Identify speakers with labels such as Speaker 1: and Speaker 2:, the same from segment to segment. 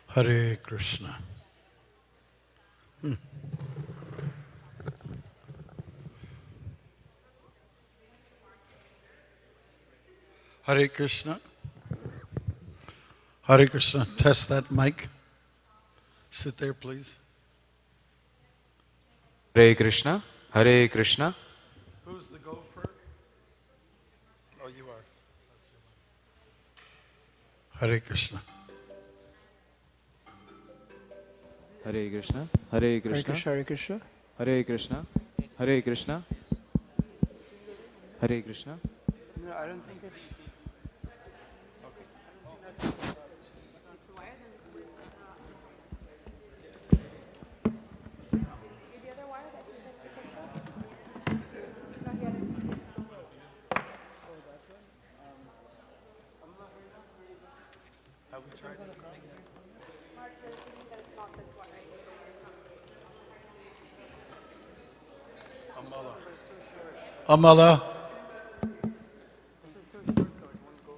Speaker 1: Hare Krishna. Hare Krishna. Hare Krishna. Test that mic. Sit there, please.
Speaker 2: Hare Krishna, Hare Krishna.
Speaker 1: Who's the gopher? Oh, you are. Hare Krishna.
Speaker 2: Hare Krishna, Hare Krishna,
Speaker 3: Hare Krishna.
Speaker 2: Hare Krishna, Hare Krishna, Hare Krishna.
Speaker 3: No, I don't think it's.
Speaker 1: Have we tried anything yet? Amala. Amala.
Speaker 3: This is too short. It won't go.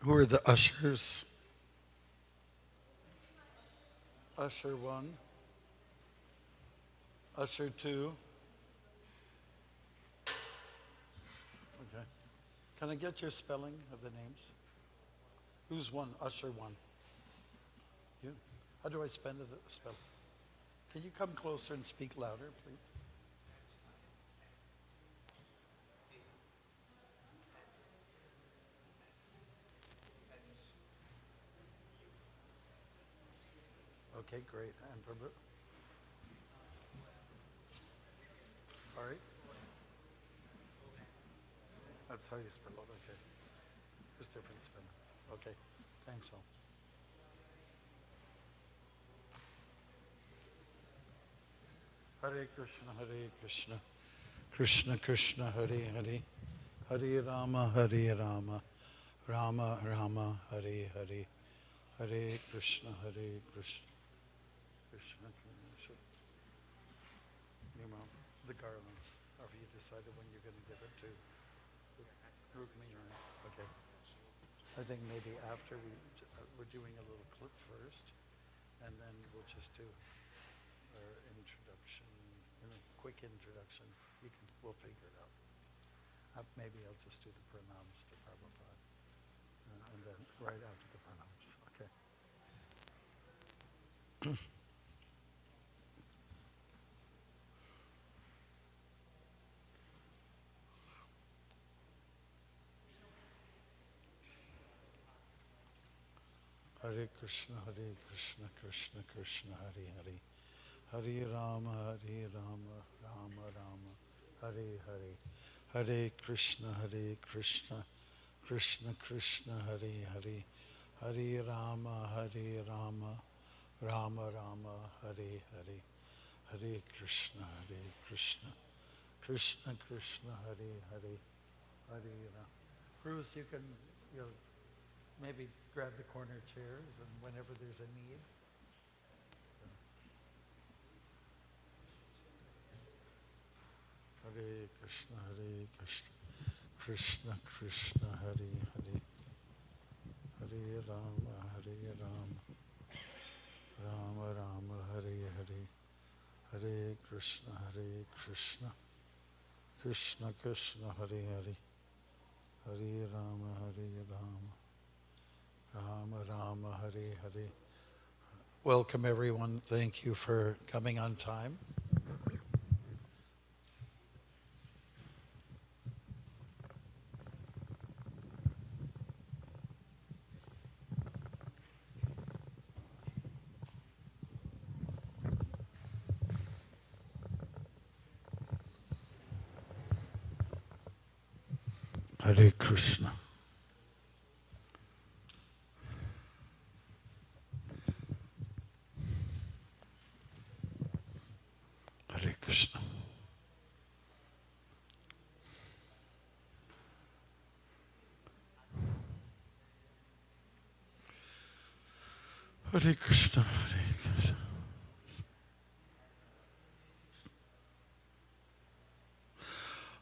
Speaker 1: Who are the ushers? Usher 1. Usher 2. Okay. Can I get your spelling of the names? Who's 1? Usher 1. You? How do I spell it? Can you come closer and speak louder, please? Okay, great. And Prabhu? All right. That's how you spell it. Okay. There's different spellings. Okay. Thanks all. Hare Krishna, Hare Krishna. Krishna Krishna, Hare Hare. Hare Rama, Hare Rama. Rama Rama, Hare Hare. Hare Krishna, Hare Krishna. Krishna Krishna. You know, the garlands. Have you decided when you're going to give it to Rukmini? Okay. I think maybe after we're doing a little clip first, and then we'll just do our introduction, quick introduction. We'll figure it out. Maybe I'll just do the pranams to Prabhupada, and then right after the pranams. Okay. Hare Krishna, Hare Krishna, Krishna Krishna, Hare Hare. Hare Rama, Hare Rama, Rama Rama, Hare Hare. Hare Krishna, Krishna Krishna, Hare Hare. Hare Rama, Rama Rama, Hare Hare. Hare Krishna, Krishna Krishna, Hare Hare. Hare Rama. Bruce, you can maybe grab the corner chairs, and whenever there's a need. Hare Krishna, Krishna Krishna, Hare Hare. Hare Rama, Rama Rama, Hare Hare. Hare Krishna, Krishna Krishna, Hare Hare. Hare Rama, Rama Rama, Hare Hare. Welcome, everyone. Thank you for coming on time. Hare Krishna. Hare Krishna. Hare Krishna. Hare Krishna.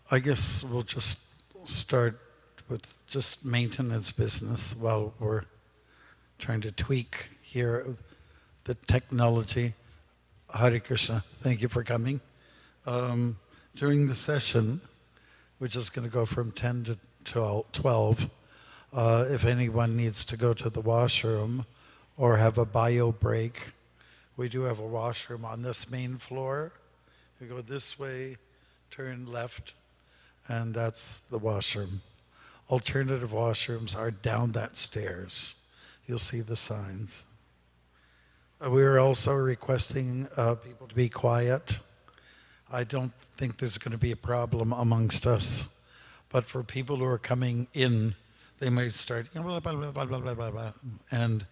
Speaker 1: I guess we'll just start with just maintenance business while we're trying to tweak here the technology. Hare Krishna. Thank you for coming. During the session, which is going to go from 10 to 12, if anyone needs to go to the washroom or have a bio break, we do have a washroom on this main floor. You go this way, turn left, and that's the washroom. Alternative washrooms are down that stairs. You'll see the signs. We are also requesting people to be quiet. I don't think there's going to be a problem amongst us. But for people who are coming in, they might start, blah, blah, blah, blah, blah, blah, blah. And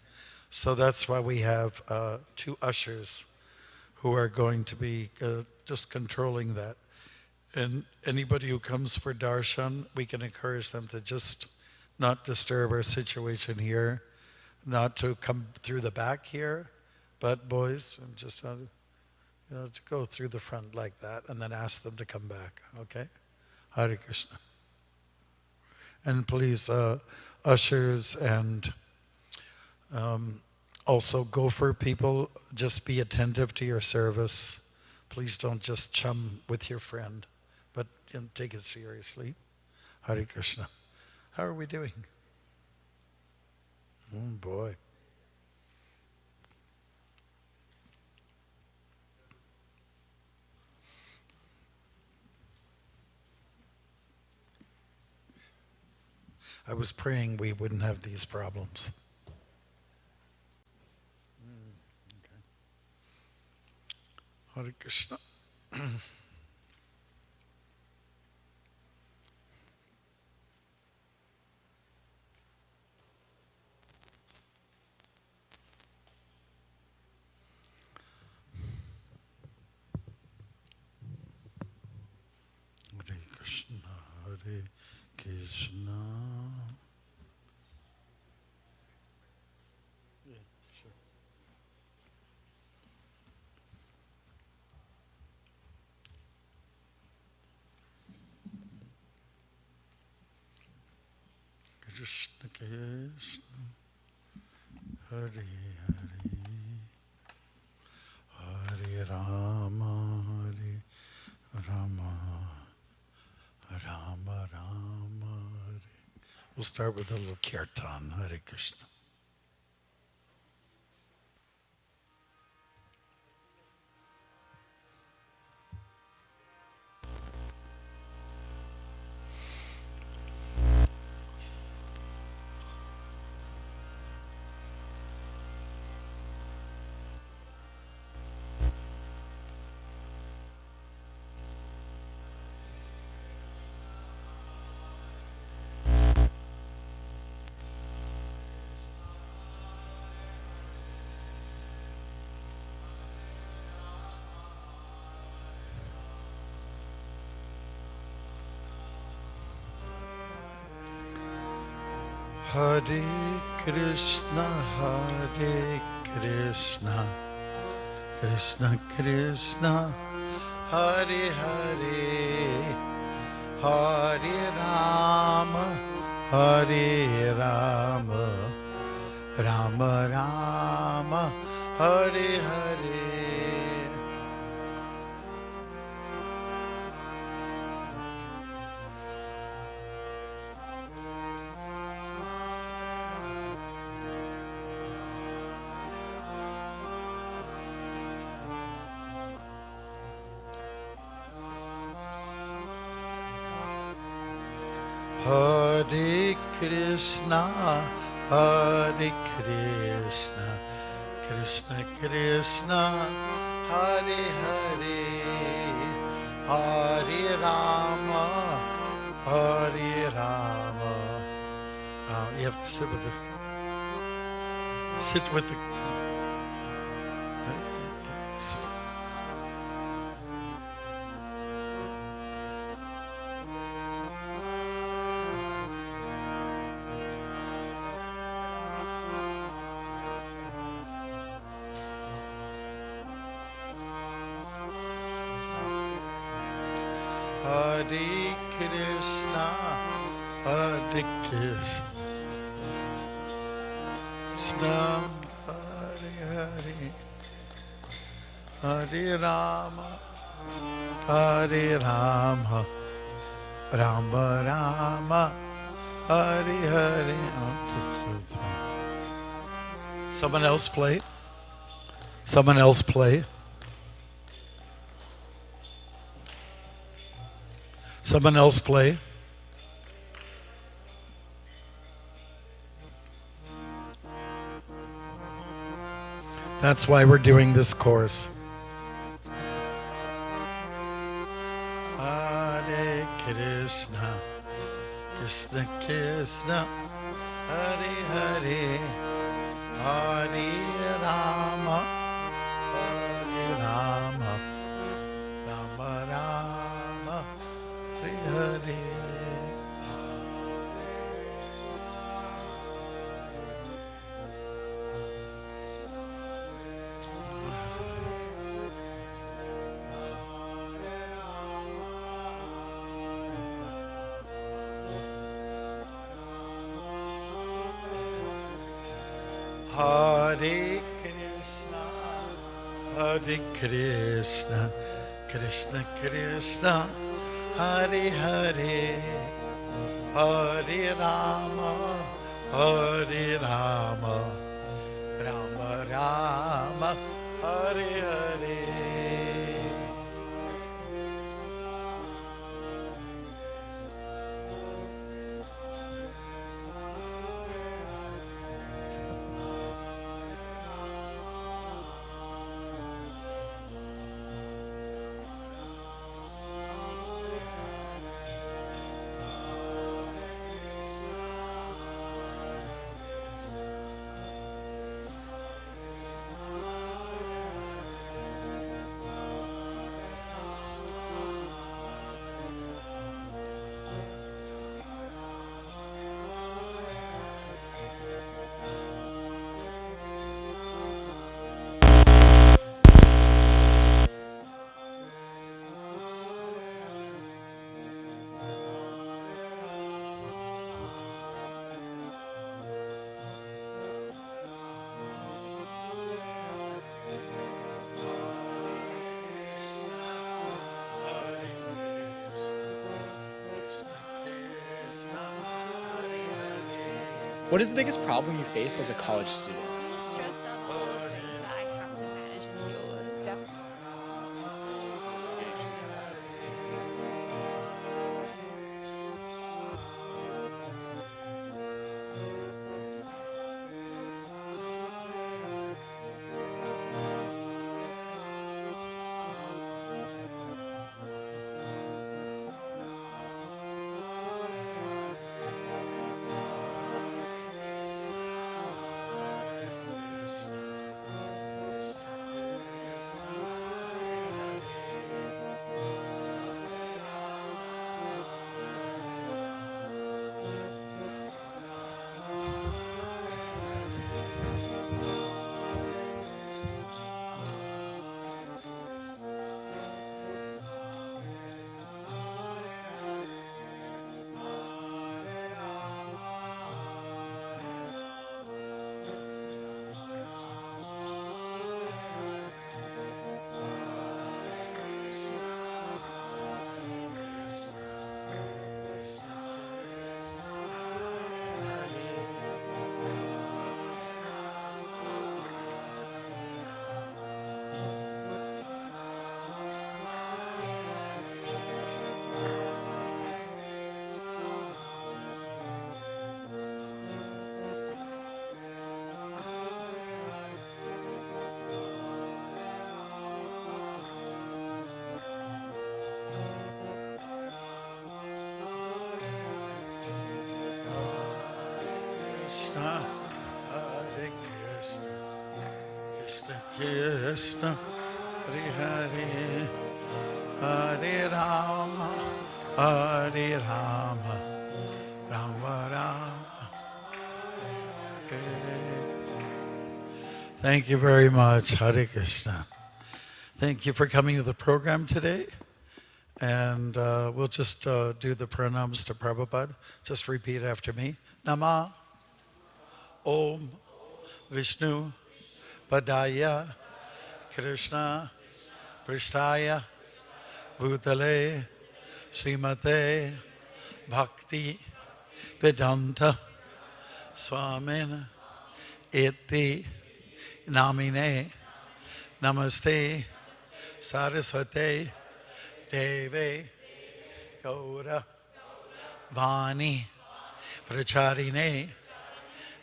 Speaker 1: so that's why we have 2 ushers who are going to be just controlling that. And anybody who comes for darshan, we can encourage them to just not disturb our situation here, not to come through the back here, but boys, just to go through the front like that, and then ask them to come back. Okay, Hare Krishna. And please, ushers and also gopher people, just be attentive to your service. Please don't just chum with your friend, but take it seriously. Hare Krishna. How are we doing? Oh boy. I was praying we wouldn't have these problems. Okay. Hare Krishna. Hare Krishna, Hare Krishna. Yeah, sure. Krishna Krishna, Hare Hare, Hare Rama, Hare Rama, Rama Rama, Hare. We'll start with a little Kirtan, Hare Krishna. Hare Krishna, Hare Krishna, Krishna Krishna, Hare Hare, Hare Rama, Hare Rama, Rama Rama, Hare Hare. Hare Krishna, Hare Krishna, Krishna Krishna, Hare Hare, Hare Rama, Hare Rama. You have to sit with the. Hare Krishna, Hare Krishna, Hare Hare, Hare Rama, Hare Rama, Rama Rama, Hare Hare. Someone else play. Someone else play. Someone else play. That's why we're doing this course. Hare Krishna, Krishna Krishna, Hare Hare, Hare Rama, Hare Rama, Rama Rama, Hare Hare. Hare Krishna, Hare Krishna, Krishna Krishna, Hare Hare, Hare Rama, Hare Rama, Rama Rama, Hare Hare.
Speaker 4: What is the biggest problem you face as a college student?
Speaker 5: Being stressed up about all the things that I have to manage and deal with.
Speaker 1: Krishna, Hare Hare, Hare Rama, Hare Rama, Rama Rama, Hare. Thank you very much, Hare Krishna. Thank you for coming to the program today. And we'll just do the pranams to Prabhupada. Just repeat after me. Nama Om Vishnu Padaya Krishna Prishtaya Bhutale Srimate Bhakti Vedanta Swamin Iti Namine Namaste Saraswate Deve Gaura Vani Pracharine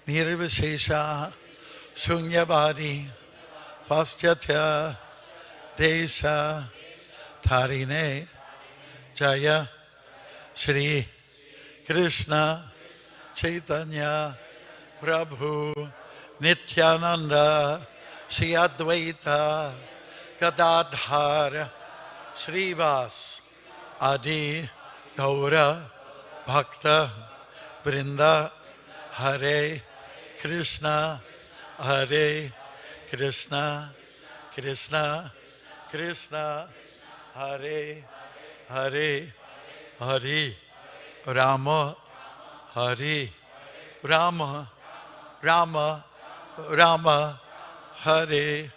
Speaker 1: Nirvishesha Shunyavadi Paschatya Desha Tarine Jaya Shri Krishna Chaitanya Prabhu Nityananda Shri Advaita Gadadhar Srivas Adi Gaura Bhakta Vrinda Hare Krishna Hare Krishna Krishna Krishna Hare Hare Hare Rama Hare Rama Rama Rama Hare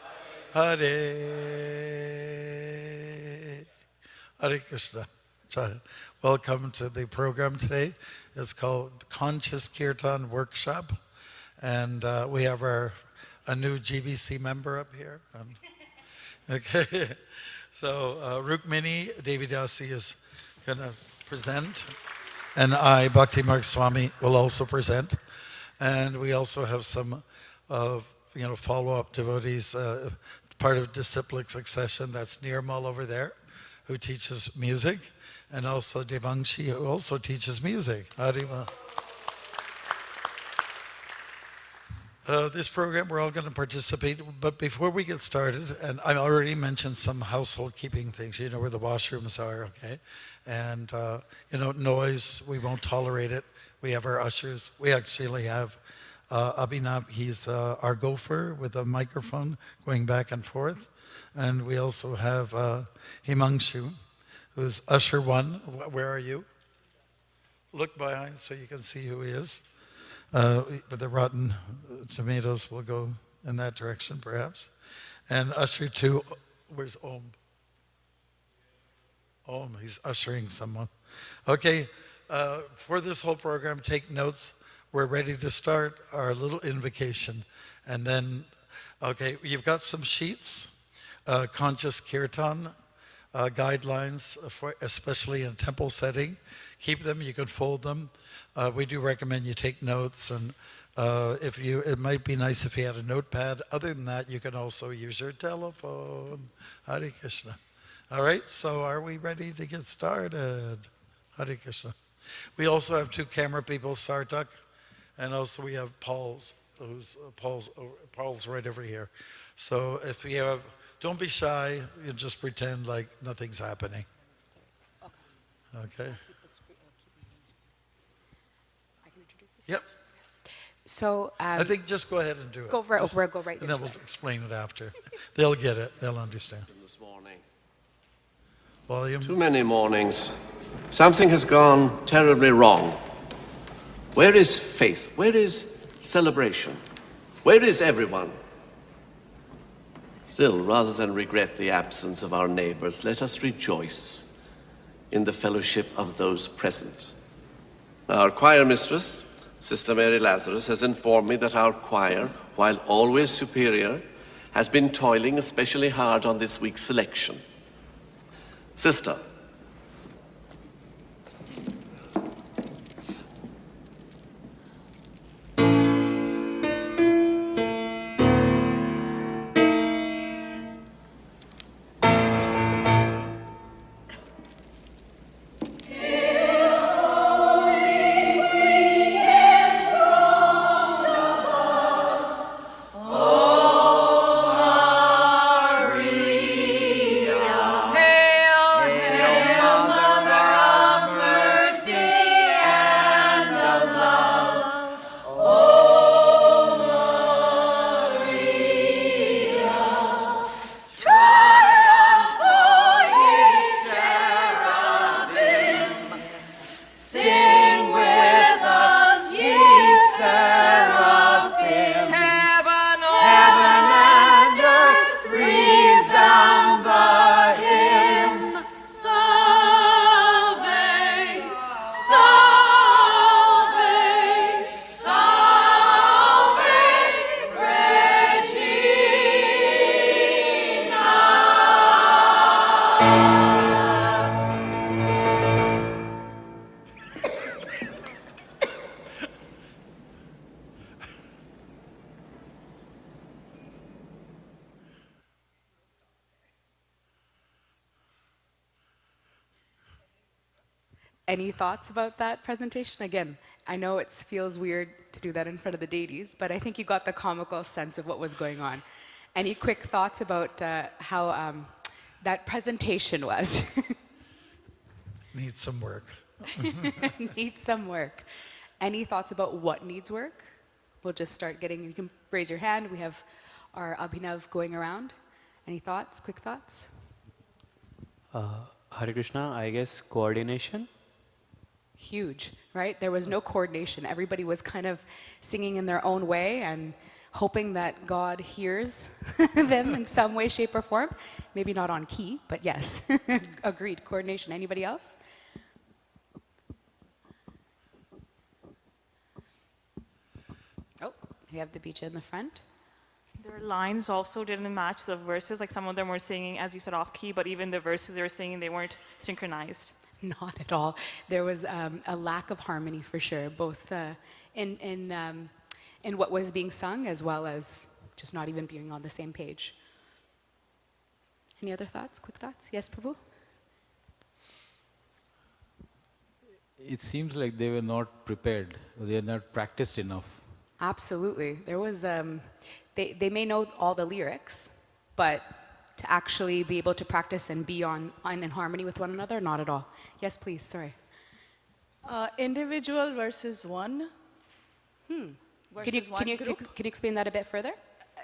Speaker 1: Hare Hare Krishna. Welcome to the program today. It's called Conscious Kirtan Workshop. And we have a new GBC member up here. Okay. So Rukmini Devidasi is going to present. And I, Bhakti Marg Swami, will also present. And we also have some follow-up devotees, part of disciplic succession. That's Nirmal over there, who teaches music, and also Devangshi, who also teaches music. Harima. This program, we're all going to participate, but before we get started, and I already mentioned some household keeping things, you know where the washrooms are, okay? And, noise, we won't tolerate it. We have our ushers. We actually have Abhinav, he's our gopher with a microphone going back and forth. And we also have Himangshu, who's usher one. Where are you? Look behind so you can see who he is. But the rotten tomatoes will go in that direction, perhaps. And usher two, where's Om? Om, he's ushering someone. Okay, for this whole program, take notes. We're ready to start our little invocation. And then, okay, you've got some sheets. Conscious Kirtan guidelines, especially in temple setting. Keep them, you can fold them. We do recommend you take notes, and it might be nice if you had a notepad. Other than that, you can also use your telephone. Hare Krishna. All right, so are we ready to get started? Hare Krishna. We also have two camera people, Sartak, and also we have Paul's right over here. So if you have, don't be shy, you just pretend like nothing's happening. Okay? Yep.
Speaker 5: So
Speaker 1: I think just go ahead and do it.
Speaker 5: go right
Speaker 1: Just-
Speaker 5: over, go right
Speaker 1: And
Speaker 5: into
Speaker 1: then we'll
Speaker 5: it.
Speaker 1: explain it after. They'll get it. They'll understand.
Speaker 6: This morning.
Speaker 1: Volume.
Speaker 6: Too many mornings. Something has gone terribly wrong. Where is faith? Where is celebration? Where is everyone? Still, rather than regret the absence of our neighbors, let us rejoice in the fellowship of those present. Our choir mistress, Sister Mary Lazarus, has informed me that our choir, while always superior, has been toiling especially hard on this week's selection. Sister,
Speaker 7: Any thoughts about that presentation? Again, I know it feels weird to do that in front of the deities, but I think you got the comical sense of what was going on. Any quick thoughts about how that presentation was?
Speaker 1: Needs some work.
Speaker 7: Needs some work. Any thoughts about what needs work? We'll just start getting, you can raise your hand. We have our Abhinav going around. Any thoughts, quick thoughts?
Speaker 3: Hare Krishna, I guess coordination.
Speaker 7: Huge, right? There was no coordination. Everybody was kind of singing in their own way and hoping that God hears them in some way, shape, or form. Maybe not on key, but yes. Agreed. Coordination. Anybody else? Oh, we have the beach in the front.
Speaker 8: Their lines also didn't match the verses. Like some of them were singing, as you said, off key, but even the verses they were singing, they weren't synchronized.
Speaker 7: Not at all. There was a lack of harmony for sure, both in what was being sung as well as just not even being on the same page. Any other thoughts, quick thoughts? Yes, Prabhu?
Speaker 9: It seems like they were not prepared, they are not practiced enough.
Speaker 7: Absolutely. There was, they may know all the lyrics, but to actually be able to practice and be in harmony with one another, not at all. Yes, please, sorry.
Speaker 10: Individual versus one.
Speaker 7: Can
Speaker 10: Versus one
Speaker 7: you
Speaker 10: group.
Speaker 7: explain that a bit further?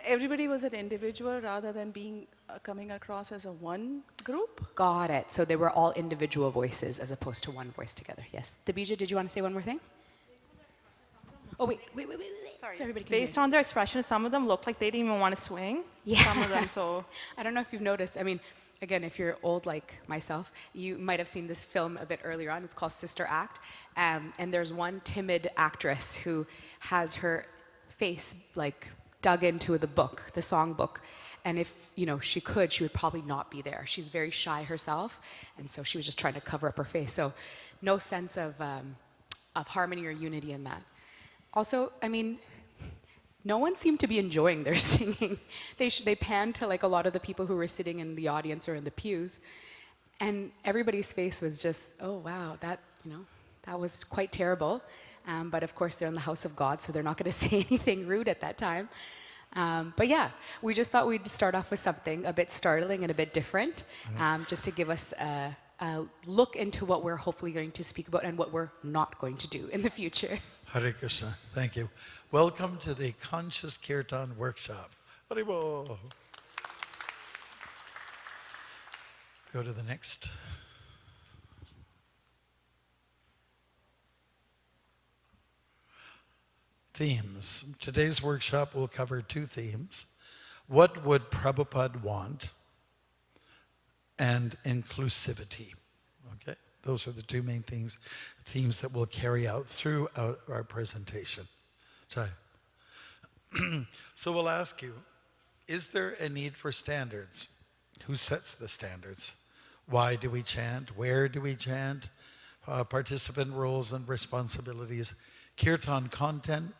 Speaker 10: Everybody was an individual rather than being coming across as a one group.
Speaker 7: Got it. So they were all individual voices as opposed to one voice together. Yes. Dabija, did you want to say one more thing? Oh, wait.
Speaker 8: Sorry.
Speaker 7: So everybody can
Speaker 8: Based
Speaker 7: hear.
Speaker 8: on their expression, some of them looked like they didn't even want to swing.
Speaker 7: Yeah.
Speaker 8: Some of them, so.
Speaker 7: I don't know if you've noticed. I mean, again, if you're old like myself, you might have seen this film a bit earlier on. It's called Sister Act. And there's one timid actress who has her face like dug into the book, the song book. And if, she could, she would probably not be there. She's very shy herself. And so she was just trying to cover up her face. So no sense of harmony or unity in that. Also, I mean, no one seemed to be enjoying their singing. They panned to like a lot of the people who were sitting in the audience or in the pews, and everybody's face was just, oh wow, that was quite terrible. But of course, they're in the house of God, so they're not going to say anything rude at that time. But yeah, we just thought we'd start off with something a bit startling and a bit different, just to give us a look into what we're hopefully going to speak about and what we're not going to do in the future.
Speaker 1: Hare Krishna. Thank you. Welcome to the Conscious Kirtan Workshop. Haribol. Go to the next. Themes. Today's workshop will cover two themes. What would Prabhupada want? And inclusivity. Okay? Those are the two main themes that we'll carry out throughout our presentation. So we'll ask you, is there a need for standards? Who sets the standards? Why do we chant? Where do we chant? Participant roles and responsibilities. Kirtan content,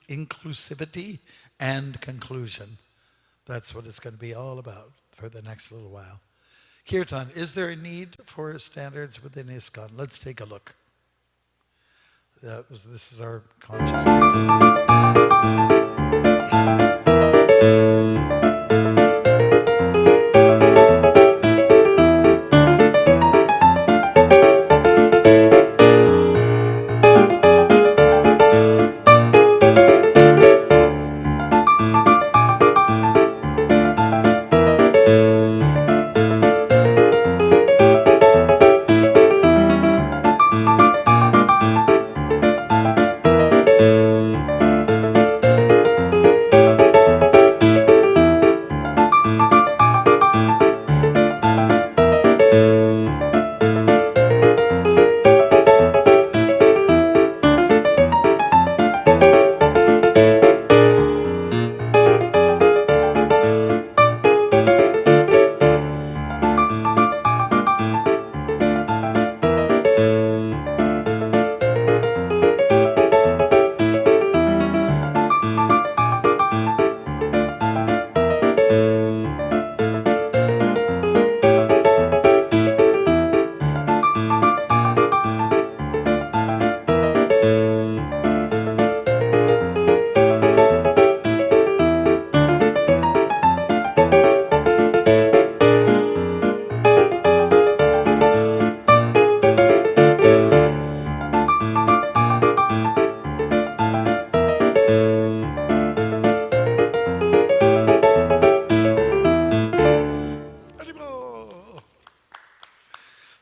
Speaker 1: inclusivity, and conclusion. That's what it's going to be all about for the next little while. Kirtan, is there a need for standards within ISKCON? Let's take a look. This is our conscious Kirtan.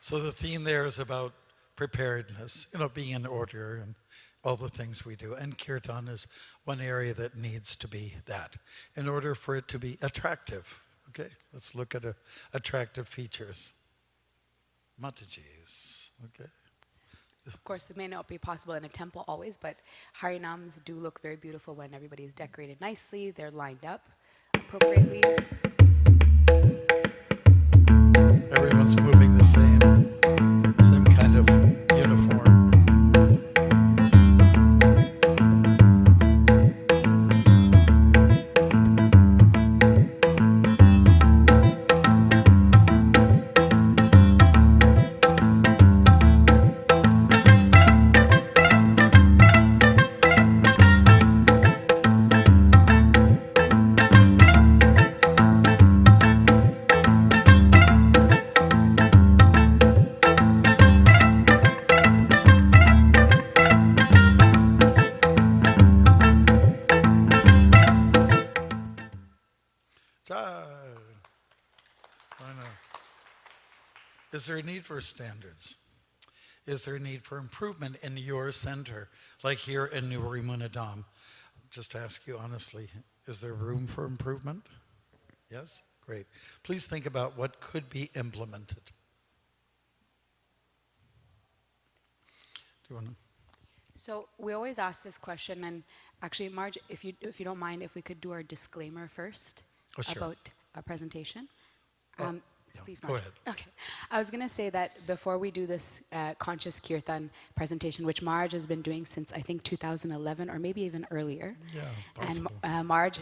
Speaker 1: So the theme there is about preparedness, being in order and all the things we do. And Kirtan is one area that needs to be that in order for it to be attractive. Okay, let's look at attractive features. Mataji's, okay.
Speaker 7: Of course, it may not be possible in a temple always, but Harinams do look very beautiful when everybody is decorated nicely, they're lined up appropriately.
Speaker 1: Everyone's moving the same kind of uniform. Is there a need for standards? Is there a need for improvement in your center, like here in New Rimunadam? Just to ask you honestly, is there room for improvement? Yes? Great. Please think about what could be implemented. Do you want to?
Speaker 7: So we always ask this question, and actually, Marge, if you don't mind, if we could do our disclaimer first about our presentation. Please, Marge.
Speaker 1: Go ahead.
Speaker 7: Okay. I was going to say that before we do this conscious Kirtan presentation, which Marge has been doing since, I think, 2011 or maybe even earlier.
Speaker 1: Yeah, possible.
Speaker 7: And Marge,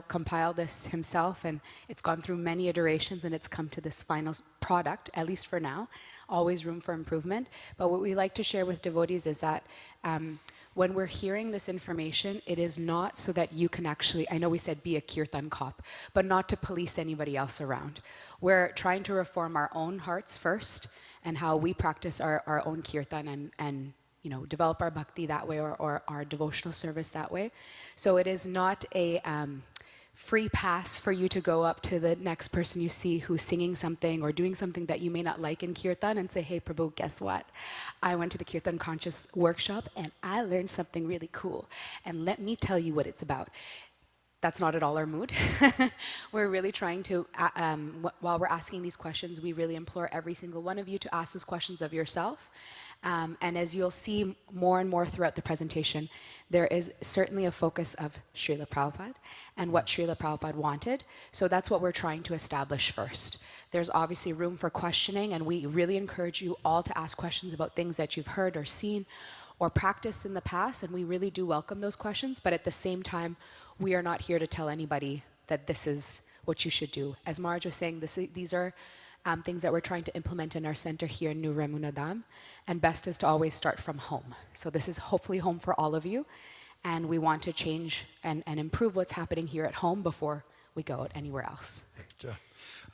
Speaker 7: compiled this himself, and it's gone through many iterations, and it's come to this final product, at least for now. Always room for improvement. But what we like to share with devotees is that when we're hearing this information, it is not so that you can actually, I know we said be a Kirtan cop, but not to police anybody else around. We're trying to reform our own hearts first and how we practice our own Kirtan and develop our bhakti that way or our devotional service that way. So it is not a free pass for you to go up to the next person you see who's singing something or doing something that you may not like in Kirtan and say, hey, Prabhu, guess what? I went to the Kirtan Conscious workshop and I learned something really cool. And let me tell you what it's about. That's not at all our mood. We're really trying to, while we're asking these questions, we really implore every single one of you to ask those questions of yourself. And as you'll see more and more throughout the presentation, there is certainly a focus of Srila Prabhupada and what Srila Prabhupada wanted. So that's what we're trying to establish first. There's obviously room for questioning, and we really encourage you all to ask questions about things that you've heard or seen or practiced in the past, and we really do welcome those questions. But at the same time, we are not here to tell anybody that this is what you should do. As Marge was saying, these are things that we're trying to implement in our center here in New Remunadam, and best is to always start from home. So this is hopefully home for all of you, and we want to change and improve what's happening here at home before we go out anywhere else.
Speaker 1: Yeah.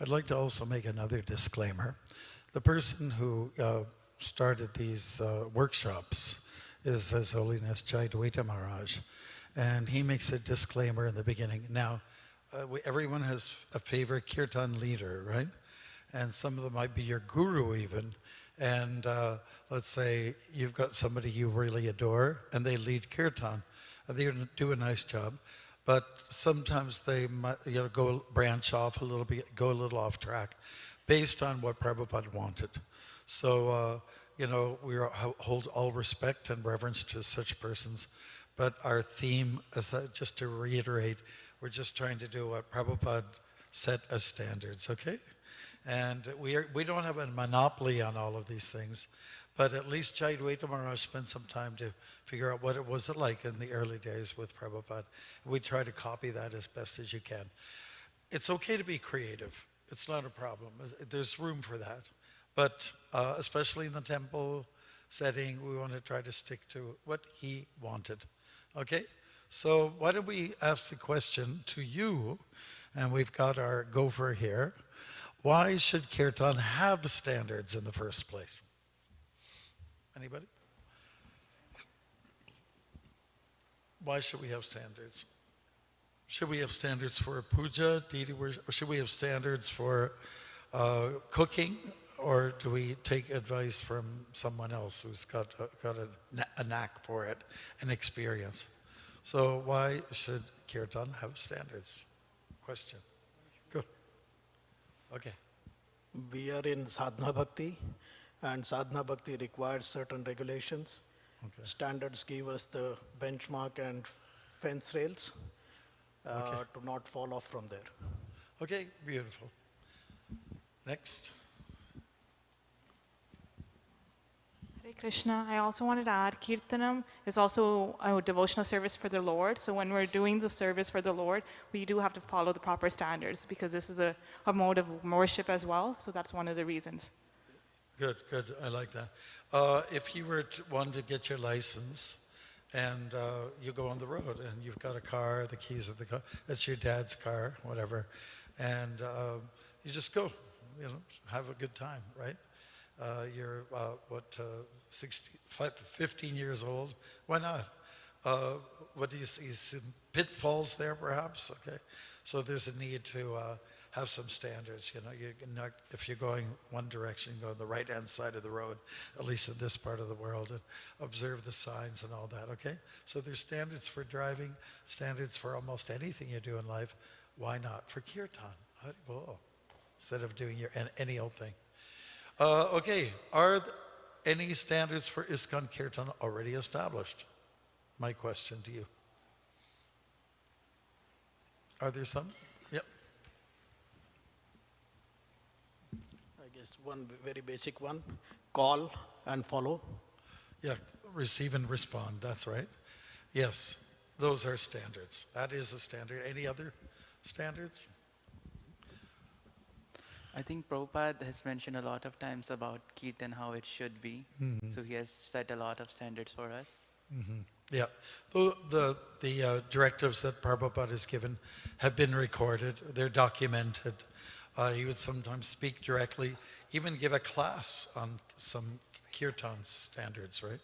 Speaker 1: I'd like to also make another disclaimer. The person who started these workshops is His Holiness Jai Dwaita Maharaj, and he makes a disclaimer in the beginning. Now, everyone has a favorite kirtan leader, right? And some of them might be your guru even. And let's say you've got somebody you really adore and they lead kirtan. And they do a nice job. But sometimes they might go branch off a little bit, go a little off track based on what Prabhupada wanted. So, we hold all respect and reverence to such persons. But our theme is that, just to reiterate, we're just trying to do what Prabhupada set as standards, okay? And we don't have a monopoly on all of these things, but at least Jai Dwaita Maharaj spent some time to figure out what it was like in the early days with Prabhupada. We try to copy that as best as you can. It's okay to be creative. It's not a problem. There's room for that. But especially in the temple setting, we want to try to stick to what he wanted. Okay? So why don't we ask the question to you, and we've got our gopher here. Why should Kirtan have standards in the first place? Anybody? Why should we have standards? Should we have standards for puja, deity worship, or should we have standards for cooking or do we take advice from someone else who's got a knack for it, an experience? So why should Kirtan have standards? Question. Go. Okay.
Speaker 11: We are in sadhana bhakti, and sadhana bhakti requires certain regulations.
Speaker 1: Okay.
Speaker 11: Standards give us the benchmark and fence rails to not fall off from there.
Speaker 1: Okay, beautiful. Next.
Speaker 8: Hare Krishna. I also wanted to add, Kirtanam is also a devotional service for the Lord. So when we're doing the service for the Lord, we do have to follow the proper standards because this is a mode of worship as well. So that's one of the reasons.
Speaker 1: Good, good. I like that. If you were to want to get your license and you go on the road and you've got a car, the keys of the car, that's your dad's car, whatever, and you just go, have a good time, right? You're, 15 years old. Why not? What do you see? Some pitfalls there, perhaps? Okay. So there's a need to have some standards. If you're going one direction, go on the right-hand side of the road, at least in this part of the world, and observe the signs and all that, okay? So there's standards for driving, standards for almost anything you do in life. Why not for Kirtan? Well, instead of doing any old thing. Okay, are any standards for ISKCON Kirtan already established? My question to you. Are there some? Yep.
Speaker 11: I guess one very basic one, call and follow.
Speaker 1: Yeah, receive and respond, that's right. Yes, those are standards. That is a standard. Any other standards?
Speaker 12: I think Prabhupada has mentioned a lot of times about Kirtan, how it should be. So he has set a lot of standards for us.
Speaker 1: Yeah, the directives that Prabhupada has given have been recorded. They're documented. He would sometimes speak directly, even give a class on some Kirtan standards, right?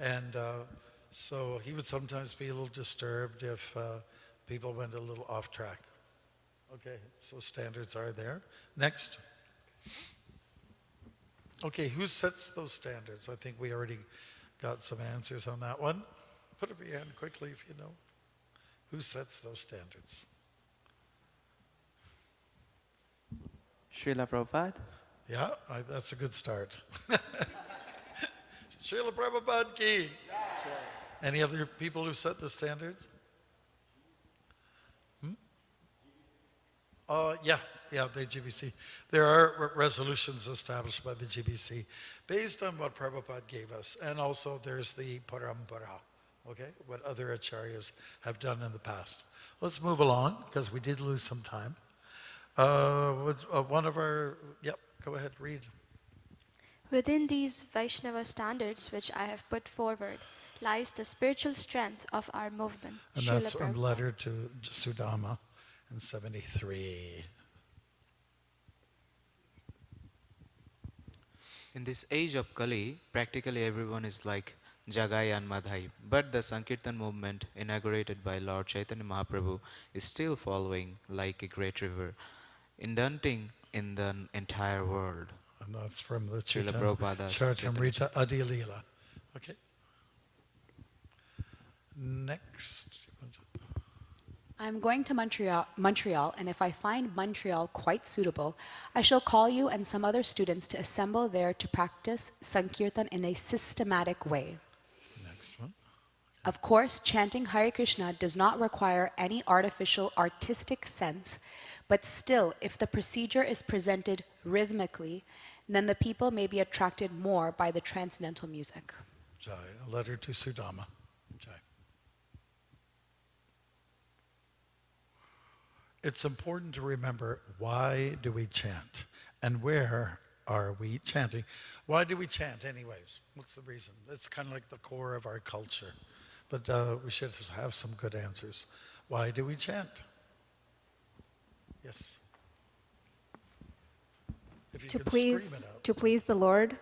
Speaker 1: And so he would sometimes be a little disturbed if people went a little off track. Okay, so standards are there. Next. Okay, who sets those standards? I think we already got some answers on that one. Put up your hand quickly if you know. Who sets those standards?
Speaker 12: Srila Prabhupada?
Speaker 1: Yeah, that's a good start. Srila Prabhupada ki. Any other people who set the standards? Yeah, the GBC. There are resolutions established by the GBC based on what Prabhupada gave us. And also there's the parampara, okay, what other acharyas have done in the past. Let's move along because we did lose some time. One of our, go ahead, read.
Speaker 13: Within these Vaishnava standards which I have put forward lies the spiritual strength of our movement.
Speaker 1: And that's from letter to Sudama. In 73.
Speaker 2: In this age of Kali, practically everyone is like Jagai and Madhai, but the Sankirtan movement inaugurated by Lord Chaitanya Mahaprabhu is still following like a great river, inundating in the entire world.
Speaker 1: And that's from the
Speaker 2: Charitamrita
Speaker 1: Adilila. Okay. Next.
Speaker 7: I'm going to Montreal, and if I find Montreal quite suitable, I shall call you and some other students to assemble there to practice Sankirtan in a systematic way.
Speaker 1: Next one.
Speaker 7: Of course, chanting Hare Krishna does not require any artificial artistic sense, but still, if the procedure is presented rhythmically, then the people may be attracted more by the transcendental music.
Speaker 1: Jai, a letter to Sudama. Jai. It's important to remember, why do we chant? And where are we chanting? Why do we chant anyways? What's the reason? It's kind of like the core of our culture. But we should have some good answers. Why do we chant? Yes. If you
Speaker 14: To
Speaker 1: could
Speaker 14: please,
Speaker 1: scream it out.
Speaker 14: to please the Lord.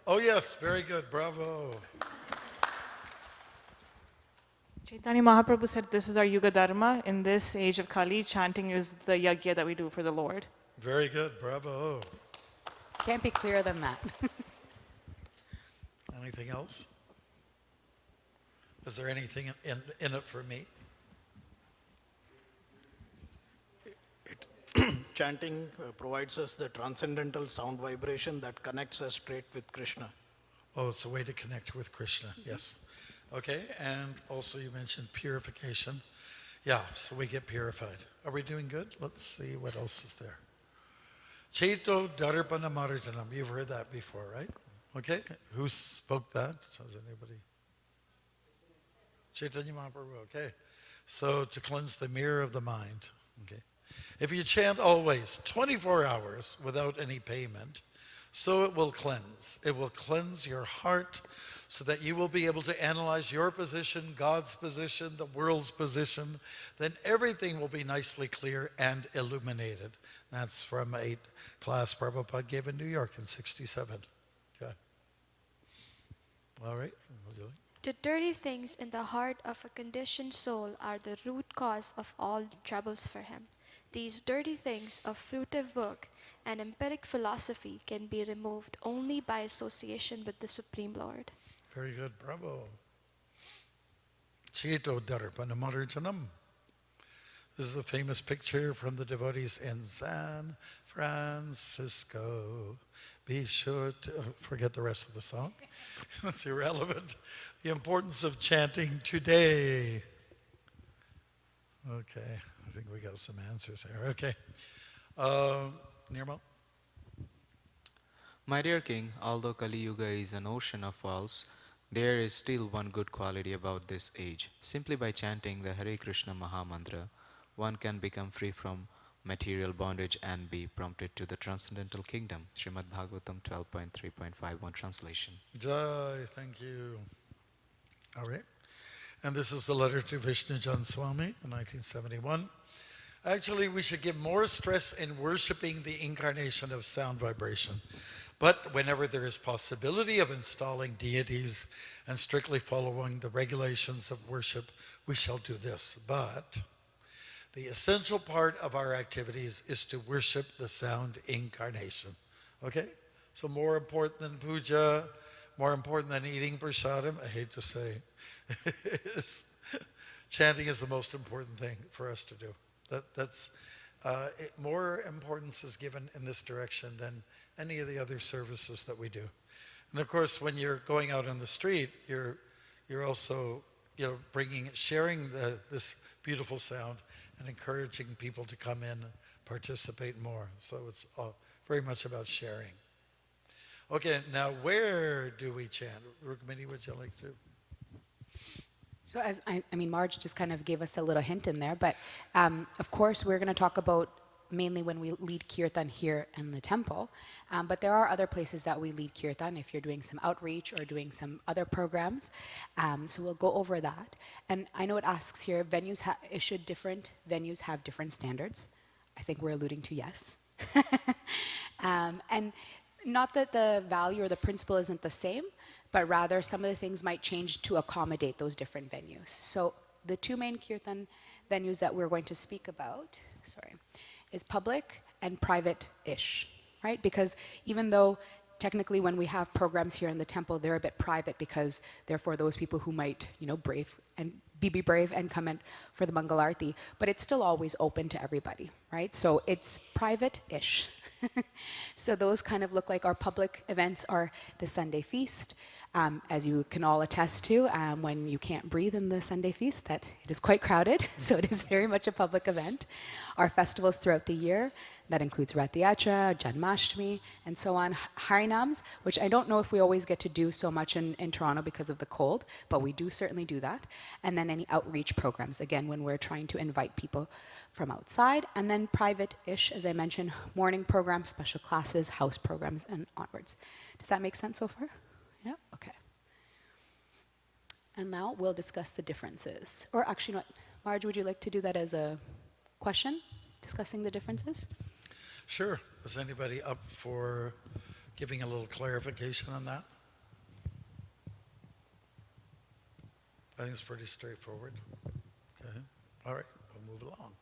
Speaker 1: Oh yes, very good, bravo.
Speaker 8: Chaitanya Mahaprabhu said this is our Yuga Dharma. In this age of Kali, chanting is the yagya that we do for the Lord.
Speaker 1: Very good, bravo.
Speaker 7: Can't be clearer than that.
Speaker 1: Anything else? Is there anything in it for me?
Speaker 11: Chanting provides us the transcendental sound vibration that connects us straight with Krishna.
Speaker 1: Oh, it's a way to connect with Krishna, yes. Okay, and also you mentioned purification. Yeah, so we get purified. Are we doing good? Let's see what else is there. Chaito Darpana Marjanam. You've heard that before, right? Okay, who spoke that? Does anybody? Chaitanya Mahaprabhu, okay. So to cleanse the mirror of the mind, okay. If you chant always, 24 hours without any payment, so it will cleanse. It will cleanse your heart so that you will be able to analyze your position, God's position, the world's position. Then everything will be nicely clear and illuminated. That's from a class Prabhupada gave in New York in 1967. Okay. All right.
Speaker 13: The dirty things in the heart of a conditioned soul are the root cause of all troubles for him. These dirty things of fruitive work and empiric philosophy can be removed only by association with the Supreme Lord.
Speaker 1: Very good, bravo. Chito Darpana Marjanam. This is a famous picture from the devotees in San Francisco. Be sure to forget the rest of the song. That's irrelevant. The importance of chanting today. Okay, I think we got some answers here. Okay. Nirmal?
Speaker 2: My dear King, although Kali Yuga is an ocean of faults, there is still one good quality about this age. Simply by chanting the Hare Krishna Maha Mantra, one can become free from material bondage and be prompted to the transcendental kingdom. Srimad Bhagavatam 12.3.51 translation.
Speaker 1: Jai, thank you. All right. And this is the letter to Vishnu Jan Swami in 1971. Actually, we should give more stress in worshiping the incarnation of sound vibration. But whenever there is possibility of installing deities and strictly following the regulations of worship, we shall do this. But the essential part of our activities is to worship the sound incarnation. Okay? So more important than puja, more important than eating prasadam, I hate to say, chanting is the most important thing for us to do. More importance is given in this direction than any of the other services that we do. And of course, when you're going out on the street, you're also sharing this beautiful sound and encouraging people to come in and participate more. So it's very much about sharing. Okay, now where do we chant? Rukmini, would you like to?
Speaker 7: So Marge just kind of gave us a little hint in there, but of course we're going to talk about mainly when we lead Kirtan here in the temple, but there are other places that we lead Kirtan if you're doing some outreach or doing some other programs, so we'll go over that. And I know it asks here, should different venues have different standards? I think we're alluding to yes. And not that the value or the principle isn't the same, but rather some of the things might change to accommodate those different venues. So the two main Kirtan venues that we're going to speak about, is public and private-ish, right? Because even though technically when we have programs here in the temple, they're a bit private because they're for those people who might, be brave and come in for the Mangalarti, but it's still always open to everybody, right? So it's private-ish. So those kind of look like our public events are the Sunday feast, as you can all attest to, when you can't breathe in the Sunday feast, that it is quite crowded, so it is very much a public event. Our festivals throughout the year, that includes Rath Yatra, Janmashtami, and so on. Harinams, which I don't know if we always get to do so much in Toronto because of the cold, but we do certainly do that. And then any outreach programs, again, when we're trying to invite people from outside, and then private-ish, as I mentioned, morning programs, special classes, house programs, and onwards. Does that make sense so far? Yeah? Okay. And now we'll discuss the differences. Or actually, what, Marge, would you like to do that as a question, discussing the differences?
Speaker 1: Sure. Is anybody up for giving a little clarification on that? I think it's pretty straightforward. Okay. All right. We'll move along.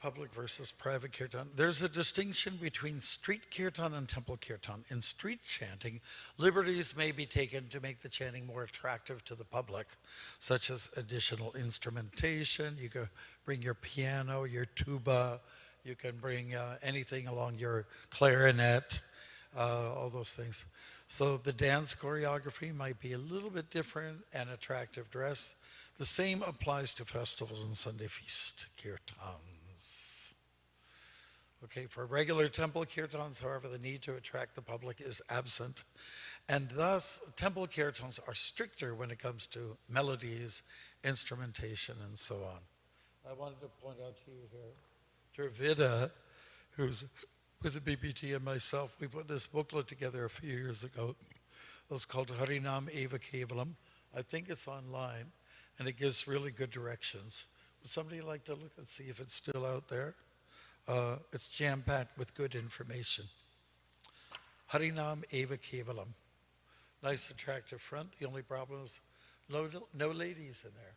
Speaker 1: public versus private kirtan. There's a distinction between street kirtan and temple kirtan. In street chanting, liberties may be taken to make the chanting more attractive to the public, such as additional instrumentation. You can bring your piano, your tuba, you can bring anything along your clarinet, all those things. So the dance choreography might be a little bit different and attractive dress. The same applies to festivals and Sunday feast kirtans. Okay, for regular temple kirtans, however, the need to attract the public is absent. And thus, temple kirtans are stricter when it comes to melodies, instrumentation, and so on. I wanted to point out to you here, Dravida, who's with the BPT and myself, we put this booklet together a few years ago. It was called Harinam Eva Kevalam. I think it's online, and it gives really good directions. Would somebody like to look and see if it's still out there? It's jam-packed with good information. Harinam Eva Kevalam. Nice, attractive front. The only problem is no ladies in there.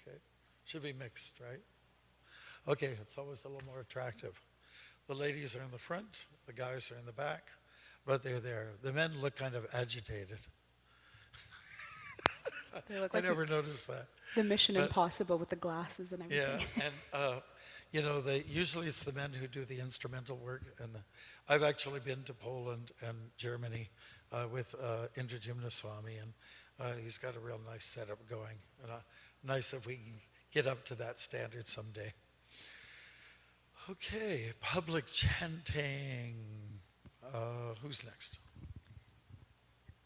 Speaker 1: Okay, should be mixed, right? Okay, it's always a little more attractive. The ladies are in the front, the guys are in the back, but they're there. The men look kind of agitated.
Speaker 7: They look
Speaker 1: I
Speaker 7: like
Speaker 1: never noticed that.
Speaker 7: The Mission Impossible with the glasses and everything.
Speaker 1: Yeah, and you know, usually it's the men who do the instrumental work. And I've actually been to Poland and Germany with Indra Swami, and he's got a real nice setup going. And nice if we can get up to that standard someday. Okay, public chanting. Who's next?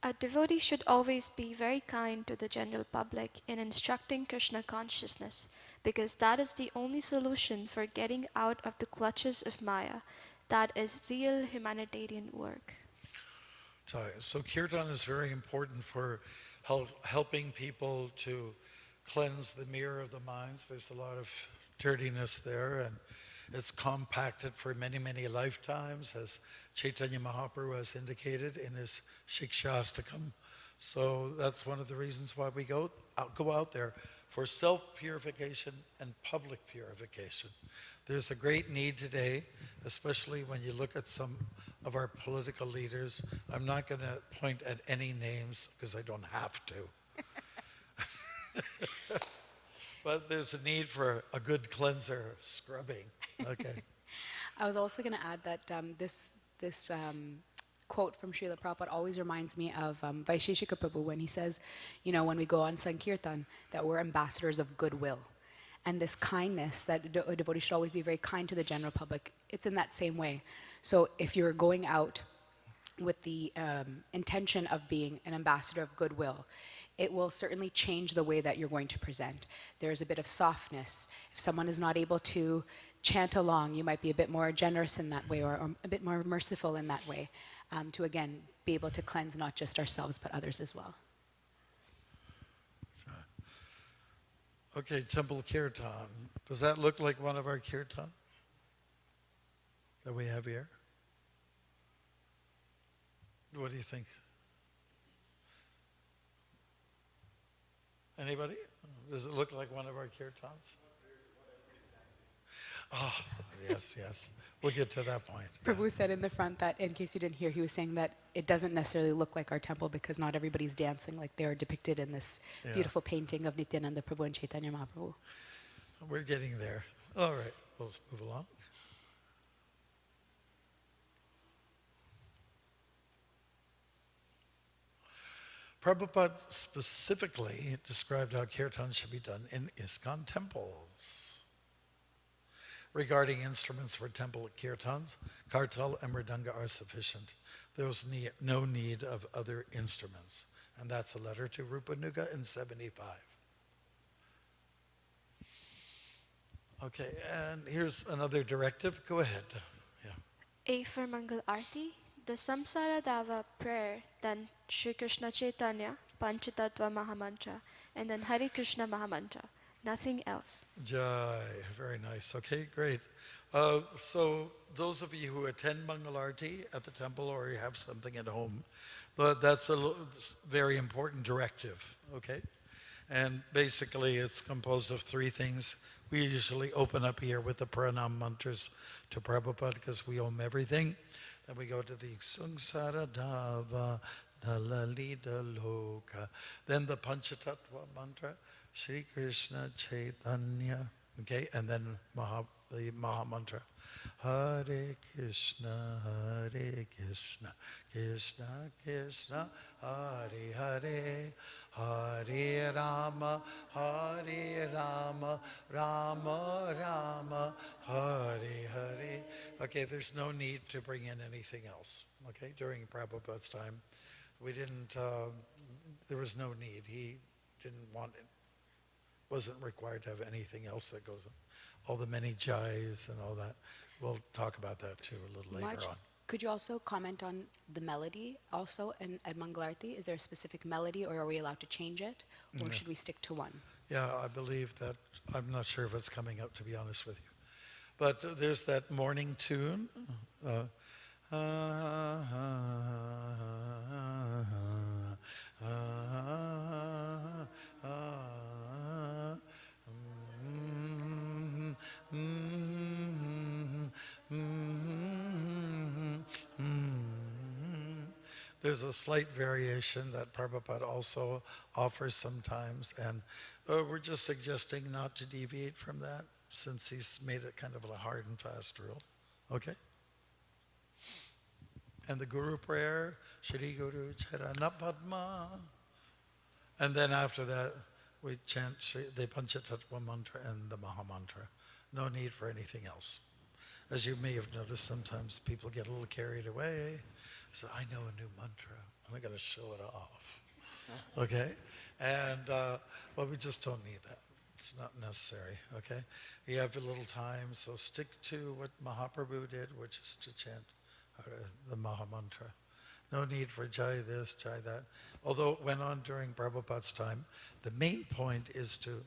Speaker 13: A devotee should always be very kind to the general public in instructing Krishna consciousness, because that is the only solution for getting out of the clutches of Maya. That is real humanitarian work.
Speaker 1: So kirtan is very important for helping people to cleanse the mirror of the minds. There's a lot of dirtiness there, and it's compacted for many, many lifetimes, as Chaitanya Mahaprabhu has indicated in his Shikshastakam. So that's one of the reasons why we go out there, for self-purification and public purification. There's a great need today, especially when you look at some of our political leaders. I'm not going to point at any names because I don't have to. But there's a need for a good cleanser, scrubbing. Okay.
Speaker 7: I was also going to add that this quote from Srila Prabhupada always reminds me of Vaisheshika Prabhu when he says, you know, when we go on Sankirtan, that we're ambassadors of goodwill. And this kindness, that a devotee should always be very kind to the general public, it's in that same way. So if you're going out with the intention of being an ambassador of goodwill, it will certainly change the way that you're going to present. There's a bit of softness. If someone is not able to chant along, you might be a bit more generous in that way, or a bit more merciful in that way, to again be able to cleanse not just ourselves but others as well.
Speaker 1: Okay, Temple Kirtan. Does that look like one of our kirtans that we have here? What do you think? Anybody? Does it look like one of our kirtans? Oh, yes, yes. We'll get to that point.
Speaker 7: Prabhu said in the front that, in case you didn't hear, he was saying that it doesn't necessarily look like our temple because not everybody's dancing like they are depicted in this beautiful painting of Nityananda Prabhu and Chaitanya Mahaprabhu.
Speaker 1: We're getting there. All right, let's move along. Prabhupada specifically described how kirtan should be done in ISKCON temples. Regarding instruments for temple kirtans, kartal and mridanga are sufficient. There's no need of other instruments. And that's a letter to Rupanuga in 75. Okay, and here's another directive. Go ahead. Yeah.
Speaker 13: A for Mangal Arti, the Samsara Dava prayer, then Shri Krishna Chaitanya, Panchatattva Mahamantra, and then Hare Krishna Mahamantra. Nothing else.
Speaker 1: Jai, very nice. Okay, great. So those of you who attend Mangalarti at the temple or you have something at home, that's a very important directive, okay? And basically it's composed of three things: We usually open up here with the pranam mantras to Prabhupada because we owe him everything. Then we go to the Sungsara Dava Dalalita Loka. Then the Panchatattva mantra, Sri Krishna Chaitanya. Okay, and then the Maha mantra. Hare Krishna, Hare Krishna, Krishna Krishna, Hare Hare, Hare Rama, Hare Rama, Rama Rama, Hare Hare. Okay, there's no need to bring in anything else. Okay, during Prabhupada's time, we didn't, there was no need. He didn't want it, wasn't required to have anything else that goes on. All the many jais and all that. We'll talk about that too a little later
Speaker 7: Marge,
Speaker 1: on.
Speaker 7: could you also comment on the melody also at Mangalarti? Is there a specific melody, or are we allowed to change it, or
Speaker 1: Yeah.
Speaker 7: should we stick to one?
Speaker 1: Yeah, I believe that. I'm not sure if it's coming up, to be honest with you. But there's that morning tune. There's a slight variation that Prabhupada also offers sometimes, and we're just suggesting not to deviate from that since he's made it kind of a hard and fast rule. Okay? And the Guru prayer, Shri Guru Charana Padma. And then after that, we chant the Panchatattva mantra and the Maha mantra. No need for anything else. As you may have noticed, sometimes people get a little carried away. So I know a new mantra. I'm going to show it off. Okay? And, well, we just don't need that. It's not necessary, okay? You have a little time, so stick to what Mahaprabhu did, which is to chant the Maha mantra. No need for jai this, jai that. Although it went on during Prabhupada's time, the main point is to,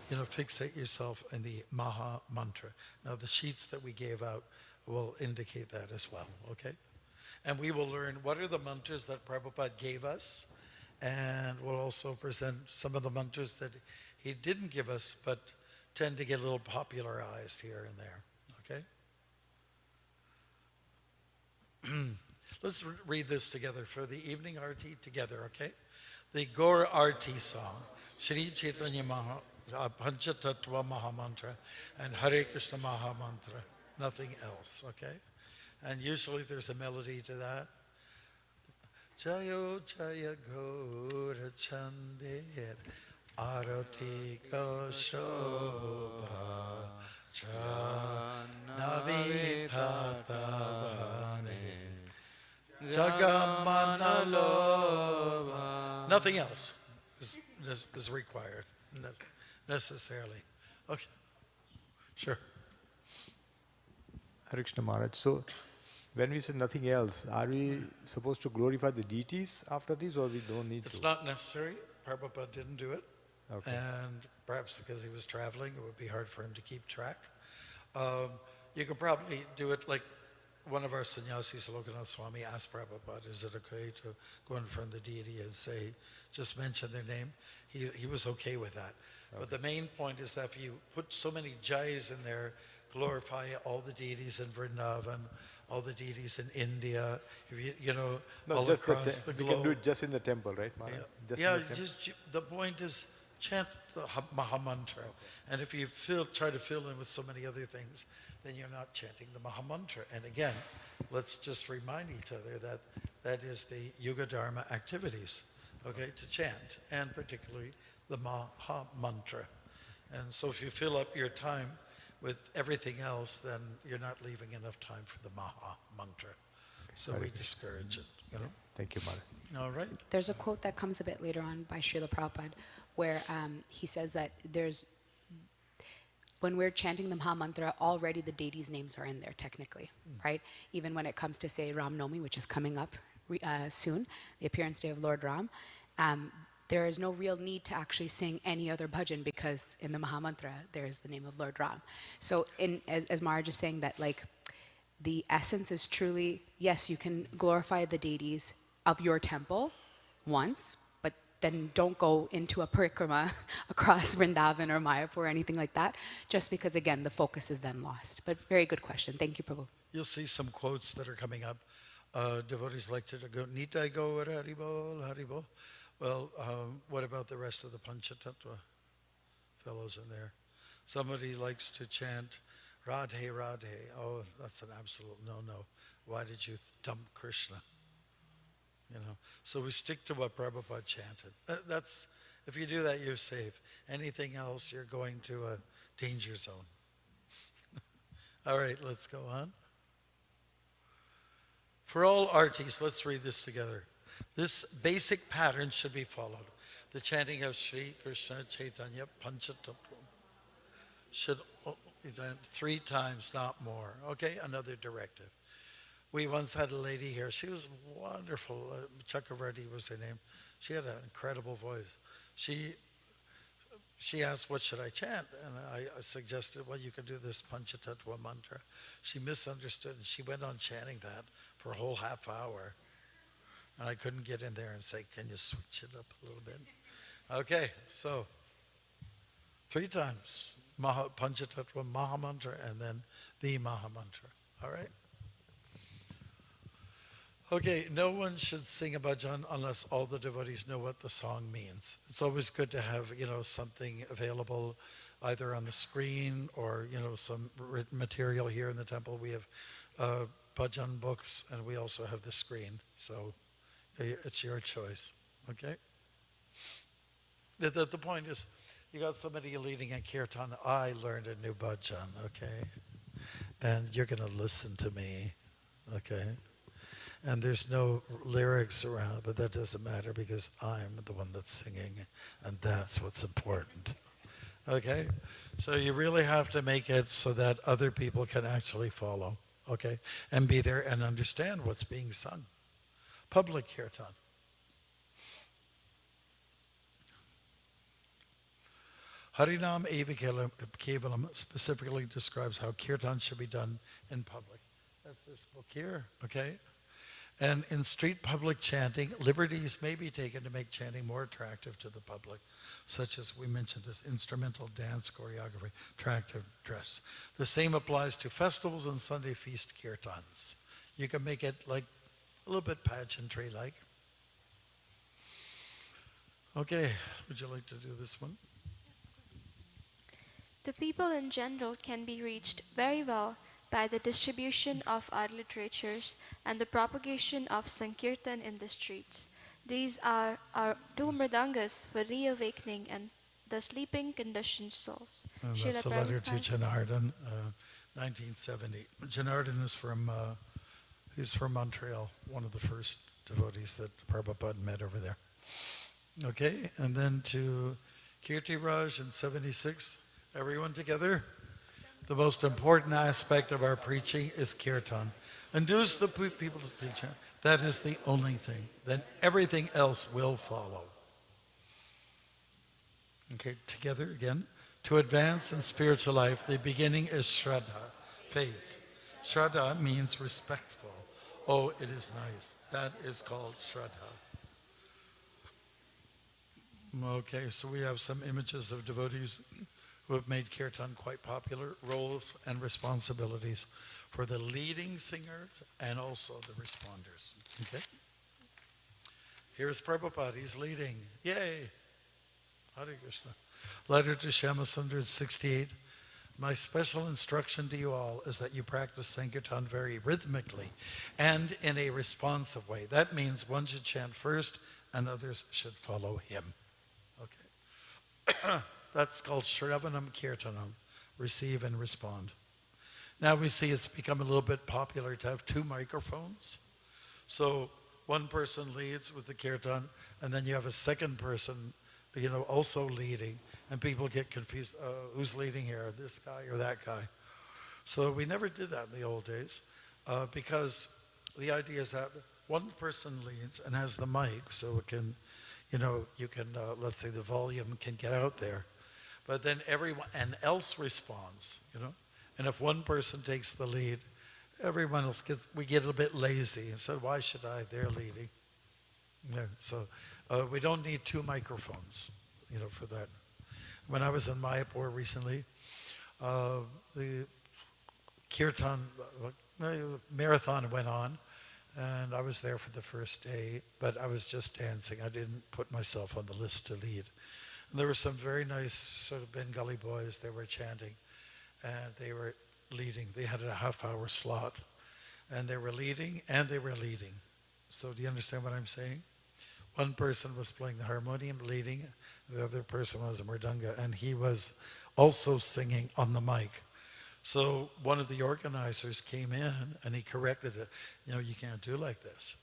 Speaker 1: fixate yourself in the Maha mantra. Now, the sheets that we gave out will indicate that as well, okay? And we will learn what are the mantras that Prabhupada gave us, and we'll also present some of the mantras that he didn't give us, but tend to get a little popularized here and there, okay? Let's read this together for the evening arti together, okay? The Gaur Arti song, Shri Chaitanya Panchatattva Maha Mantra, and Hare Krishna Maha Mantra, nothing else, okay? And usually there's a melody to that. Jayo Jaya Gaura Chandir Arati Shobha Navithatavane Jagamanalobha. Nothing else is required necessarily. Okay, sure.
Speaker 14: Hare Krishna Maharaj. So, when we say nothing else, are we supposed to glorify the deities after this, or we don't need to?
Speaker 1: It's not necessary. Prabhupada didn't do it.
Speaker 14: Okay.
Speaker 1: And perhaps because he was traveling, it would be hard for him to keep track. You can probably do it like one of our sannyasis, Lokanath Swami, asked Prabhupada, is it okay to go in front of the deity and say, just mention their name? He was okay with that. Okay. But the main point is that if you put so many jais in there, glorify all the deities in Vrindavan, all the deities in India,
Speaker 14: No,
Speaker 1: all
Speaker 14: just
Speaker 1: across the globe.
Speaker 14: we can do it just in the temple, right, Maharaj?
Speaker 1: Yeah, the point is chant the Maha Mantra. Okay. And if you try to fill in with so many other things, then you're not chanting the Maha Mantra. And again, let's just remind each other that that is the Yuga Dharma activities, okay, to chant, and particularly the Maha Mantra. And so if you fill up your time with everything else, then you're not leaving enough time for the Maha Mantra. So we discourage it,
Speaker 14: Thank you, Maharaj.
Speaker 1: All right.
Speaker 7: There's a quote that comes a bit later on by Srila Prabhupada where he says that when we're chanting the Maha Mantra, already the deities' names are in there technically, right? Even when it comes to, say, Ram Nomi, which is coming up soon, the appearance day of Lord Ram, there is no real need to actually sing any other bhajan because in the Maha Mantra, there's the name of Lord Ram. So as Maharaj is saying that, like, the essence is truly, yes, you can glorify the deities of your temple once, but then don't go into a parikrama across Vrindavan or Mayapur or anything like that, just because, again, the focus is then lost. But very good question. Thank you, Prabhu.
Speaker 1: You'll see some quotes that are coming up. Devotees like to go, Nitai go Haribol, Haribol. Well, what about the rest of the Panchatattva fellows in there? Somebody likes to chant Radhe, Radhe. Oh, that's an absolute no-no. Why did you dump Krishna? You know, so we stick to what Prabhupada chanted. That's, if you do that, you're safe. Anything else, you're going to a danger zone. All right, let's go on. For all artis, let's read this together. This basic pattern should be followed. The chanting of Sri Krishna Chaitanya Panchatattva should be done 3 times, not more. Okay, another directive. We once had a lady here. She was wonderful. Chakravarti was her name. She had an incredible voice. She asked, what should I chant? And I suggested, well, you could do this Panchatattva mantra. She misunderstood, and she went on chanting that for a whole half hour. And I couldn't get in there and say, can you switch it up a little bit? Okay, so 3 times. Panchatattva Mahamantra, and then the Mahamantra. All right? Okay, no one should sing a bhajan unless all the devotees know what the song means. It's always good to have, something available either on the screen or, some written material here in the temple. We have bhajan books, and we also have the screen. So it's your choice, okay? The point is, you got somebody leading a kirtan. I learned a new bhajan, okay? And you're going to listen to me, okay? And there's no lyrics around, but that doesn't matter because I'm the one that's singing, and that's what's important. Okay? So you really have to make it so that other people can actually follow, okay? And be there and understand what's being sung. Public kirtan. Harinam Eva Kevalam specifically describes how kirtan should be done in public. That's this book here, okay? And in street public chanting, liberties may be taken to make chanting more attractive to the public, such as we mentioned this instrumental dance choreography, attractive dress. The same applies to festivals and Sunday feast kirtans. You can make it like a little bit pageantry-like. Okay, would you like to do this one?
Speaker 13: The people in general can be reached very well by the distribution of our literatures and the propagation of Sankirtan in the streets. These are our 2 mridangas for reawakening and the sleeping conditioned souls.
Speaker 1: That's a letter to Janardhan, 1970. Janardhan is he's from Montreal, one of the first devotees that Prabhupada met over there. Okay, and then to Kirti Raj in 76. Everyone together? The most important aspect of our preaching is kirtan. Induce the people to preach. That is the only thing. Then everything else will follow. Okay, together again. To advance in spiritual life, the beginning is Shraddha, faith. Shraddha means respectful. Oh, it is nice. That is called Shraddha. Okay, so we have some images of devotees who have made kirtan quite popular, roles and responsibilities for the leading singer and also the responders. Okay? Here's Prabhupada, he's leading. Yay! Hare Krishna. Letter to Shyamasundar 68. My special instruction to you all is that you practice Sankirtan very rhythmically and in a responsive way. That means one should chant first and others should follow him. Okay? That's called Shravanam Kirtanam, receive and respond. Now we see it's become a little bit popular to have 2 microphones. So one person leads with the kirtan, and then you have a second person, also leading, and people get confused, who's leading here, this guy or that guy? So we never did that in the old days, because the idea is that one person leads and has the mic, so it can, let's say the volume can get out there. But then everyone else responds, And if one person takes the lead, everyone else we get a bit lazy and said, why should I? They're leading. Yeah, so we don't need two microphones, for that. When I was in Mayapur recently, the Kirtan marathon went on, and I was there for the first day, but I was just dancing. I didn't put myself on the list to lead. And there were some very nice sort of Bengali boys. They were chanting, and they were leading. They had a half-hour slot, and they were leading, and they were leading. So do you understand what I'm saying? One person was playing the harmonium, leading. The other person was a mridanga, and he was also singing on the mic. So one of the organizers came in, and he corrected it. You can't do like this.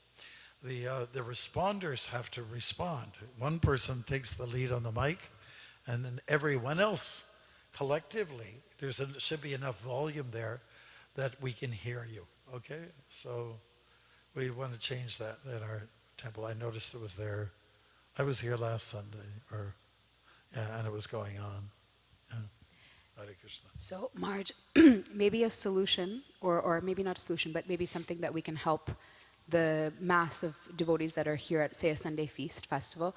Speaker 1: The responders have to respond. One person takes the lead on the mic, and then everyone else collectively, should be enough volume there that we can hear you, okay? So we want to change that in our temple. I noticed it was there. I was here last Sunday, and it was going on. Yeah. Hare Krishna.
Speaker 7: So, Marge, maybe a solution, or maybe not a solution, but maybe something that we can help the mass of devotees that are here at, say, a Sunday feast festival,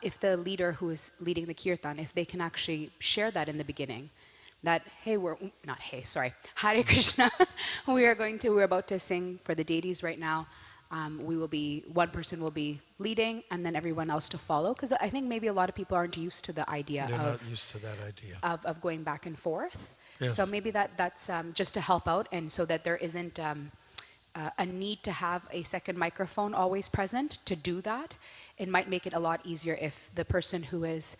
Speaker 7: if the leader who is leading the kirtan, if they can actually share that in the beginning, that, hey, Hare Krishna, we're about to sing for the deities right now. One person will be leading and then everyone else to follow. Because I think maybe a lot of people aren't used to the idea
Speaker 1: They're not used to that idea.
Speaker 7: Of going back and forth.
Speaker 1: Yes.
Speaker 7: So maybe that's just to help out, and so that there isn't a need to have a second microphone always present to do that. It might make it a lot easier if the person who is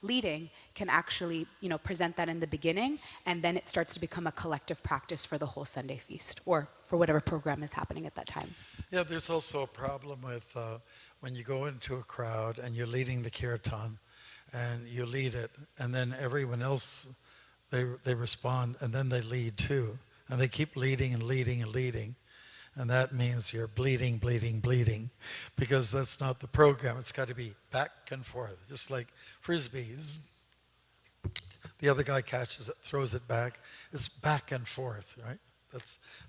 Speaker 7: leading can actually, present that in the beginning, and then it starts to become a collective practice for the whole Sunday feast, or for whatever program is happening at that time.
Speaker 1: Yeah, there's also a problem with when you go into a crowd and you're leading the kirtan, and you lead it, and then everyone else, they respond, and then they lead too, and they keep leading and leading and leading. And that means you're bleeding, bleeding, bleeding, because that's not the program. It's got to be back and forth, just like frisbees. The other guy catches it, throws it back. It's back and forth, right?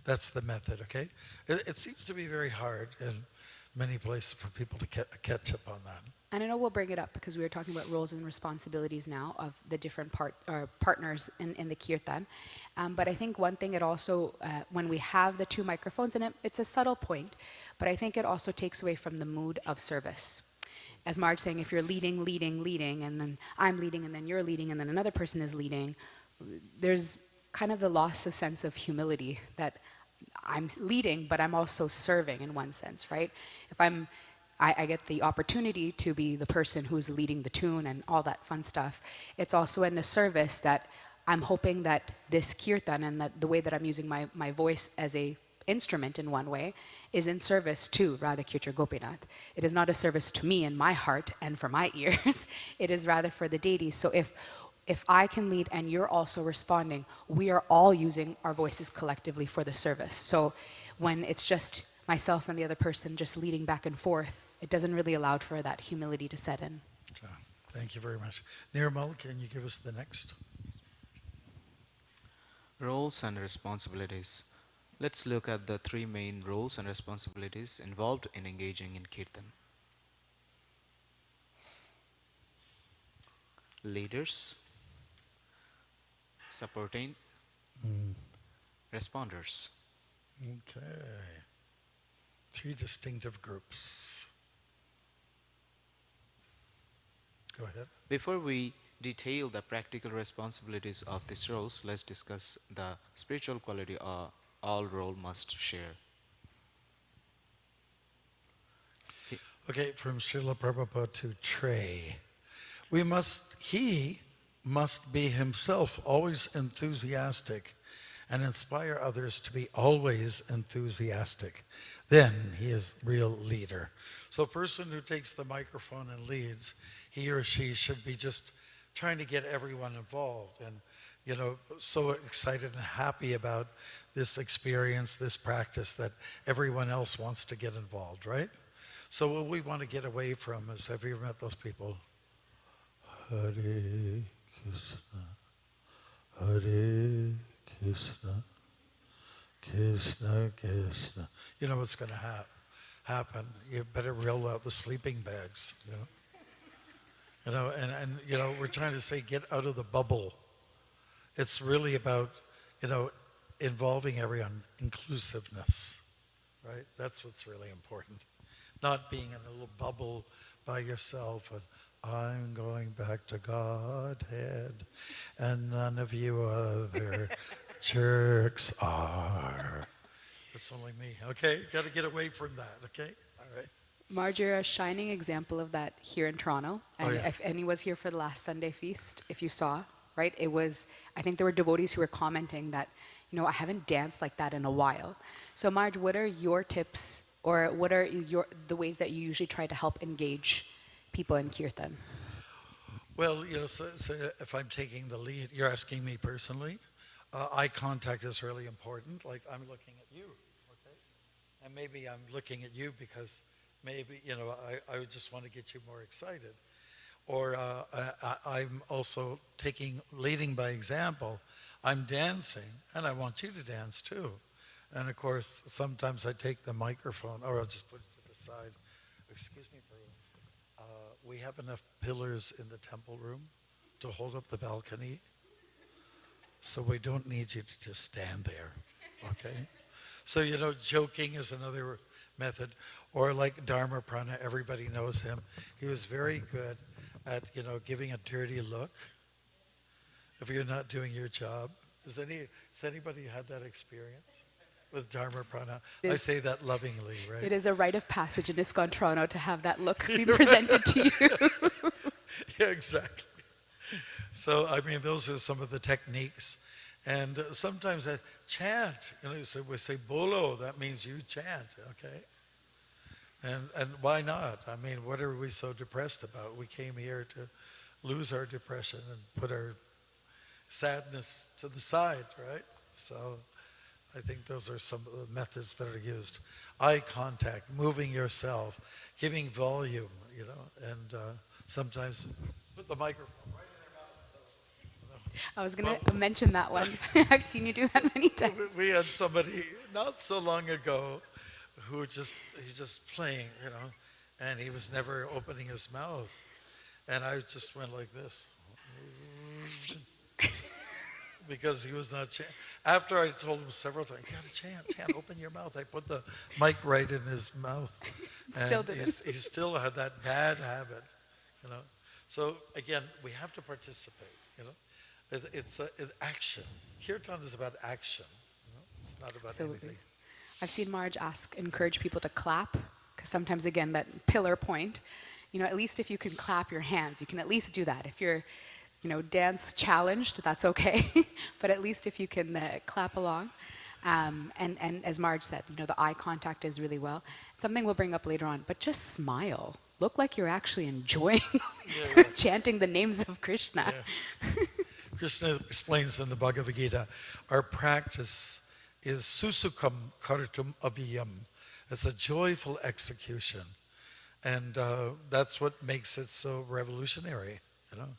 Speaker 1: That's the method, okay? It seems to be very hard in many places for people to catch up on that.
Speaker 7: And I know we'll bring it up because we were talking about roles and responsibilities now of the different partners in the kirtan. But I think one thing it also, when we have the two microphones, and it's a subtle point, but I think it also takes away from the mood of service. As Marge saying, if you're leading, and then I'm leading, and then you're leading, and then another person is leading, there's kind of the loss of sense of humility that I'm leading, but I'm also serving in one sense, right? If I get the opportunity to be the person who's leading the tune and all that fun stuff. It's also in a service that I'm hoping that this kirtan and that the way that I'm using my voice as a instrument in one way is in service to Radha Kirtan Gopinath. It is not a service to me in my heart and for my ears. It is rather for the deities. So if I can lead and you're also responding, we are all using our voices collectively for the service. So when it's just myself and the other person just leading back and forth, it doesn't really allow for that humility to set in.
Speaker 1: Thank you very much. Nirmal, can you give us the next?
Speaker 2: Roles and responsibilities. Let's look at the three main roles and responsibilities involved in engaging in Kirtan. Leaders, supporting, responders.
Speaker 1: Okay. Three distinctive groups. Go ahead.
Speaker 2: Before we detail the practical responsibilities of these roles, let's discuss the spiritual quality all role must share.
Speaker 1: Okay, from Srila Prabhupada to Trey. He must be himself always enthusiastic and inspire others to be always enthusiastic. Then he is real leader. So a person who takes the microphone and leads, he or she should be just trying to get everyone involved and, so excited and happy about this experience, this practice, that everyone else wants to get involved, right? So what we want to get away from is, have you ever met those people? Hare Krishna, Hare Krishna, Krishna Krishna. You know what's going to happen. happen, you better roll out the sleeping bags, you know. You know, and you know, we're trying to say get out of the bubble. It's really about, you know, involving everyone, inclusiveness, right? That's what's really important. Not being in a little bubble by yourself and I'm going back to Godhead and none of you other jerks are. It's only me, okay? Got to get away from that, okay? All right.
Speaker 7: Marge, you're a shining example of that here in Toronto. And if any was here for the last Sunday feast, if you saw, right, it was, I think there were devotees who were commenting that, you know, I haven't danced like that in a while. So Marge, what are your tips or what are the ways that you usually try to help engage people in Kirtan?
Speaker 1: Well, you know, so if I'm taking the lead, you're asking me personally. Eye contact is really important. Like I'm looking at you, okay? And maybe I'm looking at you because maybe, you know, I would just want to get you more excited. Or I'm also leading by example. I'm dancing, and I want you to dance too. And of course, sometimes I take the microphone, or I'll just put it to the side. Excuse me, Peru. We have enough pillars in the temple room to hold up the balcony, so we don't need you to just stand there, okay? So, you know, joking is another method. Or like Dharma Prana, everybody knows him. He was very good at, you know, giving a dirty look if you're not doing your job. Has anybody had that experience with Dharma Prana? I say that lovingly, right?
Speaker 7: It is a rite of passage in ISKCON Toronto to have that look be presented to you.
Speaker 1: Yeah, exactly. So, I mean, those are some of the techniques. And sometimes I chant, you know, so we say bolo, that means you chant, okay? And why not? I mean, what are we so depressed about? We came here to lose our depression and put our sadness to the side, right? So I think those are some of the methods that are used. Eye contact, moving yourself, giving volume, you know, and sometimes put the microphone right in their mouth. So,
Speaker 7: I was going to mention that one. I've seen you do that many times.
Speaker 1: We had somebody not so long ago who he's just playing, you know, and he was never opening his mouth. And I just went like this. Because he was not chanting. After I told him several times, you gotta chant, open your mouth. I put the mic right in his mouth.
Speaker 7: Still didn't.
Speaker 1: He still had that bad habit, you know. So again, we have to participate, you know. It's action. Kirtan is about action, you know. It's not about anything.
Speaker 7: I've seen Marge encourage people to clap, because sometimes, again, that pillar point, you know, at least if you can clap your hands, you can at least do that. If you're, you know, dance challenged, that's okay. But at least if you can clap along. And as Marge said, you know, the eye contact is really well. Something we'll bring up later on, but just smile. Look like you're actually enjoying chanting the names of Krishna.
Speaker 1: Yeah. Krishna explains in the Bhagavad Gita, our practice is susukam kartum aviyam. It's a joyful execution. And that's what makes it so revolutionary, you know.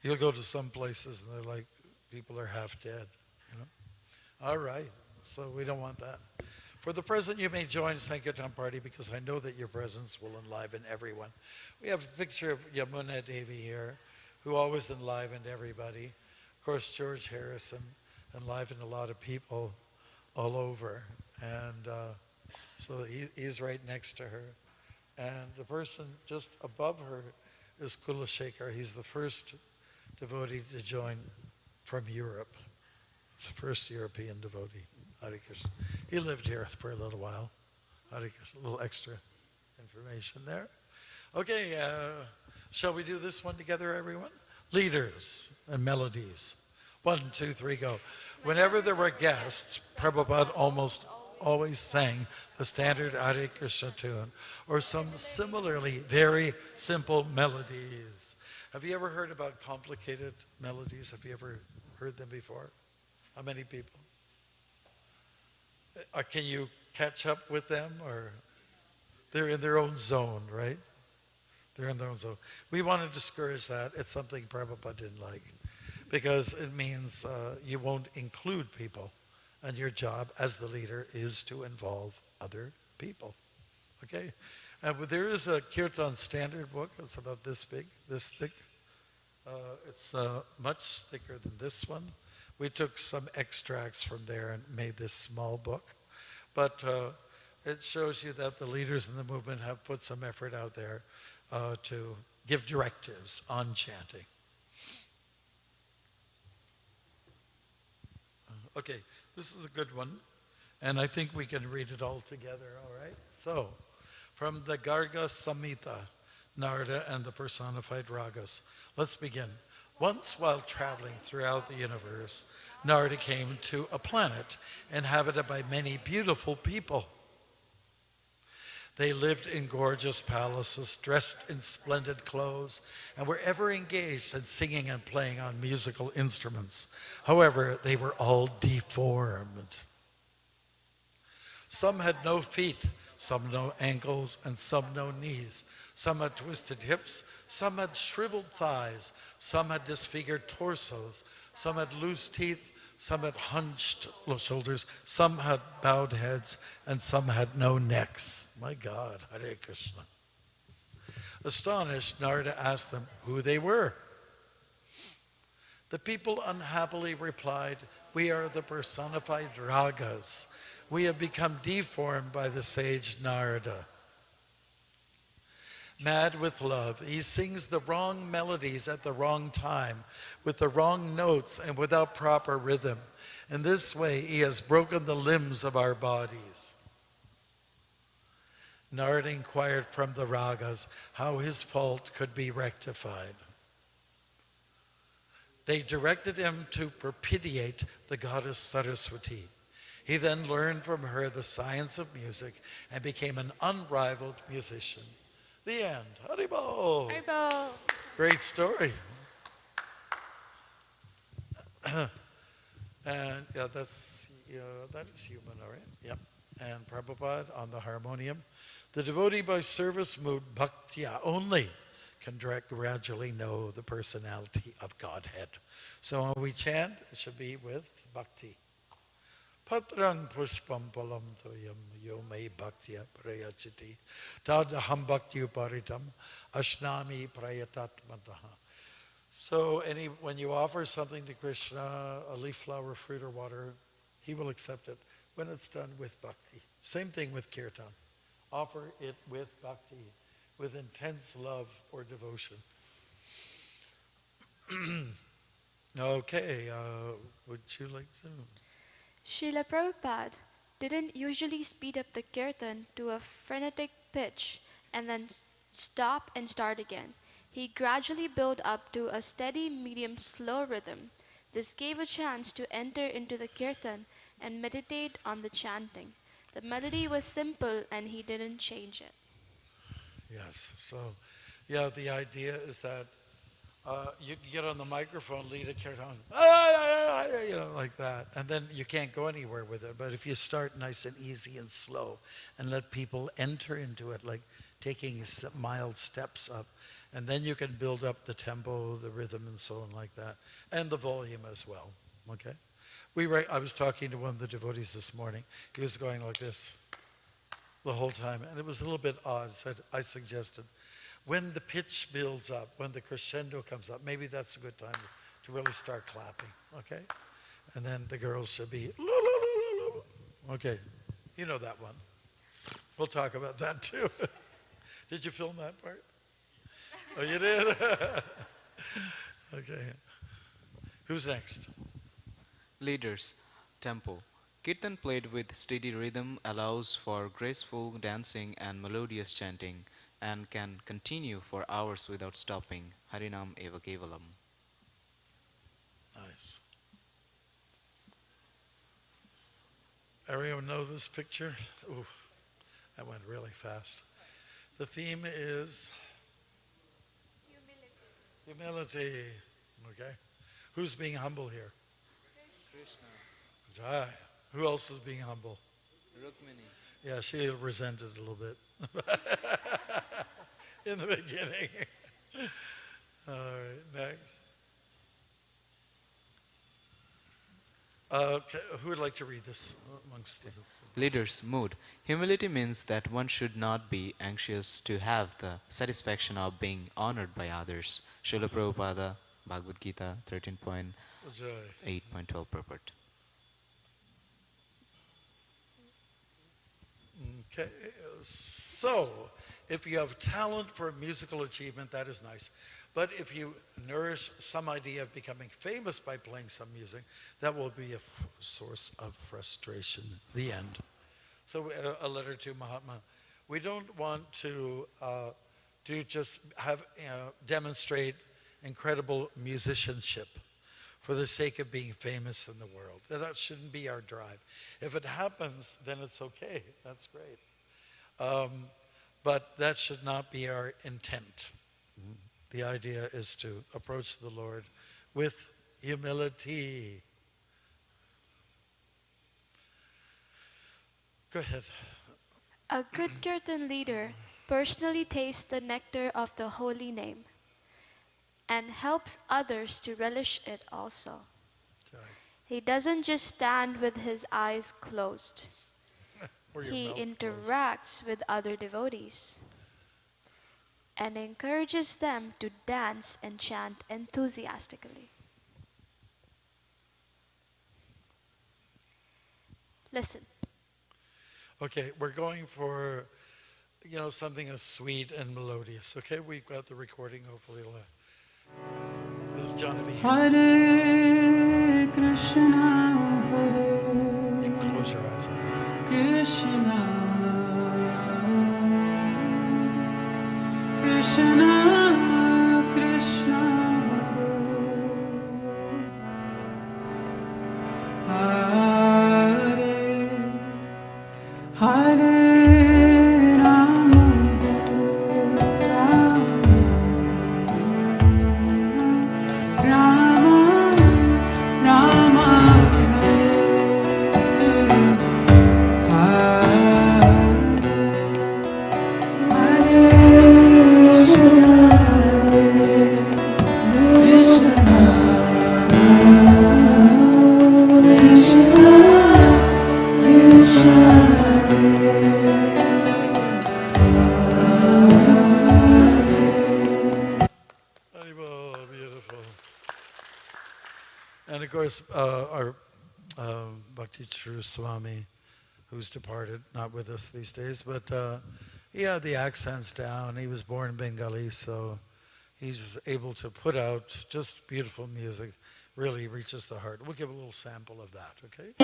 Speaker 1: You'll go to some places and they're like, people are half dead, you know. All right, so we don't want that. For the present, you may join Sankirtan party because I know that your presence will enliven everyone. We have a picture of Yamuna Devi here, who always enlivened everybody. Of course, George Harrison enlivened a lot of people all over. And so he's right next to her. And the person just above her is Kulashekar. He's the first devotee to join from Europe. It's the first European devotee. Hare Krishna. He lived here for a little while. Hare Krishna. A little extra information there. Okay, shall we do this one together, everyone? Leaders and melodies. 1, 2, 3, go. Whenever there were guests, Prabhupada almost always sang the standard Hare Krishna tune or some similarly very simple melodies. Have you ever heard about complicated melodies? Have you ever heard them before? How many people? Can you catch up with them, or they're in their own zone, right? They're in their own zone. We want to discourage that. It's something Prabhupada didn't like because it means you won't include people, and your job as the leader is to involve other people. Okay? But there is a Kirtan standard book. It's about this big, this thick. It's much thicker than this one. We took some extracts from there and made this small book. But it shows you that the leaders in the movement have put some effort out there to give directives on chanting. Okay, this is a good one, and I think we can read it all together, all right? So, from the Garga Samhita, Narada and the personified ragas. Let's begin. Once while traveling throughout the universe, Narada came to a planet inhabited by many beautiful people. They lived in gorgeous palaces, dressed in splendid clothes, and were ever engaged in singing and playing on musical instruments. However, they were all deformed. Some had no feet, some no ankles, and some no knees. Some had twisted hips, some had shriveled thighs, some had disfigured torsos, some had loose teeth, some had hunched shoulders, some had bowed heads, and some had no necks. My God, Hare Krishna. Astonished, Narada asked them who they were. The people unhappily replied, "We are the personified ragas. We have become deformed by the sage Narada. Mad with love, he sings the wrong melodies at the wrong time, with the wrong notes and without proper rhythm. In this way, he has broken the limbs of our bodies." Narada inquired from the ragas how his fault could be rectified. They directed him to propitiate the goddess Saraswati. He then learned from her the science of music and became an unrivaled musician. The end. Haribol.
Speaker 13: Haribol.
Speaker 1: Great story. And yeah, that is human, all right? Yep. And Prabhupada on the harmonium. The devotee by service mood bhaktya only can gradually know the personality of Godhead. So when we chant, it should be with bhakti. Patrang pushpam palam toyam yo me bhaktya prayachiti tadaham bhakti uparitam ashnami prayatatmataha. So when you offer something to Krishna, a leaf, flower, fruit, or water, he will accept it when it's done with bhakti. Same thing with kirtan. Offer it with bhakti, with intense love or devotion. Okay, would you like to?
Speaker 13: Srila Prabhupada didn't usually speed up the kirtan to a frenetic pitch and then stop and start again. He gradually built up to a steady, medium, slow rhythm. This gave a chance to enter into the kirtan and meditate on the chanting. The melody was simple and he didn't change it.
Speaker 1: Yes, so yeah, the idea is that you can get on the microphone, lead a kirtan, like that, and then you can't go anywhere with it. But if you start nice and easy and slow and let people enter into it, like taking mild steps up, and then you can build up the tempo, the rhythm, and so on like that, and the volume as well, okay? I was talking to one of the devotees this morning. He was going like this the whole time, and it was a little bit odd, so I suggested, when the pitch builds up, when the crescendo comes up, maybe that's a good time to really start clapping, okay? And then the girls should be, okay, you know that one. We'll talk about that too. Did you film that part? Oh, you did? Okay. Who's next?
Speaker 2: Leaders, tempo. Kirtan played with steady rhythm allows for graceful dancing and melodious chanting and can continue for hours without stopping. Harinam eva kevalam.
Speaker 1: Nice. Everyone know this picture? Ooh, that went really fast. The theme is humility. Okay. Who's being humble here?
Speaker 2: Krishna.
Speaker 1: Jai. Who else is being humble?
Speaker 2: Rukmini.
Speaker 1: Yeah, she resented a little bit in the beginning. All right, next. Who would like to read this amongst the...
Speaker 2: Leaders, mood. Humility means that one should not be anxious to have the satisfaction of being honored by others. Srila Prabhupada, Bhagavad Gita 13.8.12 purport.
Speaker 1: Okay, so if you have talent for musical achievement, that is nice. But if you nourish some idea of becoming famous by playing some music, that will be a source of frustration. The end. So a letter to Mahatma. We don't want to just have demonstrate incredible musicianship for the sake of being famous in the world. That shouldn't be our drive. If it happens, then it's okay. That's great. But that should not be our intent. The idea is to approach the Lord with humility. Go ahead.
Speaker 13: A good Kirtan leader personally tastes the nectar of the holy name and helps others to relish it also. He doesn't just stand with his eyes closed. He interacts with other devotees and encourages them to dance and chant enthusiastically. Listen.
Speaker 1: Okay, we're going for, something as sweet and melodious. Okay, we've got the recording. Hopefully, this is John V.
Speaker 15: Hare Krishna, Hare.
Speaker 1: You can close your eyes on this.
Speaker 15: Krishna, Krishna, Krishna, Hare, Hare, Hare Rama, Rama, Rama,
Speaker 1: Beautiful. And of course, our Bhakti True Swami, who's departed, not with us these days, but he had the accents down. He was born Bengali, so he's able to put out just beautiful music, really reaches the heart. We'll give a little sample of that, okay?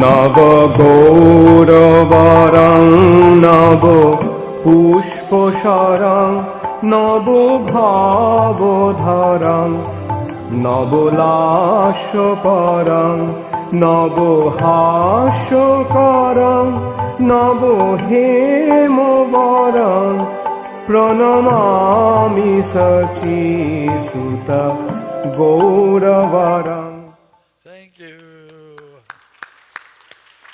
Speaker 16: Naba গৌরবরং Naba পুষ্পসরং Naba ভাবধরং নবলাস্যপরং Naba হাস্যকরং Naba হেমবরং প্রণমামি সচিসুত গৌরবরং.
Speaker 1: Thank you.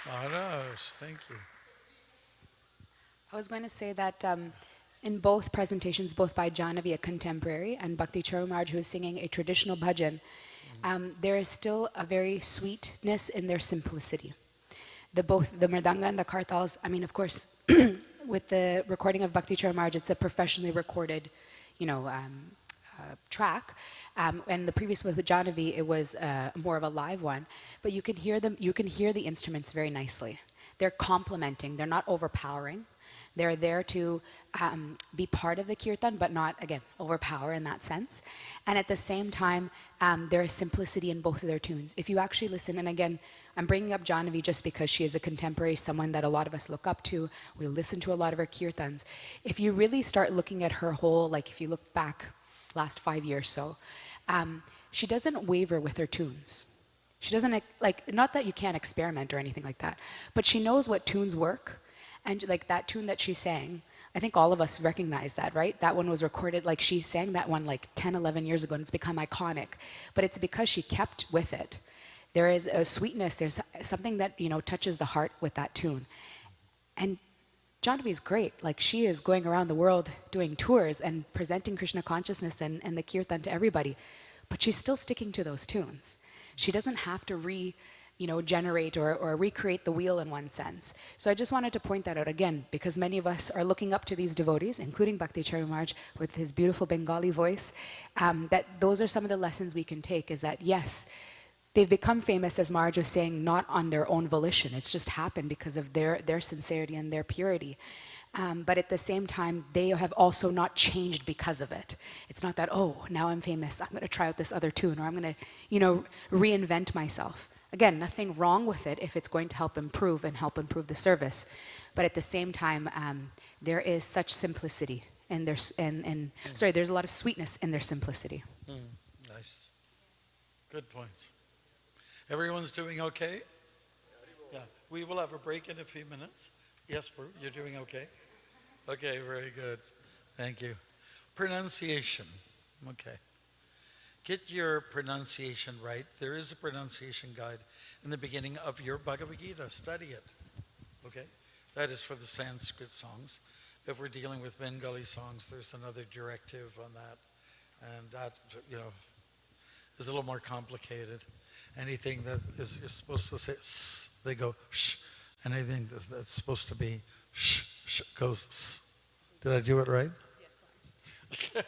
Speaker 1: Maharaj, thank you.
Speaker 7: I was going to say that in both presentations, both by Jahnavi, a contemporary, and Bhakti Charumarj, who is singing a traditional bhajan, there is still a very sweetness in their simplicity. Both the mridanga and the kartals, I mean, of course, with the recording of Bhakti Charumarj, it's a professionally recorded, track. And the previous one with Jahnavi, it was more of a live one. But you can hear them. You can hear the instruments very nicely. They're complementing. They're not overpowering. They're there to be part of the kirtan, but not, again, overpower in that sense. And at the same time, there is simplicity in both of their tunes. If you actually listen, and again, I'm bringing up Jahnavi just because she is a contemporary, someone that a lot of us look up to. We listen to a lot of her kirtans. If you really start looking at her whole, like if you look back last 5 years so, she doesn't waver with her tunes. She doesn't, not that you can't experiment or anything like that, but she knows what tunes work. And like that tune that she sang, I think all of us recognize that, right? That one was recorded, like she sang that one like 10, 11 years ago, and it's become iconic. But it's because she kept with it. There is a sweetness, there's something that, touches the heart with that tune. And Janvi is great. Like, she is going around the world doing tours and presenting Krishna consciousness and the Kirtan to everybody. But she's still sticking to those tunes. She doesn't have to generate or recreate the wheel in one sense. So I just wanted to point that out again, because many of us are looking up to these devotees, including Bhakti Charu Maharaj with his beautiful Bengali voice, that those are some of the lessons we can take, is that yes, they've become famous, as Maharaj was saying, not on their own volition. It's just happened because of their sincerity and their purity. But at the same time, they have also not changed because of it. It's not that, oh, now I'm famous, I'm going to try out this other tune, or I'm going to, reinvent myself. Again, nothing wrong with it if it's going to help improve the service. But at the same time, there is such simplicity, and there's a lot of sweetness in their simplicity.
Speaker 1: Nice. Good points. Everyone's doing okay? Yeah. We will have a break in a few minutes. Yes, Bru, you're doing okay? Okay, very good. Thank you. Pronunciation. Okay. Get your pronunciation right. There is a pronunciation guide in the beginning of your Bhagavad Gita. Study it. Okay? That is for the Sanskrit songs. If we're dealing with Bengali songs, there's another directive on that. And that, is a little more complicated. Anything that is supposed to say s, they go sh. And anything that's supposed to be sh goes s. Did I do it right? Yes.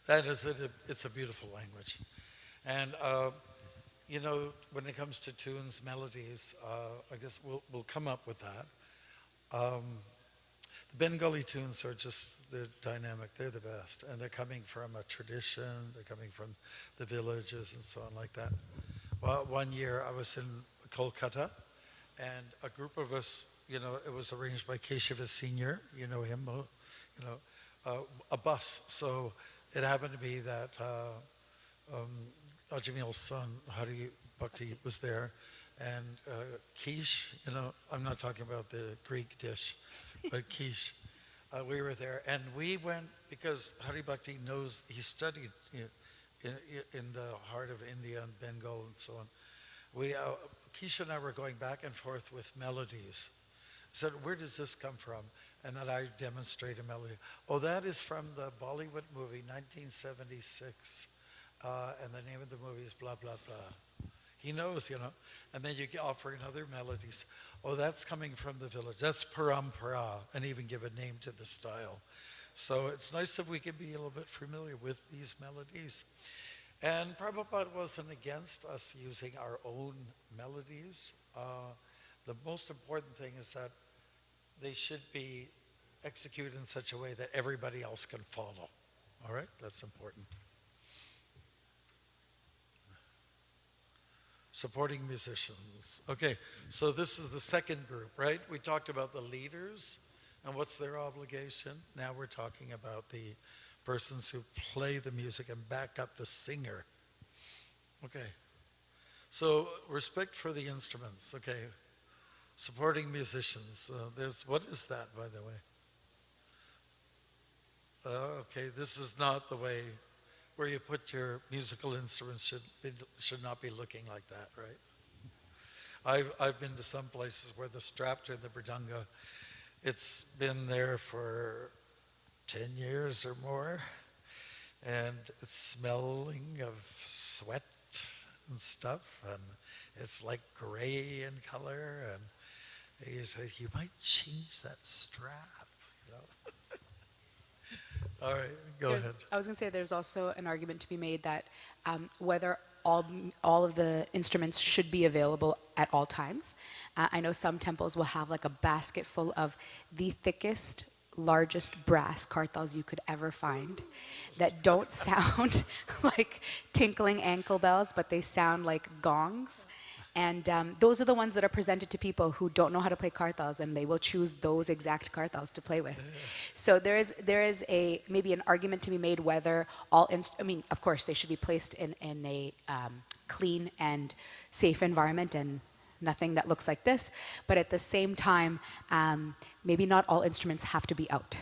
Speaker 1: That is it. It's a beautiful language. And, when it comes to tunes, melodies, I guess we'll come up with that. The Bengali tunes they're dynamic. They're the best. And they're coming from a tradition. They're coming from the villages and so on like that. Well, one year I was in Kolkata, and a group of us, it was arranged by Keshava Senior, you know him, a bus. So it happened to be that Ajamil's son, Hari Bhakti, was there, and quiche, I'm not talking about the Greek dish, but quiche. We were there, and we went, because Hari Bhakti knows, he studied in the heart of India and Bengal and so on. Keisha and I were going back and forth with melodies. I said, where does this come from? And then I demonstrate a melody. Oh, that is from the Bollywood movie, 1976. And the name of the movie is blah, blah, blah. He knows, And then you offer in other melodies. Oh, that's coming from the village. That's parampara, and even give a name to the style. So it's nice if we can be a little bit familiar with these melodies. And Prabhupada wasn't against us using our own melodies. The most important thing is that they should be executed in such a way that everybody else can follow. All right? That's important. Supporting musicians. Okay, so this is the second group, right? We talked about the leaders and what's their obligation. Now we're talking about the persons who play the music and back up the singer. Okay, so respect for the instruments. Okay, supporting musicians. What is that, by the way? Okay, this is not the way where you put your musical instruments should not be looking like that, right? I've been to some places where the strap to the mridanga, it's been there for 10 years or more, and it's smelling of sweat and stuff, and it's like gray in color, and he said, you might change that strap, All right, go ahead.
Speaker 7: I was going to say there's also an argument to be made that whether all of the instruments should be available at all times. I know some temples will have like a basket full of the thickest, largest brass kartals you could ever find that don't sound like tinkling ankle bells, but they sound like gongs. And those are the ones that are presented to people who don't know how to play kartals, and they will choose those exact kartals to play with. So there is maybe an argument to be made whether of course they should be placed in a clean and safe environment and nothing that looks like this. But at the same time, maybe not all instruments have to be out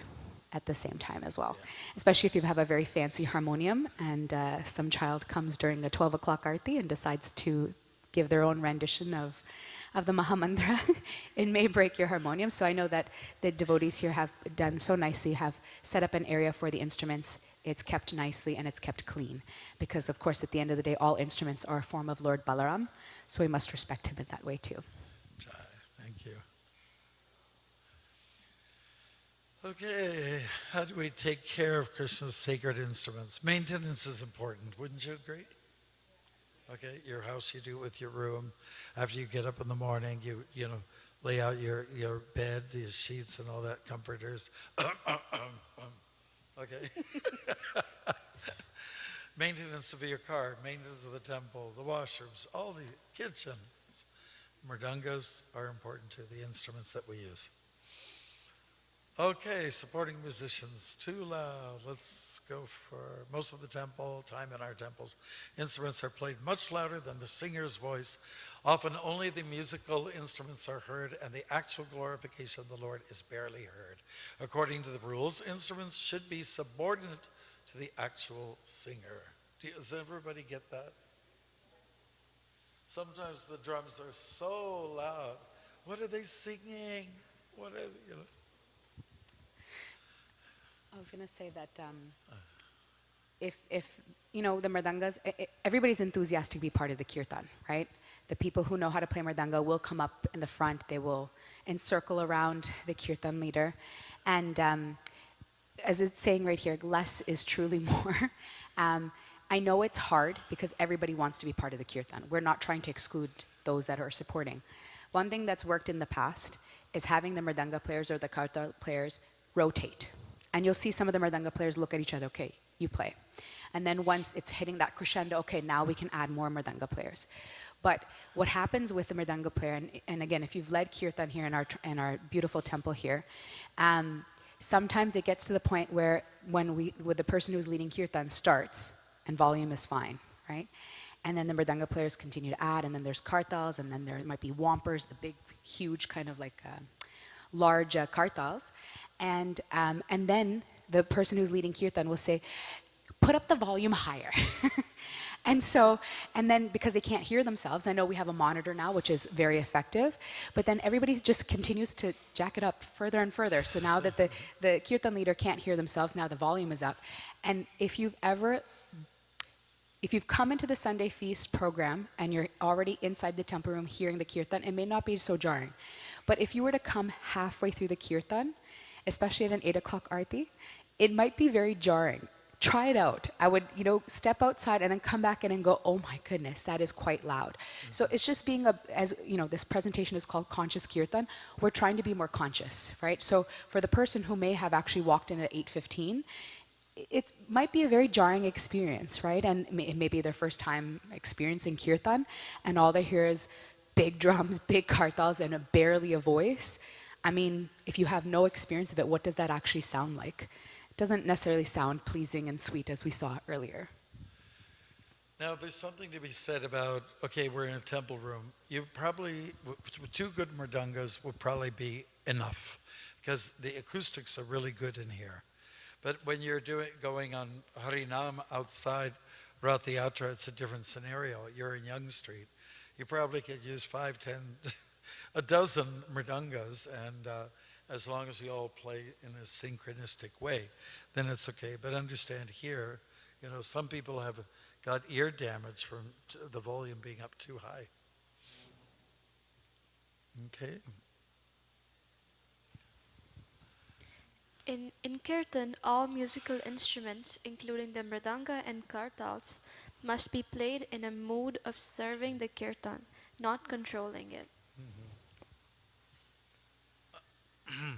Speaker 7: at the same time as well. Especially if you have a very fancy harmonium and some child comes during the 12 o'clock arti and decides to give their own rendition of the Mahamantra, it may break your harmonium. So I know that the devotees here have done so nicely, have set up an area for the instruments. It's kept nicely and it's kept clean. Because of course, at the end of the day, all instruments are a form of Lord Balaram. So we must respect him in that way too.
Speaker 1: Thank you. Okay, how do we take care of Krishna's sacred instruments? Maintenance is important, wouldn't you agree? Okay, your house, you do it with your room. After you get up in the morning, you know, lay out your bed, your sheets and all that, comforters. Okay. Maintenance of your car, maintenance of the temple, the washrooms, all the kitchen. Mridangas are important too, the instruments that we use. Okay, supporting musicians, too loud. Let's go for most of the temple, time in our temples. Instruments are played much louder than the singer's voice. Often only the musical instruments are heard and the actual glorification of the Lord is barely heard. According to the rules, instruments should be subordinate to the actual singer. Does everybody get that? Sometimes the drums are so loud. What are they singing? What are they, you know?
Speaker 7: I was going to say that if you know, the mridangas, everybody's enthusiastic to be part of the kirtan, right? The people who know how to play mridanga will come up in the front. They will encircle around the kirtan leader. And as it's saying right here, less is truly more. I know it's hard because everybody wants to be part of the kirtan. We're not trying to exclude those that are supporting. One thing that's worked in the past is having the mridanga players or the kartal players rotate. And you'll see some of the mridanga players look at each other, okay, you play. And then once it's hitting that crescendo, okay, now we can add more mridanga players. But what happens with the mridanga player, and again, if you've led kirtan here in our beautiful temple here, sometimes it gets to the point where when the person who's leading kirtan starts, and volume is fine, right? And then the mridanga players continue to add, and then there's kartals, and then there might be wampers, the big, huge kind of like large kartals. And then the person who's leading kirtan will say, put up the volume higher. And then because they can't hear themselves, I know we have a monitor now, which is very effective, but then everybody just continues to jack it up further and further. So now that the kirtan leader can't hear themselves, now the volume is up. And if you've come into the Sunday feast program and you're already inside the temple room hearing the kirtan, it may not be so jarring. But if you were to come halfway through the kirtan, especially at an 8 o'clock arti, it might be very jarring. Try it out. I would, step outside and then come back in and go, oh my goodness, that is quite loud. Mm-hmm. So it's just being this presentation is called conscious kirtan. We're trying to be more conscious, right? So for the person who may have actually walked in at 8:15, it might be a very jarring experience, right? And it may be their first time experiencing kirtan, and all they hear is big drums, big kartals, and barely a voice. I mean, if you have no experience of it, what does that actually sound like? It doesn't necessarily sound pleasing and sweet as we saw earlier.
Speaker 1: Now, there's something to be said about, okay, we're in a temple room. You probably, 2 good mridangas would probably be enough because the acoustics are really good in here. But when you're going on Harinam outside Rath Yatra, it's a different scenario. You're in Yonge Street. You probably could use 5, 10, a dozen mridangas, and as long as you all play in a synchronistic way, then it's okay. But understand here, some people have got ear damage from the volume being up too high. Okay.
Speaker 13: In Kirtan, all musical instruments, including the mridanga and kartals, must be played in a mood of serving the kirtan, not controlling it.
Speaker 1: Mm-hmm.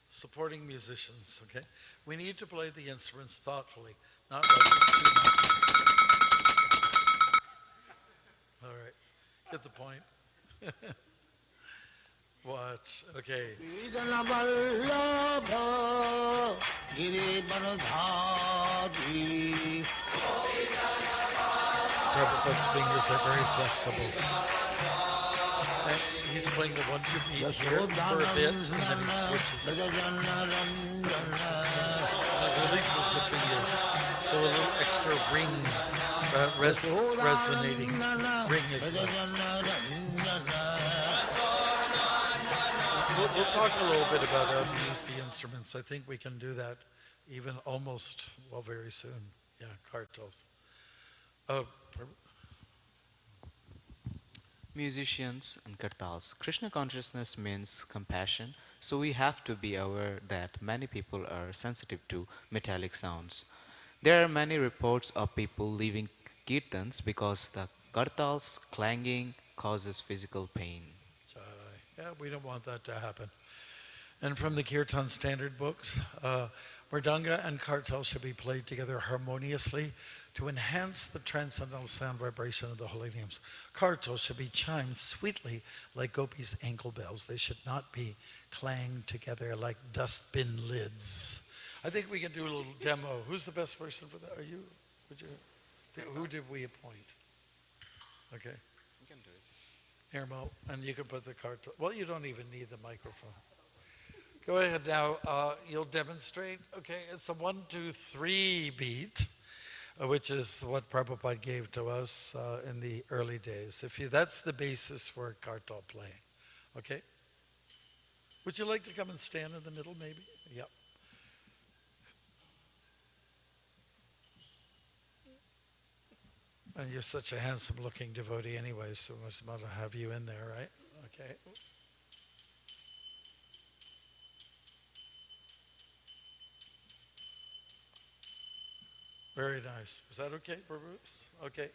Speaker 1: Supporting musicians, okay? We need to play the instruments thoughtfully, not like it's too much. All right, get the point. Watch, okay. Prabhupada's fingers are very flexible. And he's playing the 1-2 beat here for a bit, and then he switches. it releases the fingers. So a little extra ring, resonating ring is there. We'll talk a little bit about how to use the instruments. I think we can do that even almost, well, very soon. Yeah, kartals.
Speaker 2: Musicians and kartals. Krishna consciousness means compassion, so we have to be aware that many people are sensitive to metallic sounds. There are many reports of people leaving kirtans because the kartals clanging causes physical pain.
Speaker 1: Yeah, we don't want that to happen. And from the Kirtan standard books, mridanga and kartal should be played together harmoniously to enhance the transcendental sound vibration of the holy names. Kartal should be chimed sweetly like gopis' ankle bells. They should not be clanged together like dustbin lids. I think we can do a little demo. Who's the best person for that? Are you? Who did we appoint? Okay.
Speaker 2: You can do it.
Speaker 1: Irmo, and you can put the kartal. Well, you don't even need the microphone. Go ahead now. You'll demonstrate. Okay, it's a 1, 2, 3 beat, which is what Prabhupada gave to us in the early days. That's the basis for kartal playing. Okay. Would you like to come and stand in the middle, maybe? Yep. And you're such a handsome-looking devotee anyway, so we must want to have you in there, right? Okay. Very nice. Is that okay, Bruce? Okay.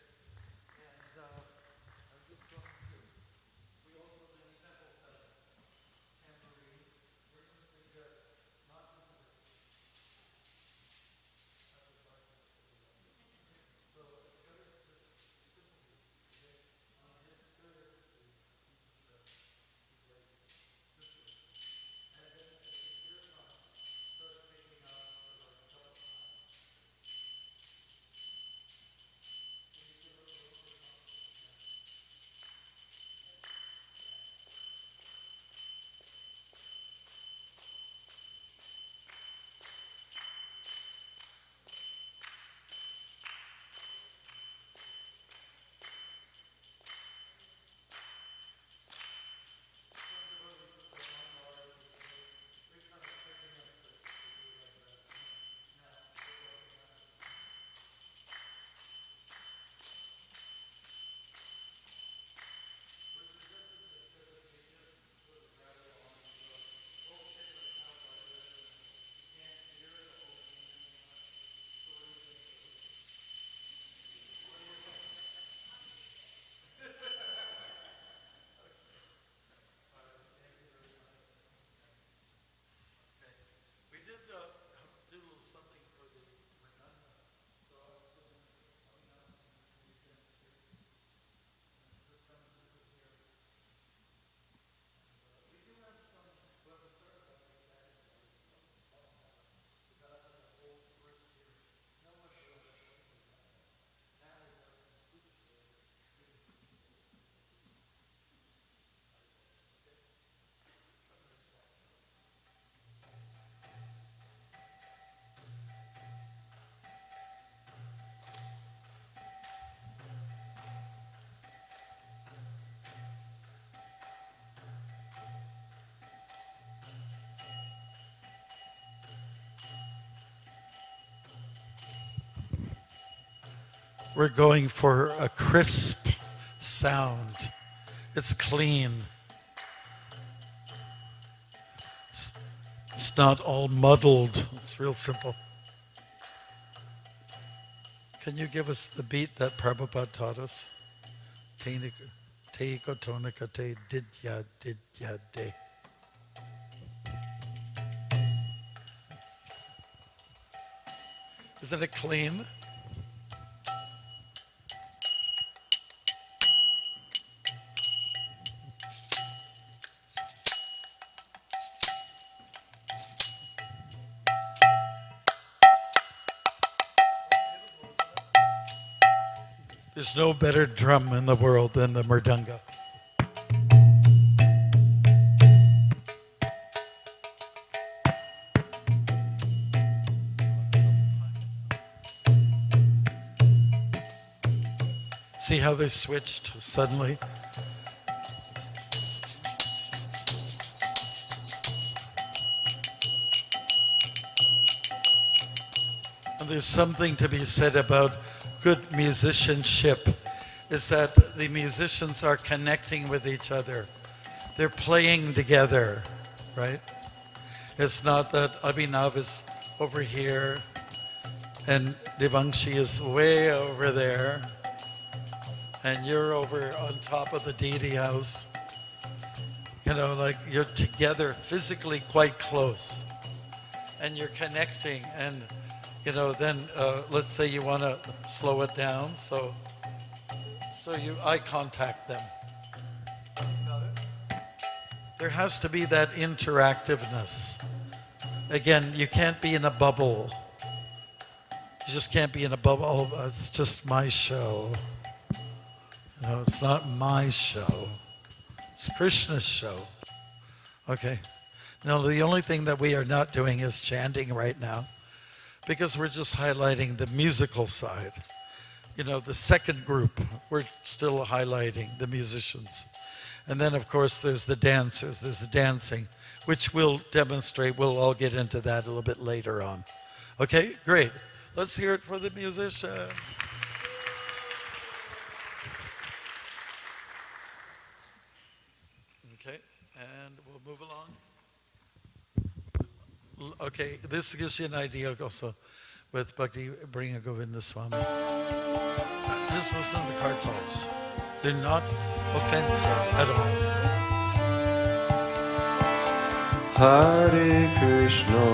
Speaker 1: We're going for a crisp sound. It's clean. It's not all muddled. It's real simple. Can you give us the beat that Prabhupada taught us? Te kotonika te didya de. Isn't it clean? There's no better drum in the world than the mridanga. See how they switched suddenly? And there's something to be said about good musicianship, is that the musicians are connecting with each other. They're playing together, right? It's not that Abhinav is over here and Devangshi is way over there and you're over on top of the deity house. You know, like you're together physically quite close and you're connecting, and you know, then let's say you want to slow it down, so you eye contact them. There has to be that interactiveness. Again, you can't be in a bubble. You just can't be in a bubble. Oh, it's just my show. No, it's not my show. It's Krishna's show. Okay. No, the only thing that we are not doing is chanting right now, because we're just highlighting the musical side. You know, the second group, we're still highlighting the musicians. And then, of course, there's the dancers, there's the dancing, which we'll demonstrate. We'll all get into that a little bit later on. Okay, great. Let's hear it for the musician. Okay, and we'll move along. Okay, this gives you an idea also with Bhakti Bringa Govinda Swami. Just listen to the kartals. They're not offensive at all.
Speaker 16: Hare Krishna,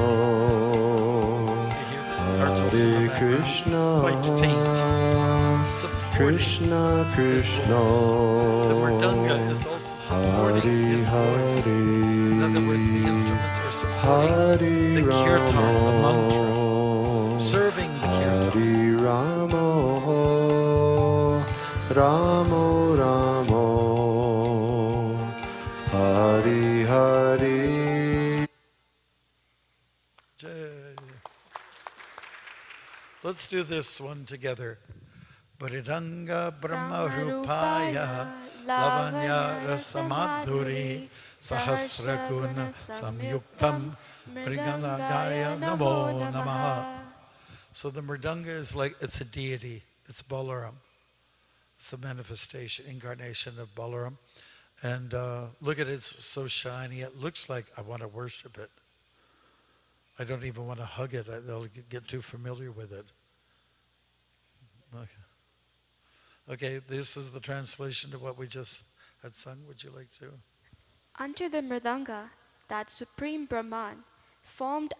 Speaker 16: Hare Krishna, Krishna Krishna,
Speaker 1: The mridanga is also supporting his voice. In other words, the instruments are supporting the kirtan, the mantra, serving the kirtan.
Speaker 16: Hare Ramo, Ramo, Hare Hare.
Speaker 1: Let's do this one together. Mridanga Brahma Rupaya Lavanya Rasamadhuri Sahasrakuna Samyuktam Mridangaya Namo Namaha. So the mridanga is like, it's a deity. It's Balaram. It's a manifestation, incarnation of Balaram. And look at it, it's so shiny. It looks like I want to worship it. I don't even want to hug it. They'll get too familiar with it. Okay, this is the translation to what we just had sung. Would you like to?
Speaker 13: Unto the mridanga, that supreme Brahman, formed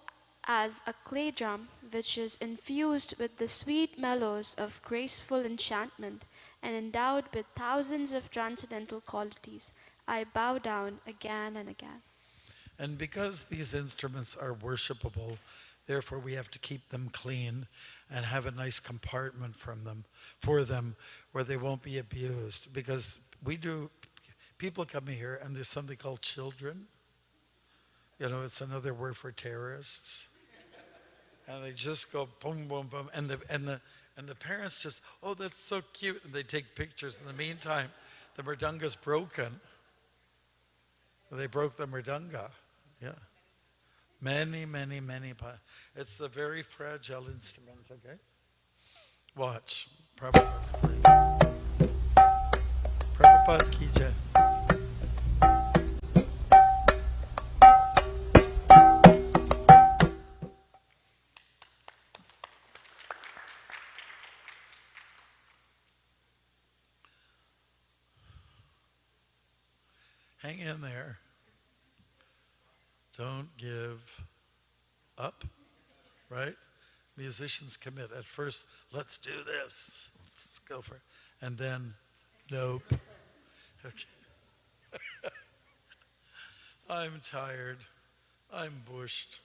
Speaker 13: as a clay drum which is infused with the sweet mellows of graceful enchantment and endowed with thousands of transcendental qualities, I bow down again and again.
Speaker 1: And because these instruments are worshipable, therefore we have to keep them clean and have a nice compartment for them where they won't be abused. Because people come here and there's something called children. You know, it's another word for terrorists. And they just go boom, boom, boom. And the parents just, oh, that's so cute. And they take pictures. In the meantime, the mridanga's broken. They broke the mridanga. Yeah. Many. It's a very fragile instrument, okay? Watch. Prabhupada's playing. Prabhupada ki jai. Hang in there. Don't give up, right? Musicians commit. At first, let's do this. Let's go for it. And then, nope. Okay. I'm tired. I'm bushed.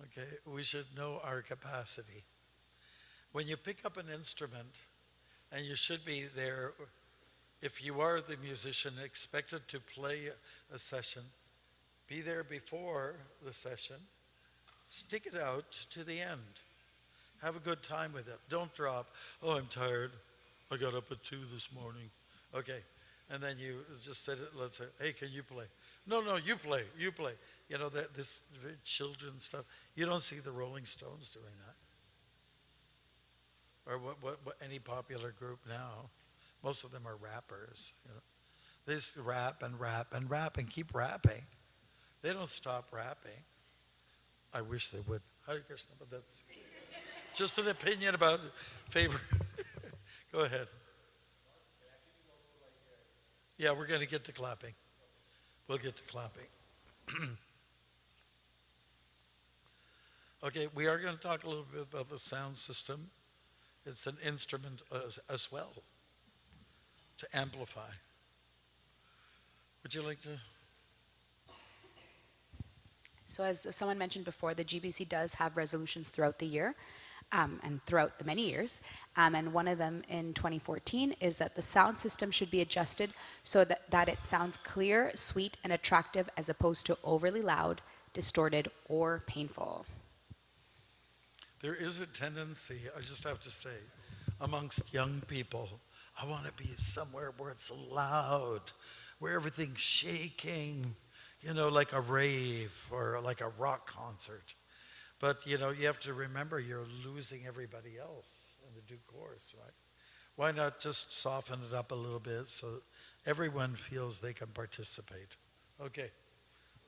Speaker 1: Okay, we should know our capacity. When you pick up an instrument, and you should be there, if you are the musician expected to play a session, be there before the session, stick it out to the end. Have a good time with it. Don't drop, oh, I'm tired. I got up at 2 this morning. Okay. And then you just said it, let's say, hey, can you play? No, you play. You know, this children's stuff. You don't see the Rolling Stones doing that. Or what any popular group now. Most of them are rappers. You know. They just rap and rap and rap and keep rapping. They don't stop rapping. I wish they would. Hare Krishna, but that's just an opinion about favorite. Go ahead. Yeah, we're going to get to clapping. We'll get to clapping. Okay, we are going to talk a little bit about the sound system. It's an instrument as well to amplify. Would you like to?
Speaker 7: So as someone mentioned before, the GBC does have resolutions throughout the year and throughout the many years. And one of them in 2014 is that the sound system should be adjusted so that it sounds clear, sweet, and attractive as opposed to overly loud, distorted, or painful.
Speaker 1: There is a tendency, I just have to say, amongst young people, I want to be somewhere where it's loud, where everything's shaking, you know, like a rave or like a rock concert. But, you know, you have to remember you're losing everybody else in the due course, right? Why not just soften it up a little bit so everyone feels they can participate? Okay,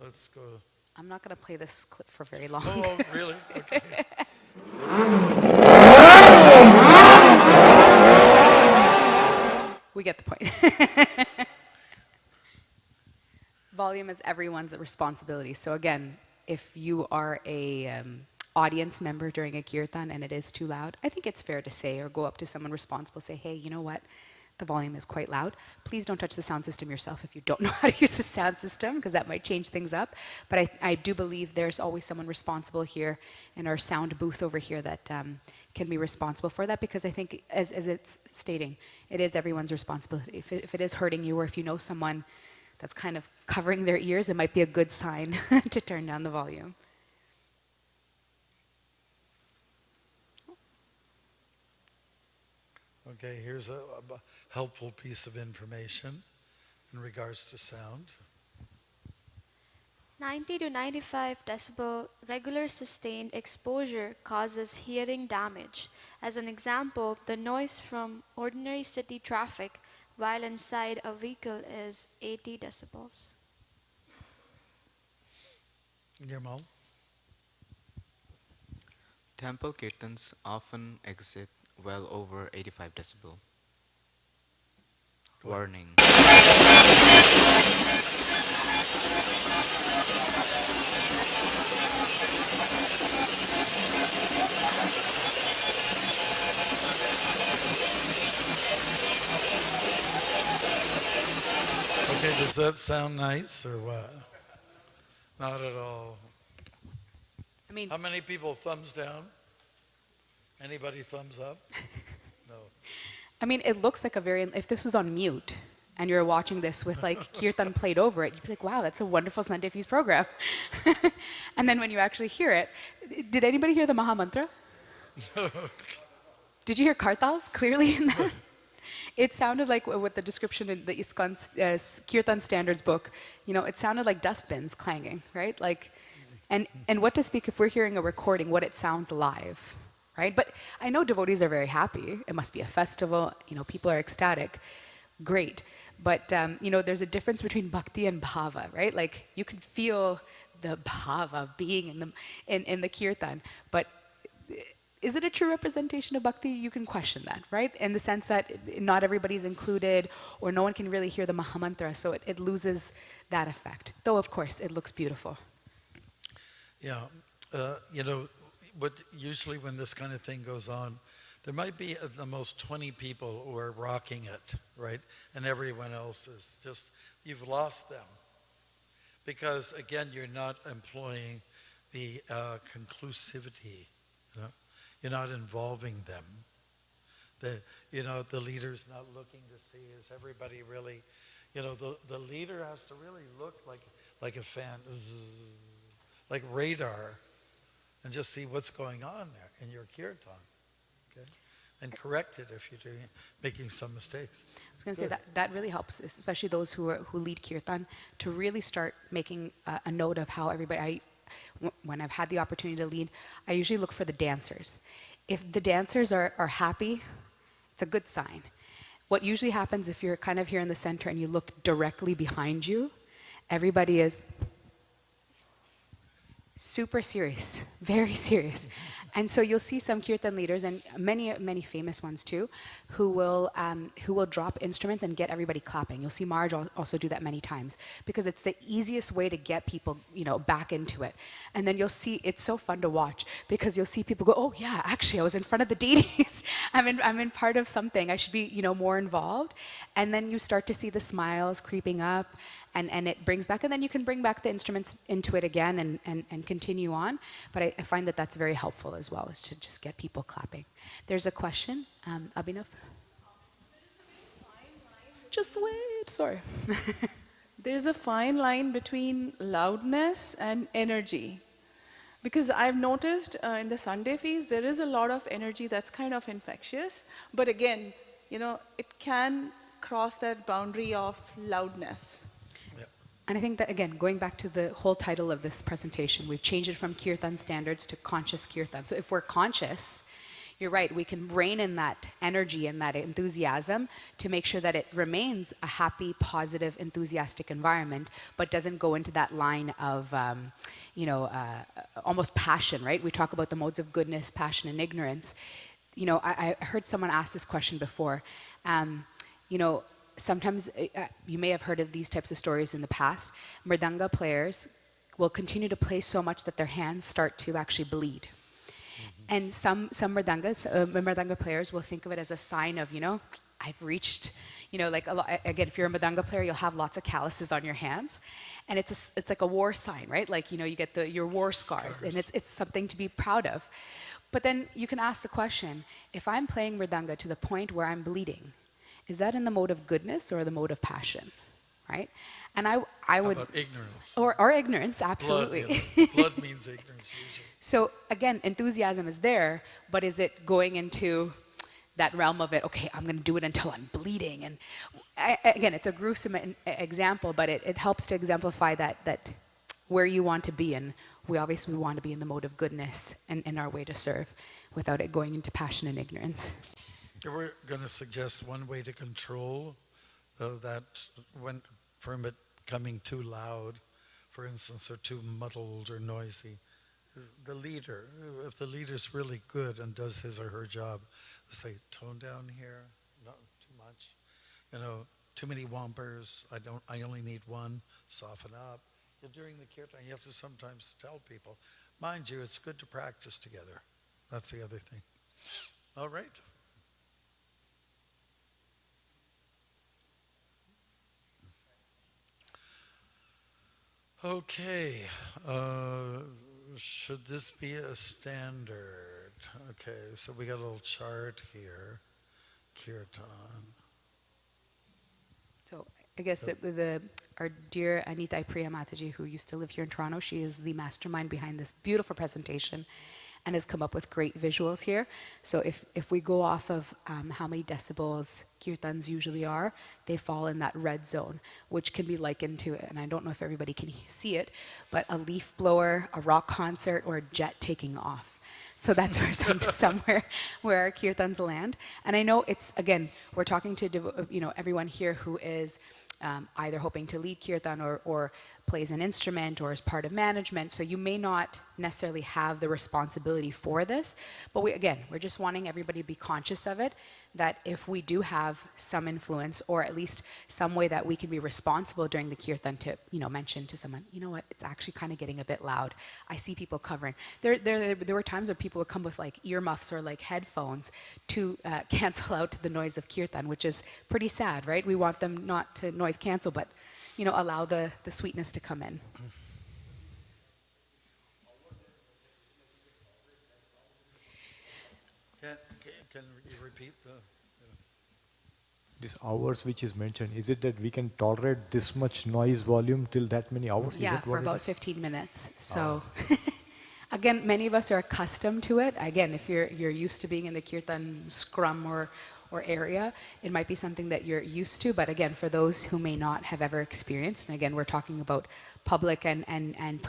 Speaker 1: let's go.
Speaker 7: I'm not going to play this clip for very long.
Speaker 1: Oh, really? Okay.
Speaker 7: We get the point. Volume is everyone's responsibility. So again, if you are a audience member during a kirtan and it is too loud, I think it's fair to say or go up to someone responsible, say, hey, you know what? The volume is quite loud. Please don't touch the sound system yourself if you don't know how to use the sound system, because that might change things up. But I do believe there's always someone responsible here in our sound booth over here that can be responsible for that, because I think, as it's stating, it is everyone's responsibility. If it is hurting you, or if you know someone that's kind of covering their ears, it might be a good sign to turn down the volume.
Speaker 1: Okay, here's a helpful piece of information in regards to sound.
Speaker 13: 90 to 95 decibel regular sustained exposure causes hearing damage. As an example, the noise from ordinary city traffic while inside a vehicle is 80 decibels.
Speaker 1: Yamal?
Speaker 2: Temple kirtans often exit well over 85 decibel. Warning.
Speaker 1: Okay, does that sound nice or what? Not at all.
Speaker 7: I mean,
Speaker 1: how many people thumbs down? Anybody thumbs up? No.
Speaker 7: I mean, it looks like if this was on mute and you're watching this with like kirtan played over it, you'd be like, wow, that's a wonderful Sunday Feast program. And then when you actually hear it, did anybody hear the Maha Mantra? Did you hear kartals clearly in that? It sounded like, with the description in the ISKCON Kirtan Standards book, you know, it sounded like dustbins clanging, right? Like, and what to speak if we're hearing a recording, what it sounds live, right? But I know devotees are very happy. It must be a festival. You know, people are ecstatic. Great. But, you know, there's a difference between bhakti and bhava, right? Like, you can feel the bhava being in the kirtan, but is it a true representation of bhakti? You can question that, right? In the sense that not everybody's included, or no one can really hear the Mahamantra, so it loses that effect. Though, of course, it looks beautiful.
Speaker 1: Yeah, you know, usually when this kind of thing goes on, there might be at the most 20 people who are rocking it, right? And everyone else is just, you've lost them. Because, again, you're not employing the conclusivity, you know? You're not involving them. The leader's not looking to see, is everybody really, you know, the leader has to really look like a fan, like radar. and just see what's going on there in your kirtan. Okay? And correct it if you're making some mistakes.
Speaker 7: I was going to say that really helps, especially those who lead kirtan, to really start making a note of how everybody. When I've had the opportunity to lead, I usually look for the dancers. If the dancers are happy, it's a good sign. What usually happens if you're kind of here in the center and you look directly behind you, everybody is super serious, very serious. And so you'll see some kirtan leaders, and many famous ones too, who will drop instruments and get everybody clapping. You'll see Marge also do that many times, because it's the easiest way to get people, back into it. And then you'll see, it's so fun to watch, because you'll see people go, oh yeah, actually I was in front of the deities. I'm in part of something. I should be, more involved. And then you start to see the smiles creeping up, and it brings back, and then you can bring back the instruments into it again and continue on. But I find that that's very helpful as well, is to just get people clapping. There's a question, Abhinav?
Speaker 10: Just wait, sorry. There's a fine line between loudness and energy. Because I've noticed in the Sunday feast, there is a lot of energy that's kind of infectious. But again, it can cross that boundary of loudness.
Speaker 7: And I think that, again, going back to the whole title of this presentation, we've changed it from kirtan standards to conscious kirtan. So if we're conscious, you're right, we can rein in that energy and that enthusiasm to make sure that it remains a happy, positive, enthusiastic environment, but doesn't go into that line of, almost passion, right? We talk about the modes of goodness, passion, and ignorance. I heard someone ask this question before. Sometimes you may have heard of these types of stories in the past. Mridanga players will continue to play so much that their hands start to actually bleed. And some mridanga players will think of it as a sign of, I've reached, again, if you're a mridanga player, you'll have lots of calluses on your hands. And it's like a war sign, right? Like, you get your war scars. And it's something to be proud of. But then you can ask the question, if I'm playing mridanga to the point where I'm bleeding, is that in the mode of goodness or the mode of passion, right? And I would...
Speaker 1: How about ignorance?
Speaker 7: Or ignorance, absolutely.
Speaker 1: Blood means ignorance usually.
Speaker 7: So again, enthusiasm is there, but is it going into that realm of it, okay, I'm going to do it until I'm bleeding? And again, it's a gruesome example, but it helps to exemplify that where you want to be, and we obviously want to be in the mode of goodness and in our way to serve without it going into passion and ignorance.
Speaker 1: We're going to suggest one way to control that from it coming too loud, for instance, or too muddled or noisy, is the leader. If the leader's really good and does his or her job, they say, tone down here, not too much. Too many whompers, I only need one, soften up. During the kirtan, you have to sometimes tell people, mind you, it's good to practice together. That's the other thing. All right. Okay, should this be a standard? Okay, so we got a little chart here, kirtan.
Speaker 7: So I guess our dear Anita Priya Mataji, who used to live here in Toronto, she is the mastermind behind this beautiful presentation and has come up with great visuals here. So if we go off of how many decibels kirtans usually are, they fall in that red zone, which can be likened to, and I don't know if everybody can see it, but a leaf blower, a rock concert, or a jet taking off. So that's somewhere where our kirtans land. And I know it's, again, we're talking to everyone here who is either hoping to lead kirtan or plays an instrument or is part of management. So you may not necessarily have the responsibility for this, but we're just wanting everybody to be conscious of it, that if we do have some influence or at least some way that we can be responsible during the kirtan to, mention to someone, you know what, it's actually kind of getting a bit loud. I see people covering. There were times where people would come with like earmuffs or like headphones to cancel out the noise of kirtan, which is pretty sad, right? We want them not to noise cancel, but allow the sweetness to come in.
Speaker 1: Can you repeat the...
Speaker 14: These hours which is mentioned, is it that we can tolerate this much noise volume till that many hours?
Speaker 7: Yeah, for about 15 minutes. So Again, many of us are accustomed to it. Again, if you're used to being in the kirtan scrum or area, it might be something that you're used to. But again, for those who may not have ever experienced, and again, we're talking about public and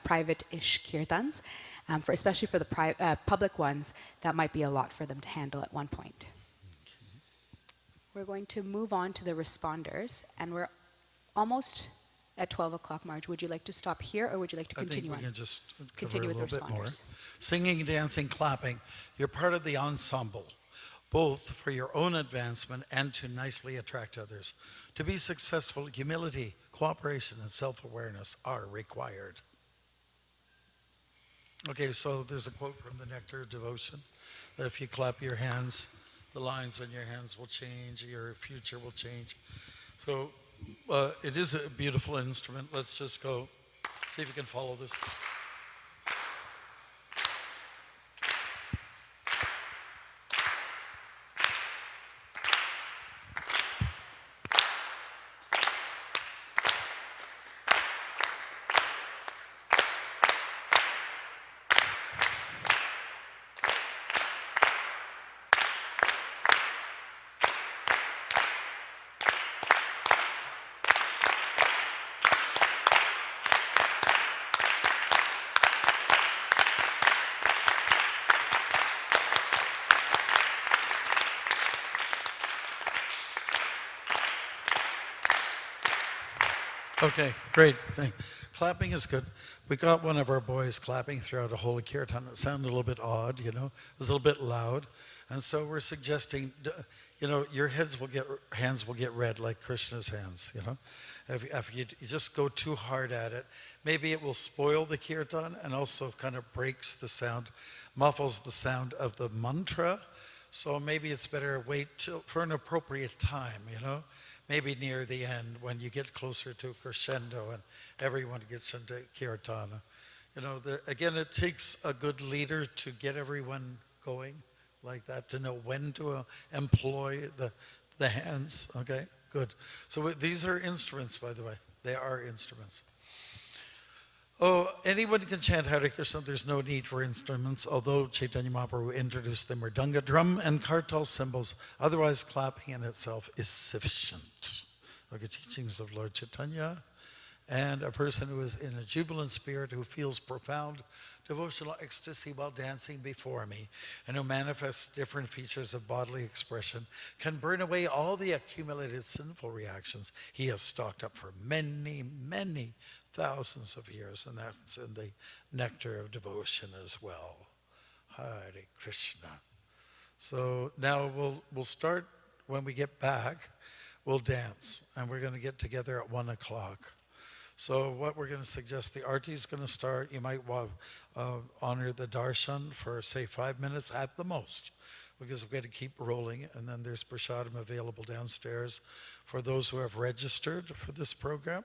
Speaker 7: private-ish kirtans, especially for the public ones, that might be a lot for them to handle at one point. We're going to move on to the responders, and we're almost at 12 o'clock. Marge, would you like to stop here, or would you like to continue on?
Speaker 1: I think we can just
Speaker 7: continue
Speaker 1: cover
Speaker 7: with
Speaker 1: a little bit more.
Speaker 7: responders.
Speaker 1: Singing, dancing, clapping. You're part of the ensemble, both for your own advancement and to nicely attract others. To be successful, humility, cooperation, and self-awareness are required. Okay, so there's a quote from the Nectar of Devotion, that if you clap your hands, the lines on your hands will change, your future will change. So it is a beautiful instrument. Let's just go see if you can follow this. Okay, great. Clapping is good. We got one of our boys clapping throughout a whole kirtan. It sounded a little bit odd, you know. It was a little bit loud. And so we're suggesting, you know, your hands will get red like Krishna's hands, you know. If you just go too hard at it, maybe it will spoil the kirtan and also kind of breaks the sound, muffles the sound of the mantra. So maybe it's better wait for an appropriate time, you know. Maybe near the end when you get closer to crescendo and everyone gets into kirtana. You know, again, it takes a good leader to get everyone going like that, to know when to employ the hands, okay? Good. So these are instruments, by the way. They are instruments. Oh, anyone can chant Hare Krishna. There's no need for instruments, although Chaitanya Mahaprabhu introduced the mridanga, drum, and kartal cymbals. Otherwise, clapping in itself is sufficient. Okay, teachings of Lord Chaitanya. And a person who is in a jubilant spirit, who feels profound devotional ecstasy while dancing before me, and who manifests different features of bodily expression, can burn away all the accumulated sinful reactions he has stocked up for many, many thousands of years, and that's in the Nectar of Devotion as well. Hare Krishna. So now we'll start when we get back. We'll dance, and we're going to get together at 1 o'clock. So what we're going to suggest, the arti is going to start. You might honor the darshan for, say, 5 minutes at the most, because we're going to keep rolling, and then there's prasadam available downstairs for those who have registered for this program.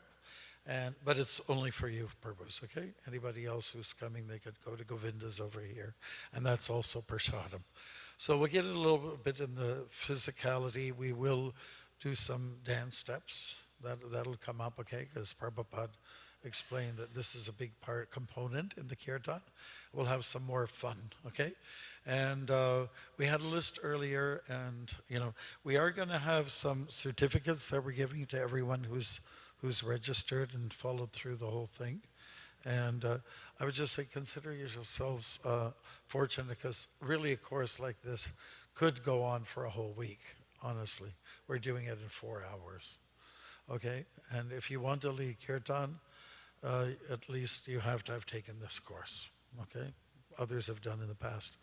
Speaker 1: But it's only for you purpose, okay? Anybody else who's coming, they could go to Govinda's over here, and that's also prasadam. So we'll get a little bit in the physicality. We will do some dance steps. That'll come up, okay? Because Prabhupada explained that this is a big component in the kirtan. We'll have some more fun, okay? And we had a list earlier, and you know, we are going to have some certificates that we're giving to everyone who's registered and followed through the whole thing. And I would just say, consider yourselves fortunate, because really a course like this could go on for a whole week, honestly. We're doing it in 4 hours, okay? And if you want to lead kirtan, at least you have to have taken this course, okay? Others have done in the past.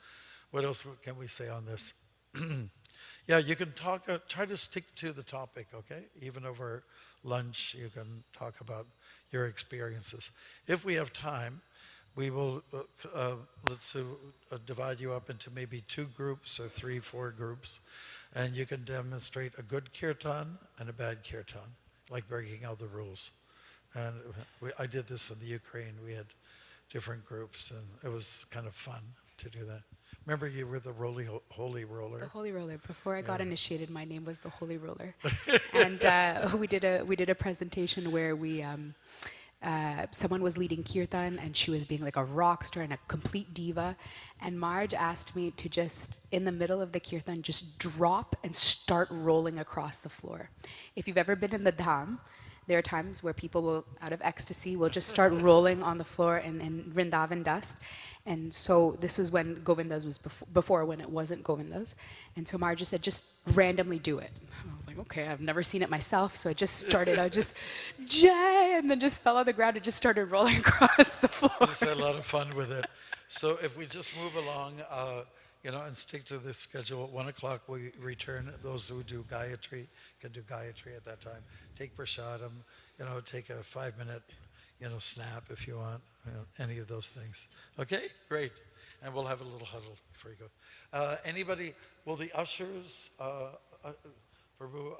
Speaker 1: What else can we say on this? Yeah, you can talk, try to stick to the topic, okay? Even over lunch, you can talk about your experiences. If we have time, we will, divide you up into maybe 2 groups or 3, 4 groups, and you can demonstrate a good kirtan and a bad kirtan, like breaking all the rules. And I did this in the Ukraine. We had different groups, and it was kind of fun to do that. Remember, you were the holy roller.
Speaker 7: The holy roller. Before I got initiated, my name was the holy roller, and we did a presentation where we someone was leading Kirtan and she was being like a rock star and a complete diva. And Marge asked me to just, in the middle of the Kirtan, just drop and start rolling across the floor. If you've ever been in the Dham, there are times where people will, out of ecstasy, will just start rolling on the floor in Vrindavan dust. And so this is when Govinda's was before when it wasn't Govinda's. And so Marge said, just randomly do it. And I was like, okay, I've never seen it myself. So I just started, I just, Jay, and then just fell on the ground and just started rolling across the floor.
Speaker 1: Just had a lot of fun with it. So if we just move along, and stick to this schedule, at 1 o'clock we return. Those who do Gayatri can do Gayatri at that time. Take Prashadam, take a 5-minute, snap if you want, any of those things. Okay, great. And we'll have a little huddle before you go. Anybody, will the ushers, Prabhu,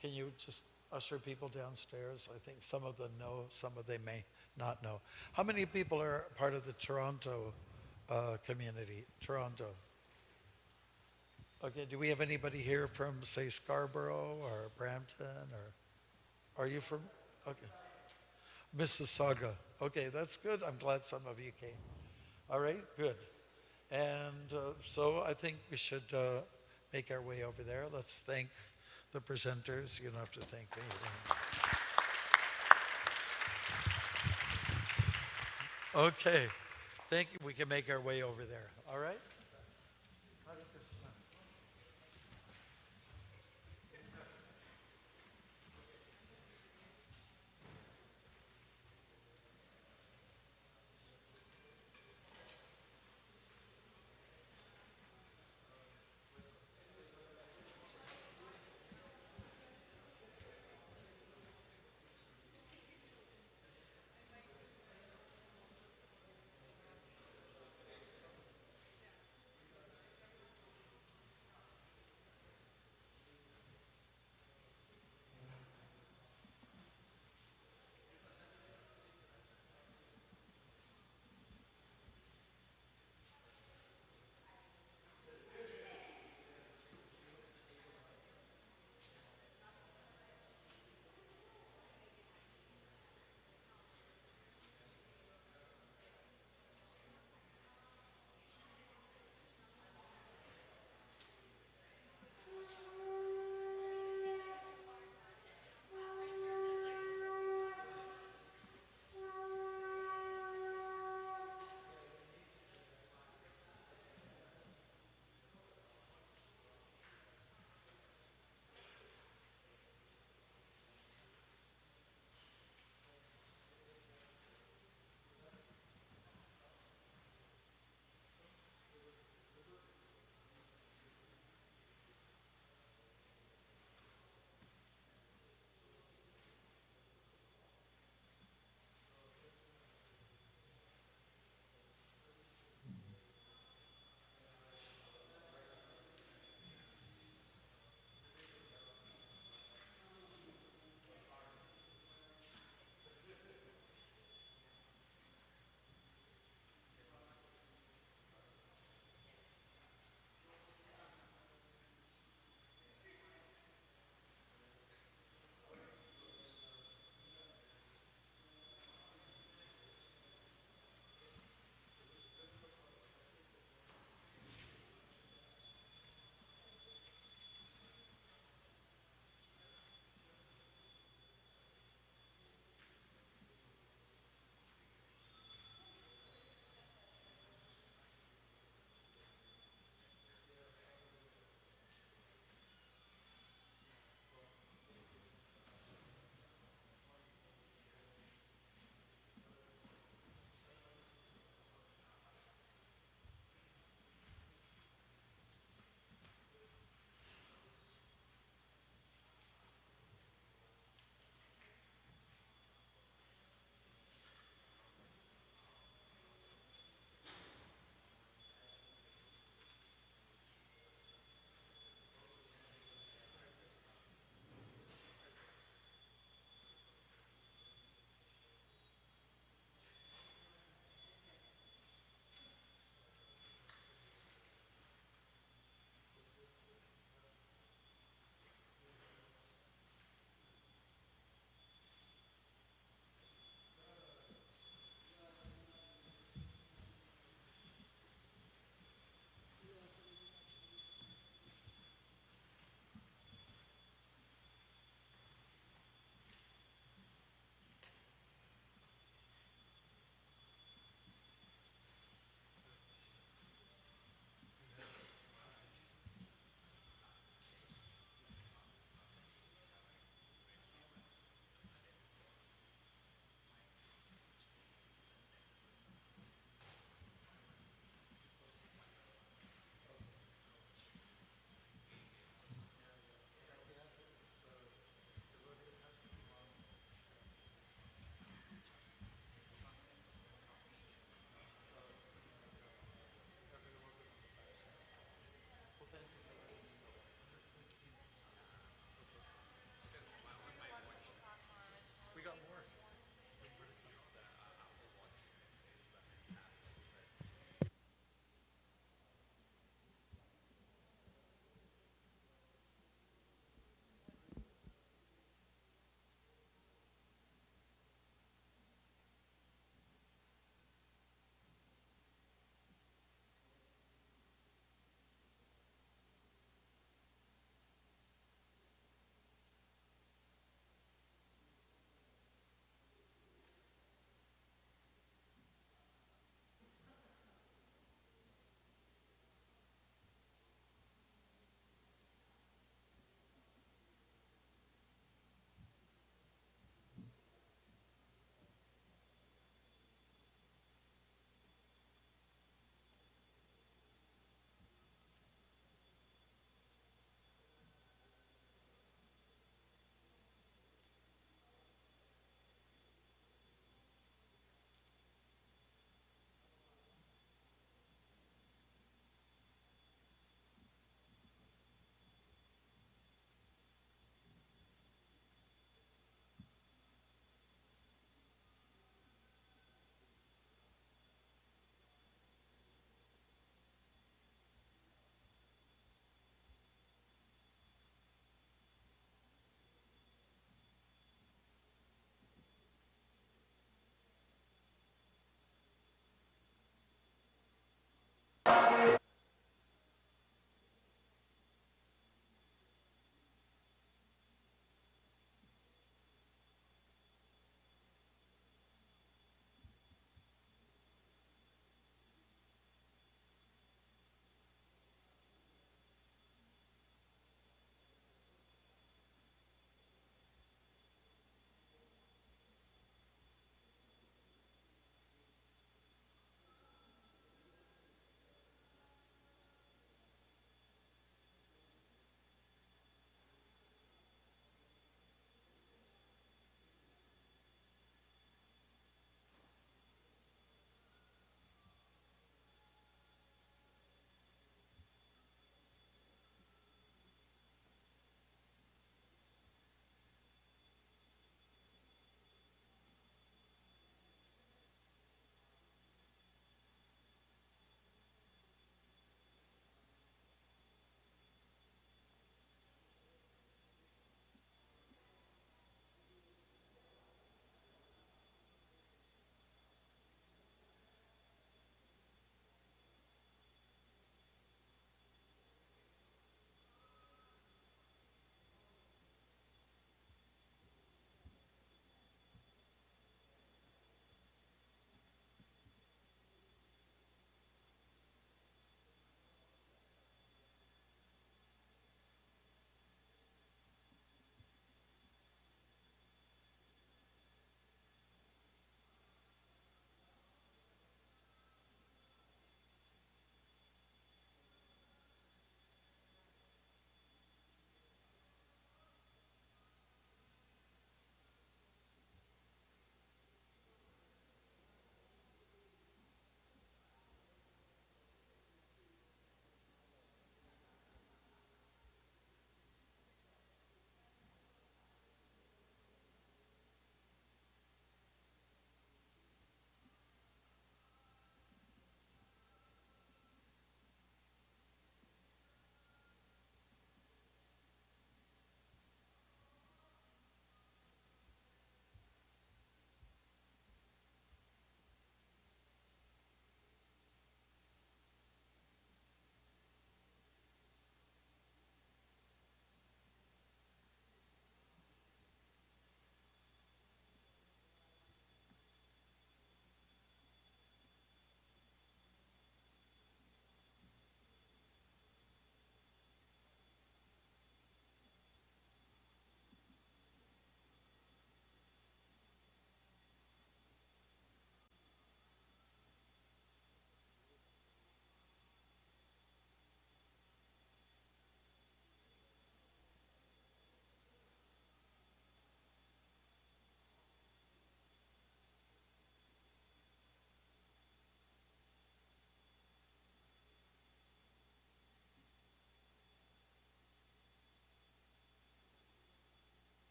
Speaker 1: can you just usher people downstairs? I think some of them know, some of them may not know. How many people are part of the Toronto community? Toronto. Okay, do we have anybody here from, say, Scarborough or Brampton, or are you from, okay. Mississauga. Okay, that's good. I'm glad some of you came. All right, good. And so I think we should make our way over there. Let's thank the presenters. You don't have to thank me. Okay, thank you. We can make our way over there. All right?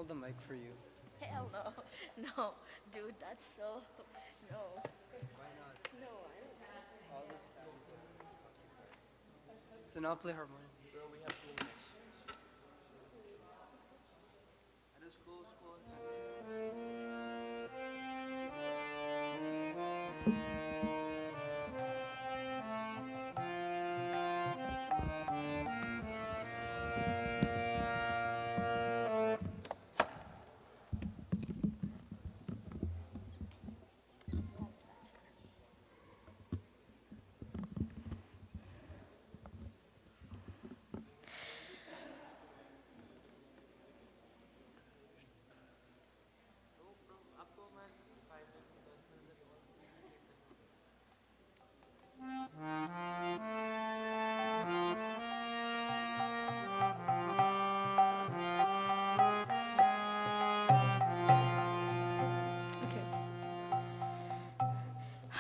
Speaker 3: hold the mic for you.
Speaker 5: Hell no. No, dude, that's so. No.
Speaker 3: Why not?
Speaker 5: No, I don't have.
Speaker 3: All the stands. So now play harmonium.
Speaker 12: Bro, we have 2 minutes. And it's close.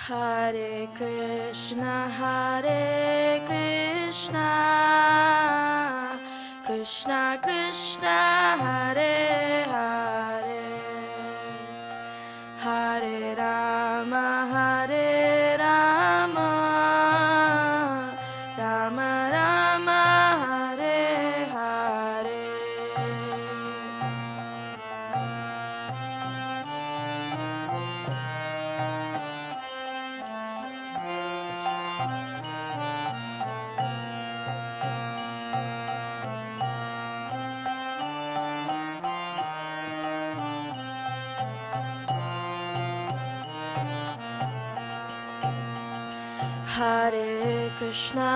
Speaker 13: Hare Krishna, Krishna Krishna, Hare Hare, Hare Rama, Rama Rama, Hare Hare. Hare Krishna,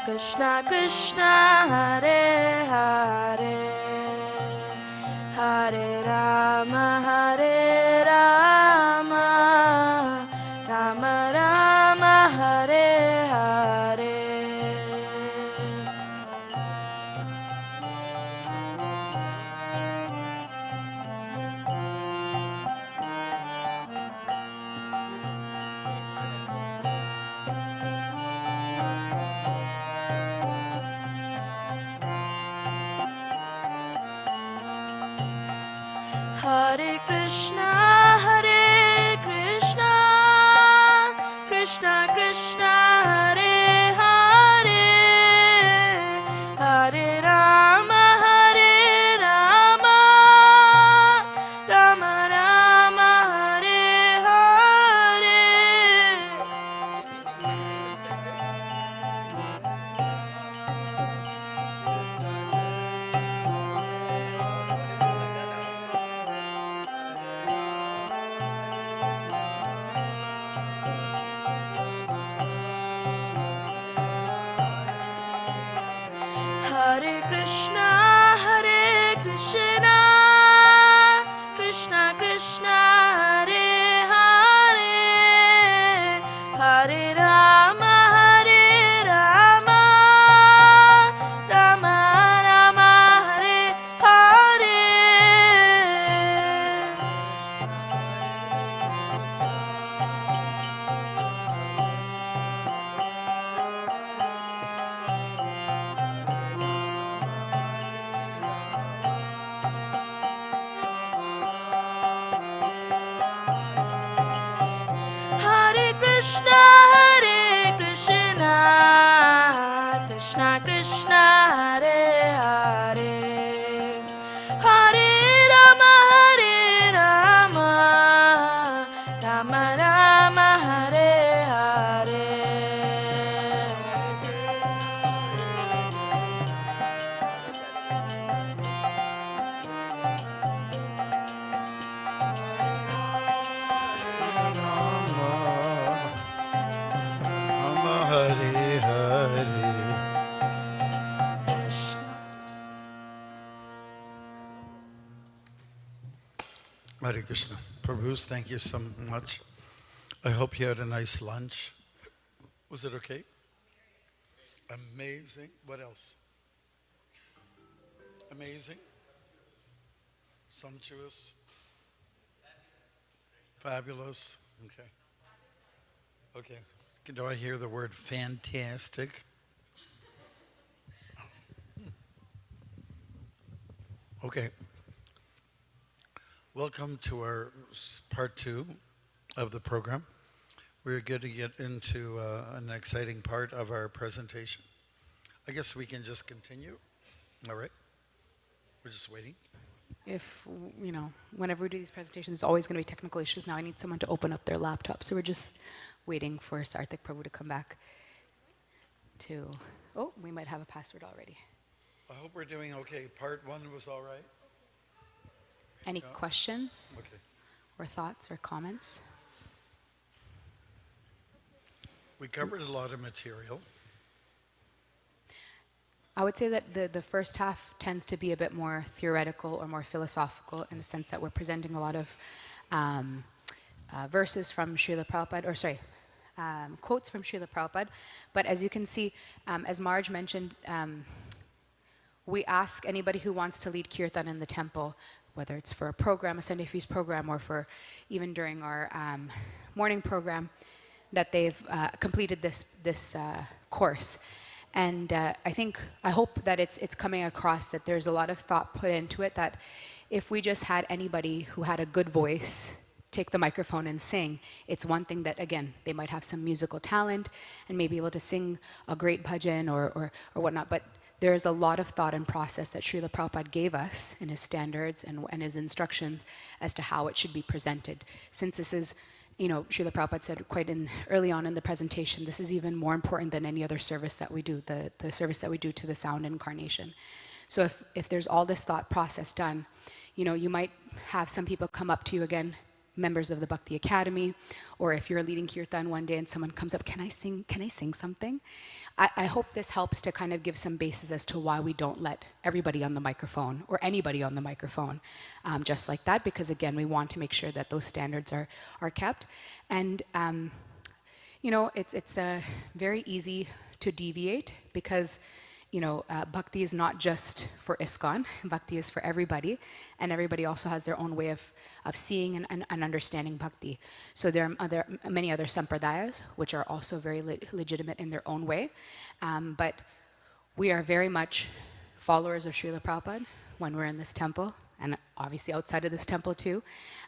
Speaker 13: Krishna Krishna, Hare Hare, Hare Rama, Rama Rama, Hare Hare. Hare Krishna, Krishna Krishna, Hare Hare, Hare Rama, Rama Rama, Hare Hare. Hare Krishna, Krishna Krishna, Hare Hare, Hare Rama, Rama Rama, Hare Hare. Hare Krishna, Krishna Krishna, Hare Hare, Hare Rama, Rama Rama, Hare Hare.
Speaker 1: Rama Hare Hare. Hare Krishna. Prabhus, thank you so much. I hope you had a nice lunch. Was it okay? Amazing. What else? Amazing. Sumptuous. Fabulous. Okay. Okay. Do I hear the word fantastic? Okay. Welcome to our part 2 of the program. We're going to get into an exciting part of our presentation. I guess we can just continue. All right. We're just waiting.
Speaker 7: If, whenever we do these presentations, there's always going to be technical issues. Now I need someone to open up their laptop. So we're just waiting for Sarthik Prabhu to come back to, we might have a password already.
Speaker 1: I hope we're doing okay. Part 1 was all right.
Speaker 7: Any questions
Speaker 1: Okay.
Speaker 7: or thoughts or comments?
Speaker 1: We covered a lot of material.
Speaker 7: I would say that the first half tends to be a bit more theoretical or more philosophical in the sense that we're presenting a lot of verses from Srila Prabhupada, quotes from Srila Prabhupada. But as you can see, as Marge mentioned, we ask anybody who wants to lead Kirtan in the temple, whether it's for a program, a Sunday feast program, or for even during our morning program, that they've completed this course. And I hope that it's coming across that there's a lot of thought put into it, that if we just had anybody who had a good voice take the microphone and sing, it's one thing that, again, they might have some musical talent and may be able to sing a great bhajan or whatnot, but there is a lot of thought and process that Srila Prabhupada gave us in his standards and his instructions as to how it should be presented. Since this is, Srila Prabhupada said early on in the presentation, this is even more important than any other service that we do, the service that we do to the sound incarnation. So if there's all this thought process done, you might have some people come up to you, again, members of the Bhakti Academy, or if you're leading Kirtan one day and someone comes up, can I sing something? I hope this helps to kind of give some basis as to why we don't let everybody on the microphone or anybody on the microphone just like that, because again, we want to make sure that those standards are kept. And it's very easy to deviate because bhakti is not just for ISKCON, bhakti is for everybody, and everybody also has their own way of seeing and understanding bhakti. So there are many other sampradayas, which are also very legitimate in their own way, but we are very much followers of Srila Prabhupada when we're in this temple, and obviously outside of this temple too,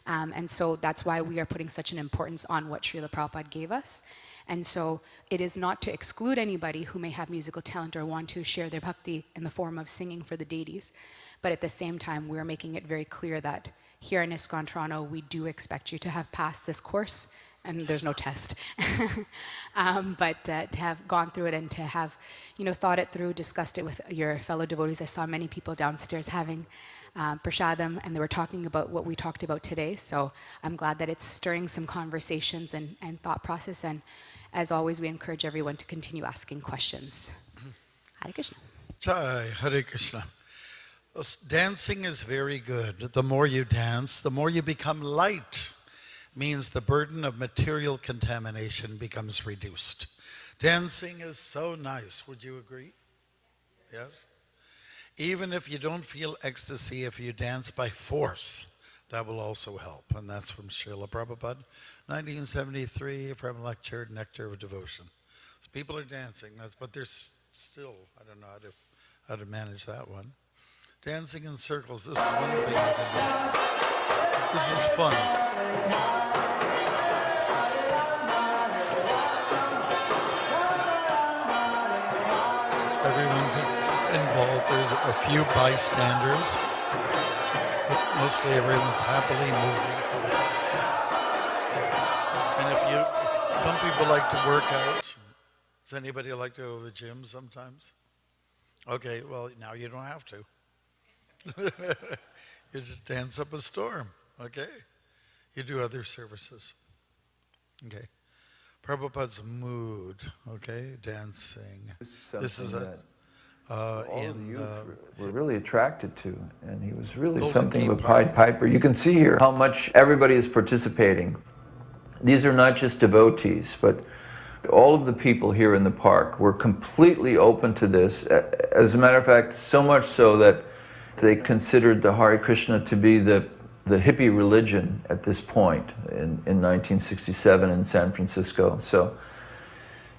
Speaker 7: and so that's why we are putting such an importance on what Srila Prabhupada gave us. And so it is not to exclude anybody who may have musical talent or want to share their bhakti in the form of singing for the deities. But at the same time, we're making it very clear that here in ISKCON Toronto, we do expect you to have passed this course, and there's no test. But to have gone through it and to have, thought it through, discussed it with your fellow devotees. I saw many people downstairs having prasadam, and they were talking about what we talked about today. So I'm glad that it's stirring some conversations and thought process. And as always, we encourage everyone to continue asking questions. Hare Krishna.
Speaker 1: Jai, Hare Krishna. Dancing is very good. The more you dance, the more you become light. Means the burden of material contamination becomes reduced. Dancing is so nice. Would you agree? Yes? Even if you don't feel ecstasy, if you dance by force, that will also help. And that's from Srila Prabhupada, 1973, from lecture, Nectar of Devotion. So people are dancing, but there's still, I don't know how to manage that one. Dancing in circles, this is one thing you can do. This is fun. Everyone's involved. There's a few bystanders, but mostly everyone's happily moving. And some people like to work out. Does anybody like to go to the gym sometimes? Okay, well, now you don't have to. You just dance up a storm, okay? You do other services, okay? Prabhupada's mood, okay? Dancing. This is
Speaker 17: all the youth were really attracted to, and he was really something of a Pied Piper. You can see here how much everybody is participating. These are not just devotees, but all of the people here in the park were completely open to this. As a matter of fact, so much so that they considered the Hare Krishna to be the hippie religion at this point in 1967 in San Francisco. So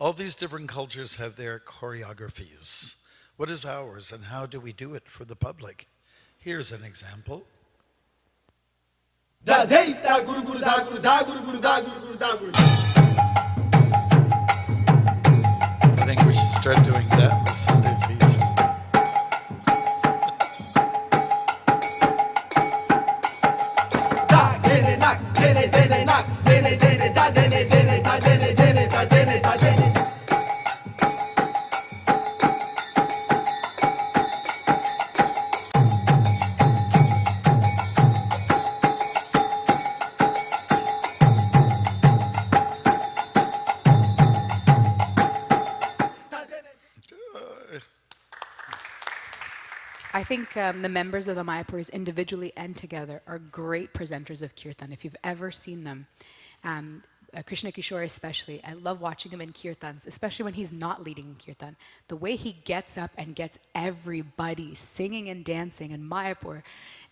Speaker 1: All these different cultures have their choreographies. What is ours and how do we do it for the public? Here's an example.
Speaker 15: Da dei da guru guru da guru da guru guru da guru guru da guru.
Speaker 1: I think we should start doing that in the Sunday feast.
Speaker 15: Da dene nak dene nak dene da dene da dene da dene.
Speaker 7: I think the members of the Mayapuris individually and together are great presenters of Kirtan. If you've ever seen them, Krishna Kishore especially, I love watching him in Kirtans, especially when he's not leading Kirtan. The way he gets up and gets everybody singing and dancing in Mayapur,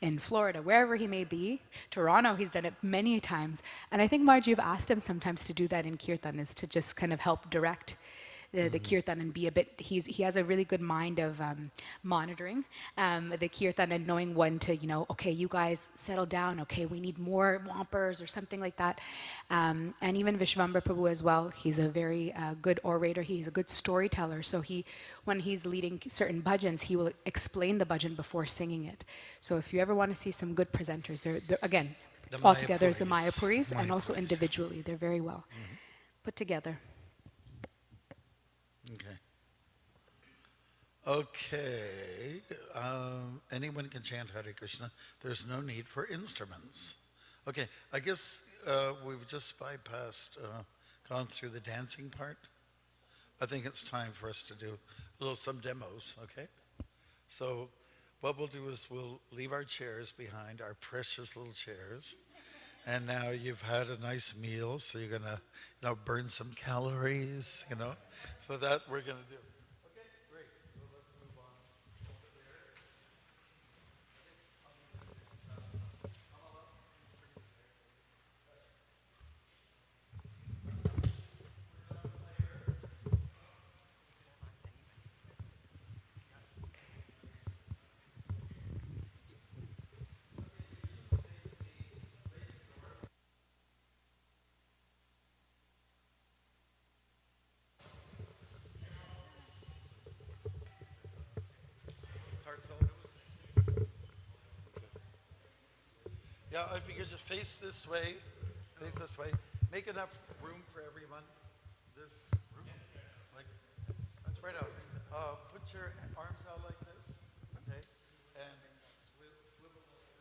Speaker 7: in Florida, wherever he may be. Toronto, he's done it many times. And I think Margie, you've asked him sometimes to do that in Kirtan, is to just kind of help direct the Kirtan and be a bit, he has a really good mind of monitoring the Kirtan and knowing when to, okay, you guys settle down, okay, we need more wampers or something like that. And even Vishvambara Prabhu as well, he's a very good orator, he's a good storyteller, so when he's leading certain bhajans, he will explain the bhajan before singing it. So if you ever want to see some good presenters, they're again, all together is the Mayapuris, and also individually, they're very well put together.
Speaker 1: Okay. Anyone can chant Hare Krishna. There's no need for instruments. Okay, I guess we've just gone through the dancing part. I think it's time for us to do some demos, okay? So what we'll do is we'll leave our chairs behind, our precious little chairs. And now you've had a nice meal, so you're gonna, burn some calories, So that we're gonna do. Okay, great. So let's move on over there. Yeah, if you could just face this way, make enough room for everyone. This room, that's right out. Put your arms out like this, okay, and swivel like this.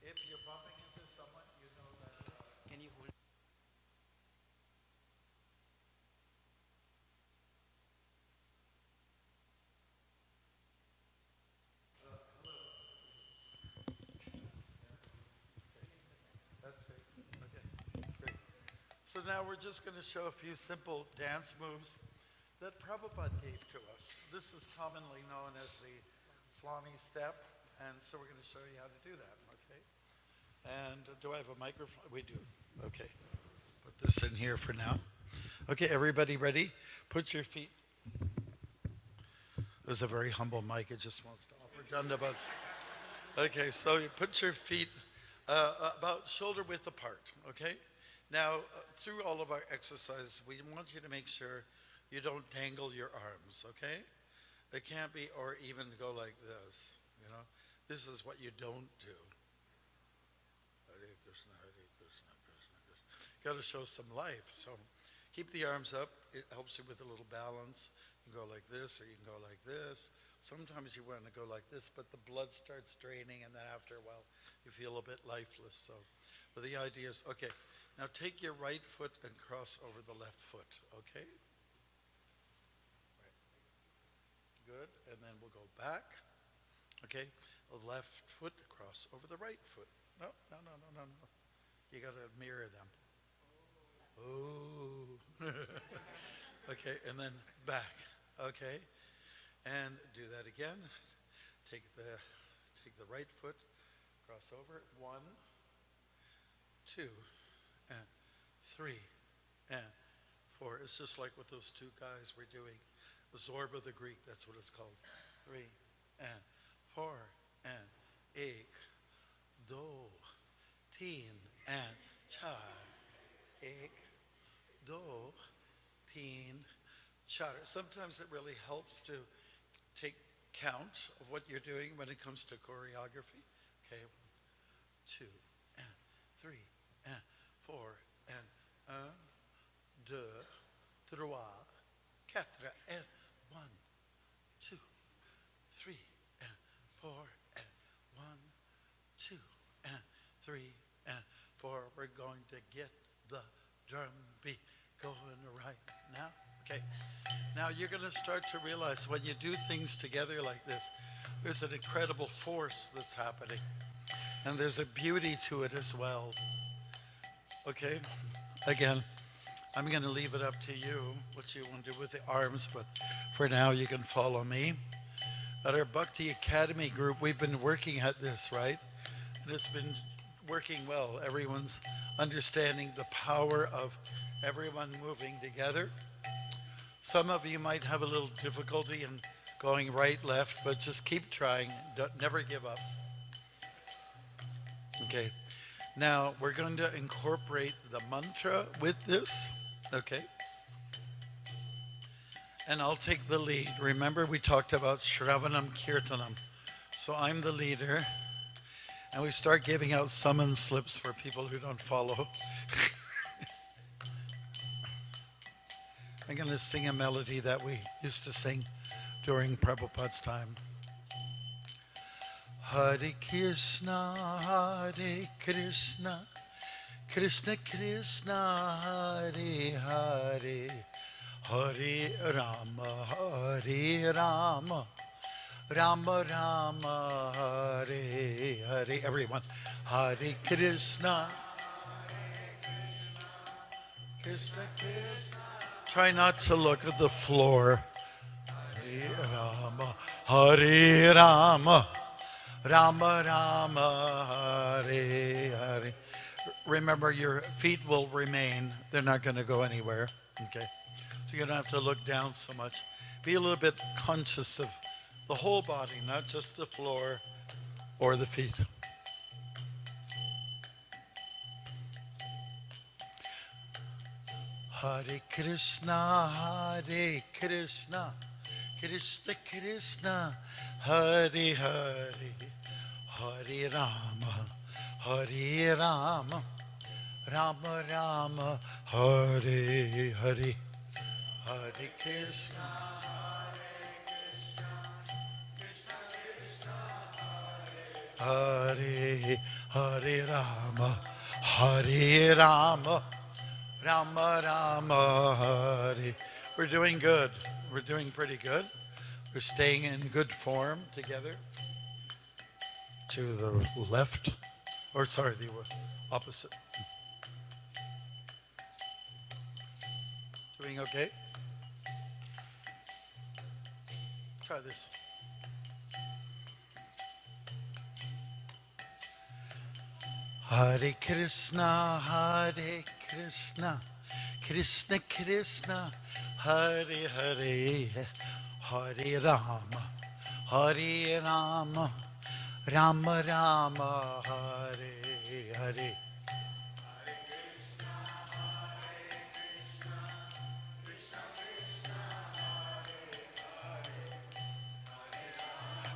Speaker 1: If you're bumping into someone, you know that.
Speaker 12: Can you hold?
Speaker 1: So now we're just going to show a few simple dance moves that Prabhupada gave to us. This is commonly known as the Swami step, and so we're going to show you how to do that, okay? And do I have a microphone? We do. Okay. Put this in here for now. Okay, everybody ready? Put your feet. There's a very humble mic. It just wants to offer dandavats. Okay, so you put your feet about shoulder width apart, okay? Now, through all of our exercises, we want you to make sure you don't tangle your arms, okay? They can't be, or even go like this, This is what you don't do. Hare Krishna, Hare Krishna, Krishna Krishna. Got to show some life. So keep the arms up. It helps you with a little balance. You can go like this, or you can go like this. Sometimes you want to go like this, but the blood starts draining, and then after a while, you feel a bit lifeless. So, but the idea is, okay. Now take your right foot and cross over the left foot, okay? Right. Good, and then we'll go back, okay? The left foot cross over the right foot. No. You got to mirror them. Oh. Okay, and then back, okay? And do that again. Take the right foot, cross over, 1, 2, and 3, and 4. It's just like what those two guys were doing. The Zorba the Greek, that's what it's called. 3 and 4 and 1, 2, 3 and 4. 1, 2, 3, 4. Sometimes it really helps to take count of what you're doing when it comes to choreography. Okay, 2 and 3 and 4 and 1, 2, 3, 4 and 1, 2, 3 and 4 and 1, 2 and 3 and 4. We're going to get the drum beat going right now. Okay. Now you're going to start to realize when you do things together like this, there's an incredible force that's happening. And there's a beauty to it as well. Okay? Again, I'm going to leave it up to you what you want to do with the arms, but for now you can follow me. At our Bhakti Academy group, we've been working at this, right? And it's been working well. Everyone's understanding the power of everyone moving together. Some of you might have a little difficulty in going right, left, but just keep trying. Never give up. Okay. Now, we're going to incorporate the mantra with this. Okay. And I'll take the lead. Remember, we talked about Shravanam Kirtanam. So I'm the leader. And we start giving out summon slips for people who don't follow. I'm going to sing a melody that we used to sing during Prabhupada's time. Hare Krishna, Hare Krishna, Krishna Krishna, Hare Hare, Hare Rama, Hare Rama, Rama Rama, Hare Hare. Everyone, Hare Krishna, Krishna Krishna. Try not to look at the floor. Hare Rama, Hare Rama, Rama Rama, Hare Hare. Remember, your feet will remain. They're not going to go anywhere. Okay? So you don't have to look down so much. Be a little bit conscious of the whole body, not just the floor or the feet. Hare Krishna, Hare Krishna, Krishna Krishna, Hare Hare, Hare Rama, Hare Rama, Rama Rama, Hare Hare, Hare Krishna, Hare Hare Rama, Hare Rama, Rama Rama, Hare. We're doing good. We're doing pretty good. We're staying in good form together. To the left, or sorry, the opposite. Doing okay? Try this. Hare Krishna, Hare Krishna, Krishna Krishna, Hare Hare, Hare Rama, Hare Rama, Rama Rama, Hare Hare.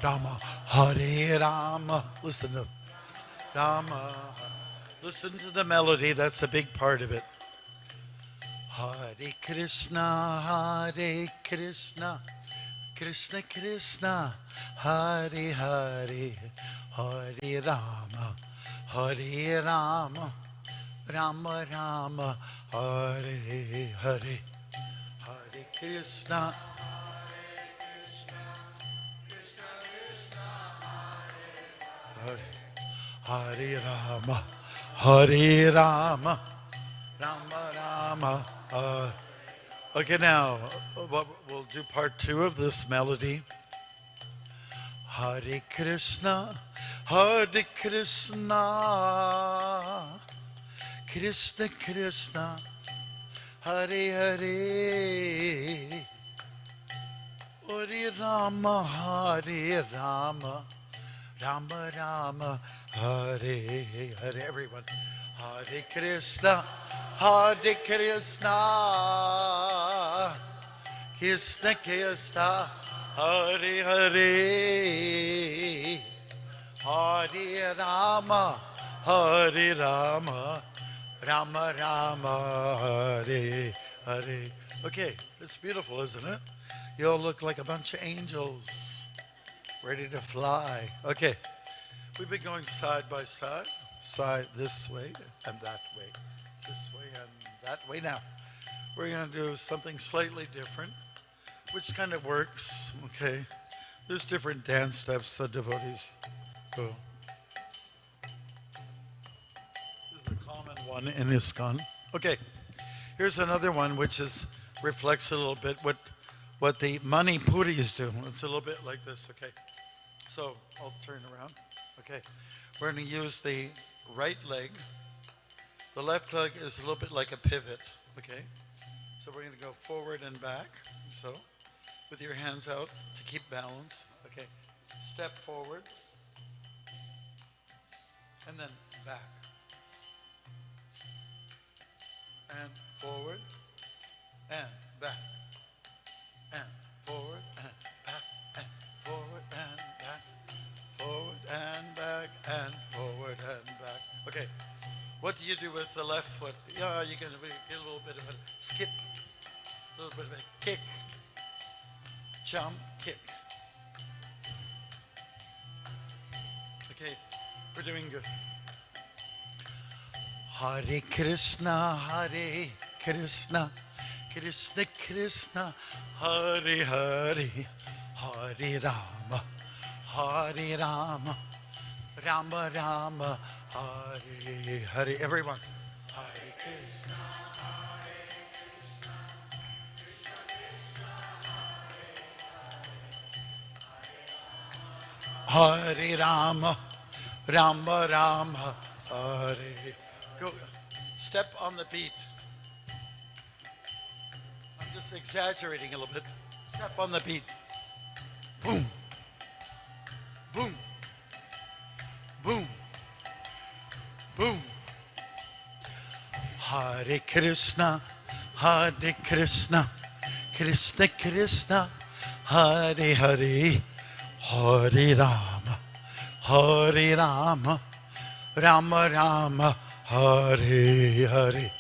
Speaker 1: Rama, Hare Rama. Listen to Rama. Listen to the melody. That's a big part of it. Hare Krishna, Hare Krishna, Krishna Krishna, Hare Hare, Hare Rama, Hare Rama, Rama Rama, Hare Hare, Hare Krishna. Hare Rama, Hare Rama, Rama Rama. Okay, now we'll do part 2 of this melody. Hare Krishna, Hare Krishna, Krishna Krishna, Hare Hare, Hare Rama, Hare Rama, Rama Rama, Hare Hare. Everyone, Hare Krishna, Hare Krishna, Krishna Krishna, Hare Hare, Hare Rama, Hare Rama, Rama Rama, Hare Hare. Okay, it's beautiful, isn't it? You all look like a bunch of angels ready to fly. Okay, we've been going side by side, side this way and that way, this way and that way. Now, we're going to do something slightly different, which kind of works, okay? There's different dance steps the devotees go. This is the common one in ISKCON. Okay, here's another one which reflects a little bit what the Manipuris do. It's a little bit like this, okay? So I'll turn around. Okay, we're going to use the right leg. The left leg is a little bit like a pivot, okay? So we're going to go forward and back. So with your hands out to keep balance. Okay, step forward and then back. And forward and back. And forward and back. And forward and back. Forward and back. And forward and back. Okay, what do you do with the left foot? Yeah, you can get a little bit of a skip, a little bit of a kick, jump, kick. Okay, we're doing good. Hare Krishna, Hare Krishna, Krishna Krishna, Hare Hare, Hare Rama, Hare Rama, Rama Rama, Hare Hare. Everyone. Hare Krishna, Hare Rama, Rama Rama, Hare. Go, step on the beat. I'm just exaggerating a little bit. Step on the beat. Boom. Boom. Boom. Boom. Hare Krishna, Hare Krishna, Krishna Krishna, Hare Hare, Hare Rama, Hare Rama, Rama Rama, Hare Hare.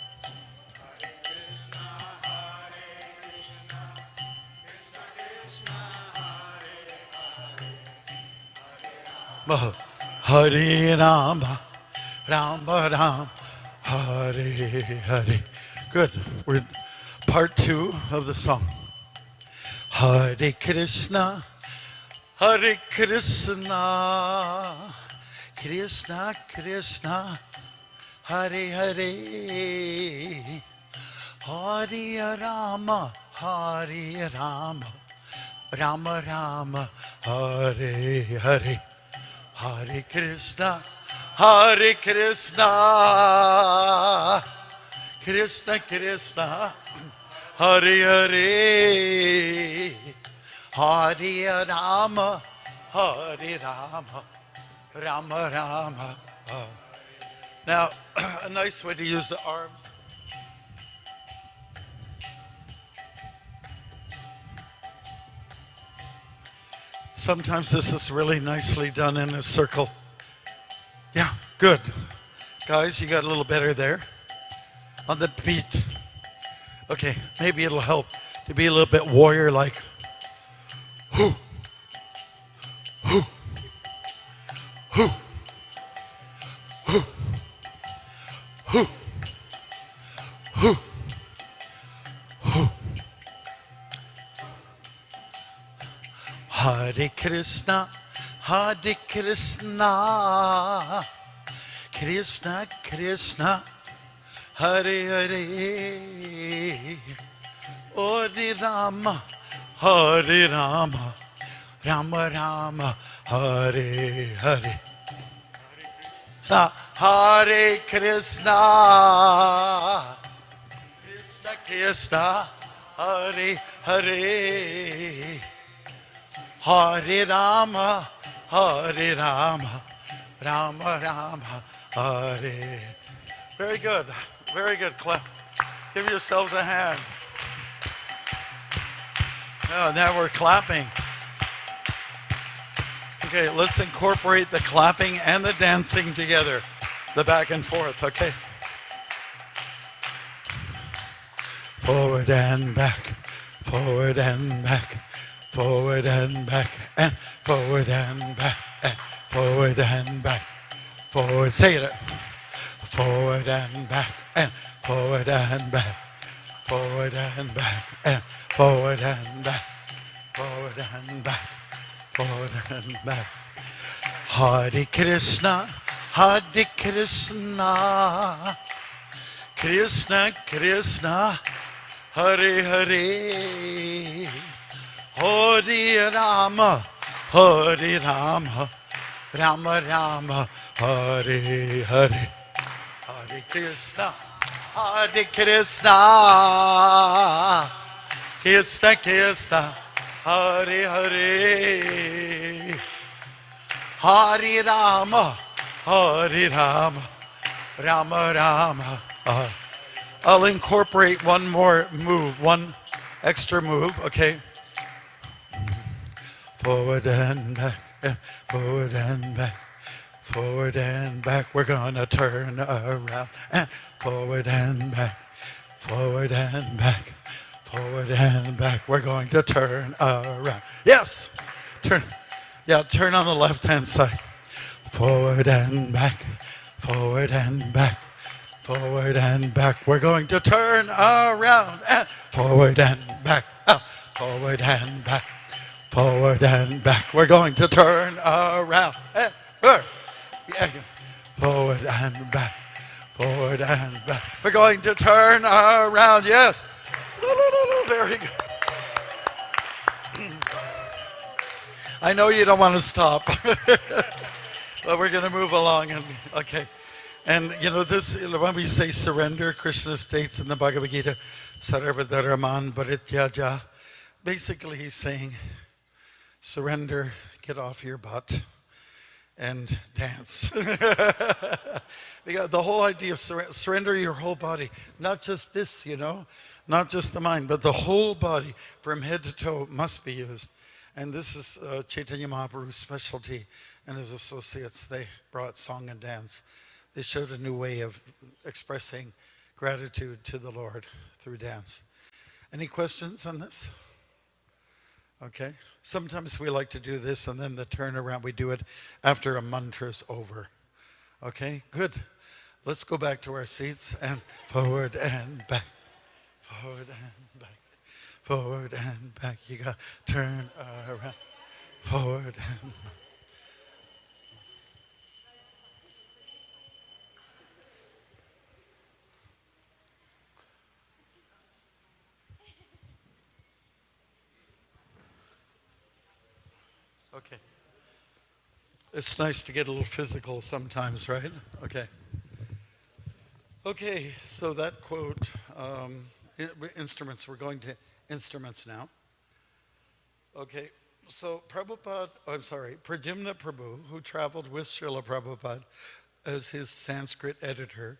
Speaker 1: Hare Rama, Rama Rama, Hare Hare. Good. We're part 2 of the song. Hare Krishna, Hare Krishna, Krishna Krishna, Hare Hare, Hare Rama, Hare Rama, Rama Rama, Hare Hare. Hare Krishna, Hare Krishna, Krishna Krishna, Hare Hare, Hare Rama, Hare Rama, Rama Rama. Now, a nice way to use the arms. Sometimes this is really nicely done in a circle. Yeah, good. Guys, you got a little better there. On the beat. Okay, maybe it'll help to be a little bit warrior-like. Hoo. Hoo. Hoo. Hoo. Hoo. Hoo. Hoo. Hare Krishna, Hare Krishna, Krishna Krishna, Hare Hare, Hare Rama, Hare Rama, Rama Rama, Hare Hare. Hare Krishna, Krishna Krishna, Hare Hare, Hare Rama, Hare Rama, Rama Rama, Hare. Very good. Very good. Clap. Give yourselves a hand. Oh, now we're clapping. Okay, let's incorporate the clapping and the dancing together. The back and forth, okay? Forward and back, forward and back, forward and back, and forward and back, and forward and back, forward. Say it. Forward and back, and forward and back, forward and back, and forward and back, forward and back, forward and back. Hare Krishna, Hare Krishna, Krishna Krishna, Hare Hare, Hare Rama, Hare Rama, Rama Rama, Hare Hare. Hare Krishna, Hare Krishna, Krishna Krishna, Hare Hare, Hare Rama, Hare Rama, Rama Rama. I'll incorporate one more move, one extra move, okay? Forward and back, and forward and back, forward and back. We're gonna turn around, and forward and back, forward and back, forward and back. We're going to turn around. Yes, turn. Yeah, turn on the left-hand side. Forward and back, forward and back, forward and back. We're going to turn around, and forward and back, forward and back, forward and back. We're going to turn around, and forward and back, forward and back. We're going to turn around. Yes. Very good. I know you don't want to stop, but we're going to move along. And okay. And you know this, when we say surrender, Krishna states in the Bhagavad Gita, Sarvadharaman Parityaja. Basically he's saying, surrender, get off your butt, and dance. Because the whole idea of surrender your whole body, not just this, you know, not just the mind, but the whole body from head to toe must be used. And this is Chaitanya Mahaprabhu's specialty, and his associates, they brought song and dance. They showed a new way of expressing gratitude to the Lord through dance. Any questions on this? Okay. Sometimes we like to do this and then the turnaround, we do it after a mantra's over. Okay, good. Let's go back to our seats and forward and back, forward and back, forward and back. You got to turn around, forward and back. Okay. It's nice to get a little physical sometimes, right? Okay. Okay, so that quote, instruments, we're going to instruments now. Okay, so Pradyumna Prabhu, who traveled with Srila Prabhupada as his Sanskrit editor,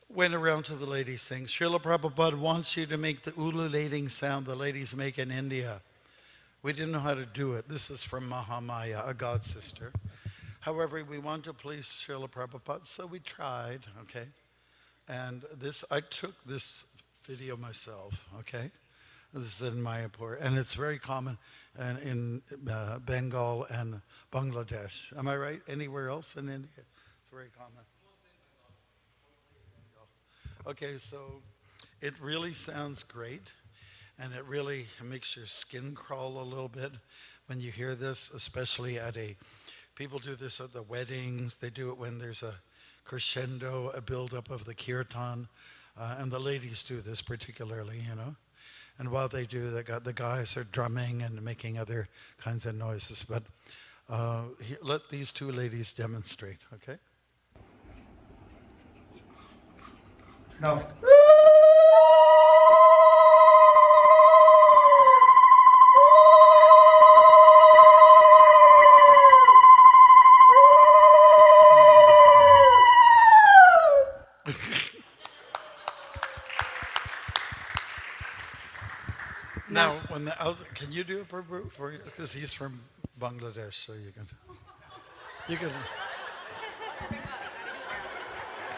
Speaker 1: went around to the ladies saying, Srila Prabhupada wants you to make the ululating sound the ladies make in India. We didn't know how to do it. This is from Mahamaya, a god sister. However, we want to please Srila Prabhupada, so we tried, okay? And I took this video myself, okay? This is in Mayapur, and it's very common in Bengal and Bangladesh. Am I right? Anywhere else in India? It's very common. Okay, so it really sounds great. And it really makes your skin crawl a little bit when you hear this, especially people do this at the weddings. They do it when there's a crescendo, a buildup of the Kirtan. And the ladies do this particularly, you know. And while they do, the guys are drumming and making other kinds of noises. But let these two ladies demonstrate, okay?
Speaker 15: Now.
Speaker 1: Can you do it for you? Because he's from Bangladesh, so you can.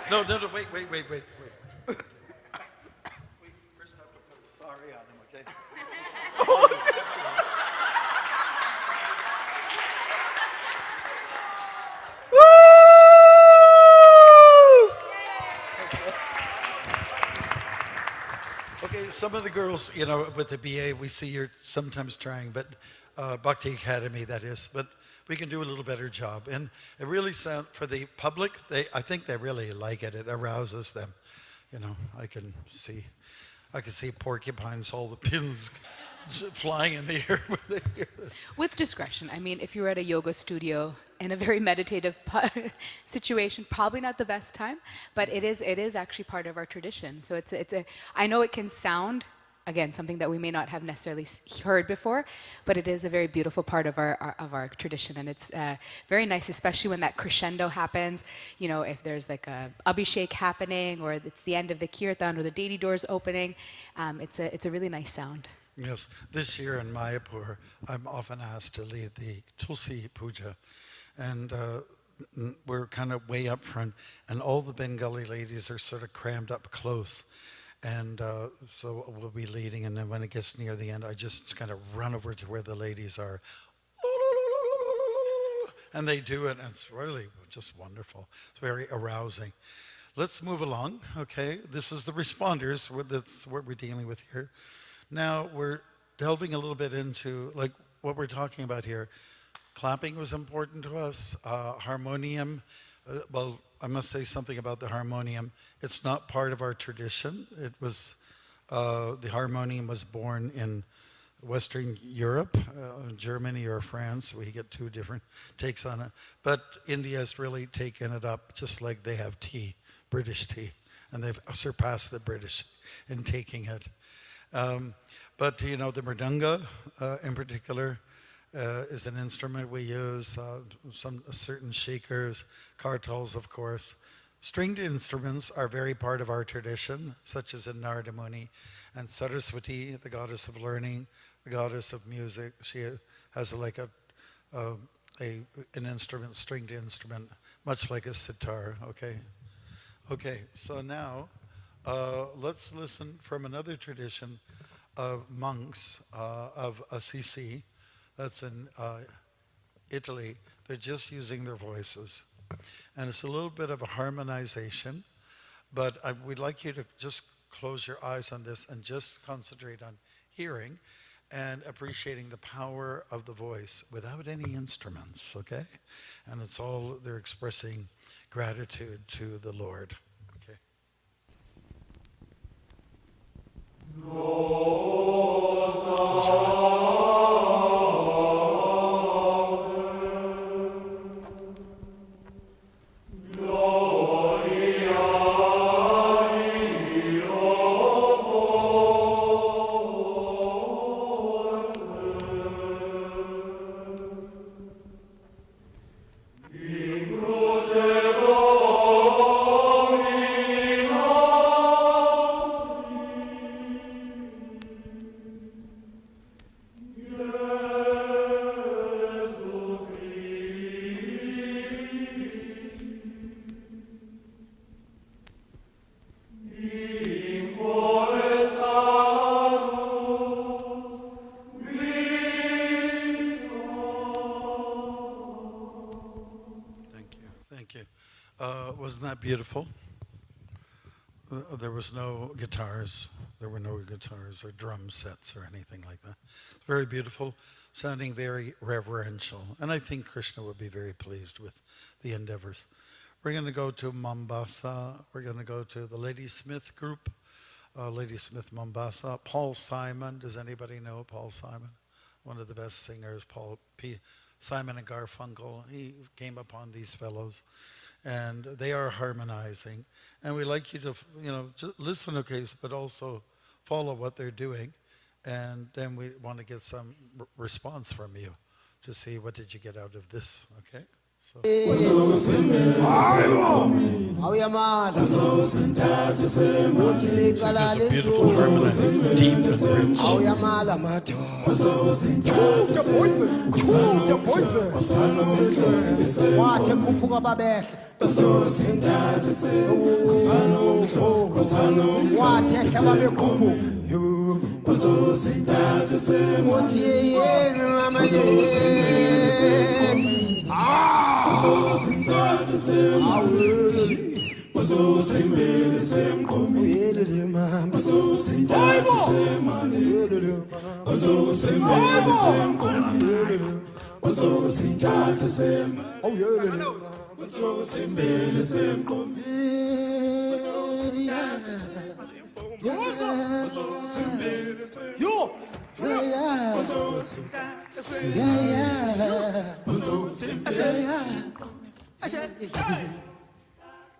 Speaker 1: No, wait. We first have to put a sorry on him, okay? Okay, some of the girls, with the BA, we see you're sometimes trying, but Bhakti Academy, that is, but we can do a little better job. And it really sounds, for the public, I think they really like it. It arouses them. I can see porcupines, all the pins flying in the air when they hear this.
Speaker 7: With discretion. I mean, if you're at a yoga studio in a very meditative situation, probably not the best time, but it is actually part of our tradition. So I know it can sound, again, something that we may not have necessarily heard before, but it is a very beautiful part of our tradition, and it's very nice, especially when that crescendo happens. If there's like a abhishek happening, or it's the end of the kirtan, or the deity doors opening, it's a really nice sound.
Speaker 1: Yes, this year in Mayapur, I'm often asked to lead the Tulsi Puja, and we're kind of way up front, and all the Bengali ladies are sort of crammed up close. And so we'll be leading, and then when it gets near the end, I just kind of run over to where the ladies are. And they do it, and it's really just wonderful. It's very arousing. Let's move along, okay? This is the responders. That's what we're dealing with here. Now, we're delving a little bit into, like, what we're talking about here. Clapping was important to us. Harmonium, well, I must say something about the harmonium. It's not part of our tradition. It was, the harmonium was born in Western Europe, Germany or France. We get two different takes on it. But India has really taken it up, just like they have tea, British tea, and they've surpassed the British in taking it. But the mridanga in particular is an instrument we use, some certain shakers, kartals, of course. Stringed instruments are very part of our tradition, such as in Narada Muni, and Saraswati, the goddess of learning, the goddess of music. She has like an instrument, stringed instrument, much like a sitar. Okay. So now let's listen from another tradition of monks of Assisi. That's in Italy. They're just using their voices. And it's a little bit of a harmonization, but we'd like you to just close your eyes on this and just concentrate on hearing and appreciating the power of the voice without any instruments, okay? And it's all, they're expressing gratitude to the Lord, okay? Close your eyes. Wasn't that beautiful? There was no guitars. There were no guitars or drum sets or anything like that. Very beautiful, sounding very reverential. And I think Krishna would be very pleased with the endeavors. We're going to go to Mombasa. We're going to go to the Lady Smith group, Lady Smith Mombasa. Paul Simon. Does anybody know Paul Simon? One of the best singers, Simon and Garfunkel. He came upon these fellows. And they are harmonizing. And we like you to, just listen, okay, but also follow what they're doing. And then we want to get some response from you to see what did you get out of this, okay? There's a beautiful harmony, deep and rich.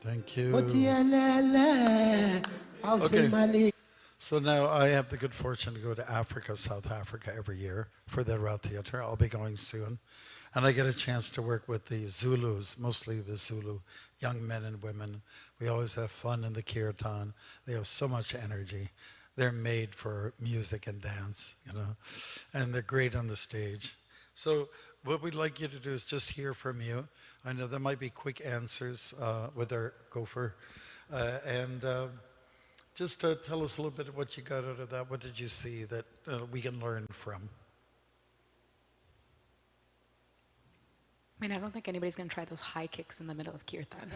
Speaker 1: Thank you. Okay. So now I have the good fortune to go to Africa, South Africa every year for the Rath Theatre. I'll be going soon. And I get a chance to work with the Zulus, mostly the Zulu young men and women. We always have fun in the Kirtan. They have so much energy. They're made for music and dance, you know, and they're great on the stage. So what we'd like you to do is just hear from you. I know there might be quick answers with our gopher. Just tell us a little bit of what you got out of that. What did you see that we can learn from?
Speaker 7: I mean, I don't think anybody's going to try those high kicks in the middle of Kirtan.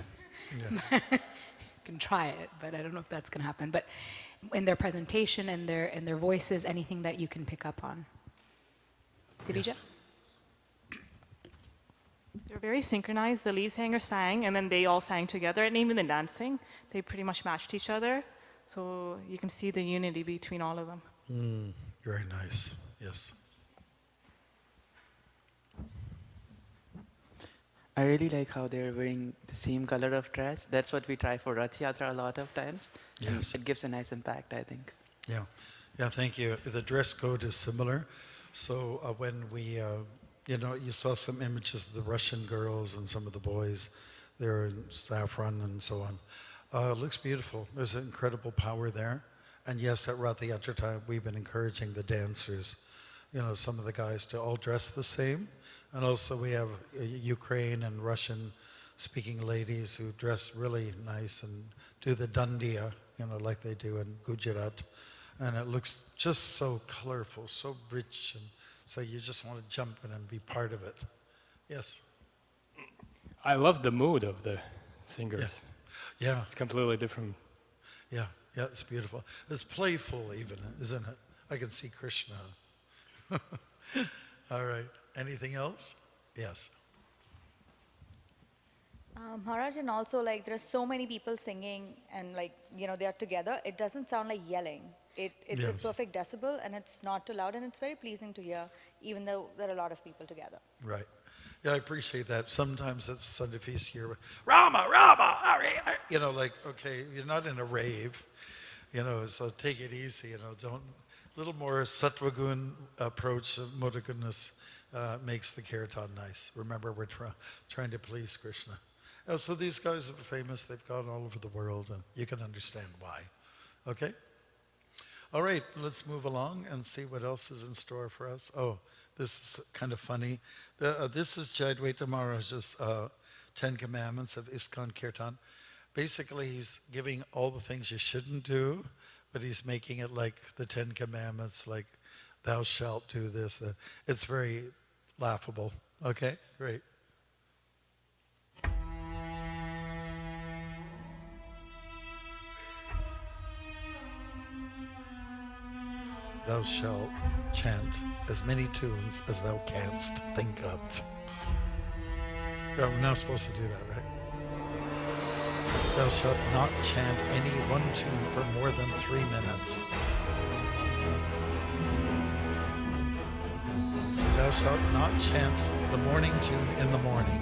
Speaker 1: Yeah.
Speaker 7: You can try it, but I don't know if that's going to happen. But in their presentation and their voices, anything that you can pick up on. Divija?
Speaker 1: Yes.
Speaker 8: They're very synchronized. The lead singer sang, and then they all sang together. And even the dancing, they pretty much matched each other. So you can see the unity between all of them.
Speaker 1: Very nice. Yes.
Speaker 12: I really like how they're wearing the same color of dress. That's what we try for Rath Yatra a lot of times.
Speaker 1: Yes.
Speaker 12: It gives a nice impact, I think.
Speaker 1: Yeah. Yeah, thank you. The dress code is similar. So when we, you know, you saw some images of the Russian girls and some of the boys. They're in saffron and so on. It looks beautiful. There's an incredible power there. And yes, at Rath Yatra time, we've been encouraging the dancers, you know, some of the guys to all dress the same. And also we have Ukraine and Russian speaking ladies who dress really nice and do the dandiya, you know, like they do in Gujarat. And it looks just so colorful, so rich, and so you just want to jump in and be part of it. Yes?
Speaker 18: I love the mood of the singers.
Speaker 1: Yeah.
Speaker 18: It's completely different.
Speaker 1: Yeah, yeah, it's beautiful. It's playful even, isn't it? I can see Krishna. All right. Anything else? Yes.
Speaker 19: Maharaj, and also like there are so many people singing and like, you know, they are together. It doesn't sound like yelling. It's a perfect decibel and it's not too loud and it's very pleasing to hear, even though there are a lot of people together.
Speaker 1: Right. Yeah, I appreciate that. Sometimes at Sunday feast here, Rama, Rama, Ari, Ari, you know, like, okay, you're not in a rave, you know, so take it easy, you know, don't, a little more sattvagun approach, modagoodness makes the kirtan nice. Remember, we're trying to please Krishna. So these guys are famous, they've gone all over the world, and you can understand why. Okay? All right, let's move along and see what else is in store for us. Oh, this is kind of funny. This is Jayadvaita Maharaj's 10 Commandments of ISKCON Kirtan. Basically, he's giving all the things you shouldn't do, but he's making it like the 10 Commandments, like thou shalt do this. It's very laughable. Okay, great. Thou shalt chant as many tunes as thou canst think of. Oh, we're not supposed to do that, right? Thou shalt not chant any one tune for more than 3 minutes. Thou shalt not chant the morning tune in the morning,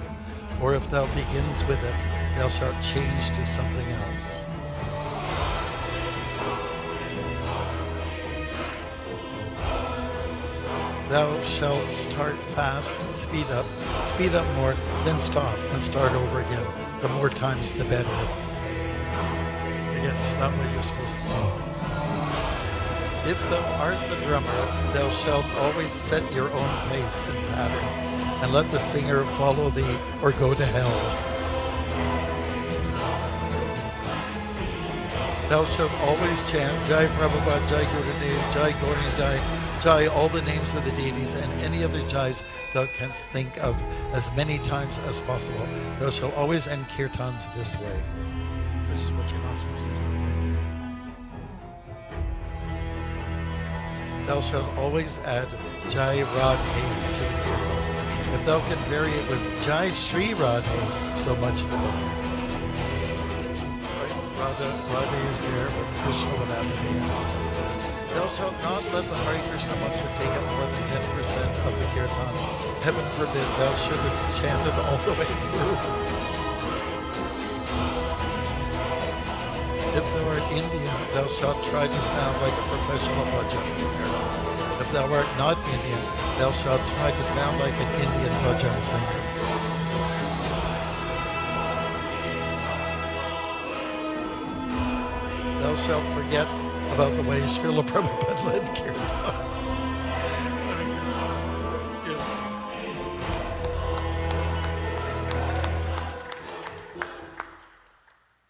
Speaker 1: or if thou begins with it, thou shalt change to something else. Thou shalt start fast, speed up more, then stop and start over again. The more times, the better. Again, it's not what you're supposed to do. If thou art the drummer, thou shalt always set your own pace and pattern, and let the singer follow thee or go to hell. Thou shalt always chant Jai Prabhupada, Jai Gurudev, Jai Gauri Jai, Jai, all the names of the deities, and any other Jais thou canst think of as many times as possible. Thou shalt always end kirtans this way. This is what you're not supposed to do. Thou shalt always add Jai Radhe to the kirtan. If thou can vary it with Jai Sri Radhe, so much the better. Radhe is there, but Krishna would have to be. Thou shalt not let the Hare Krishna mantra take up more than 10% of the kirtan. Heaven forbid thou shouldest chant it all the way through. If thou art Indian, thou shalt try to sound like a professional bhajan singer. If thou art not Indian, thou shalt try to sound like an Indian bhajan singer. Thou shalt forget about the way Srila Prabhupada led Kirtan.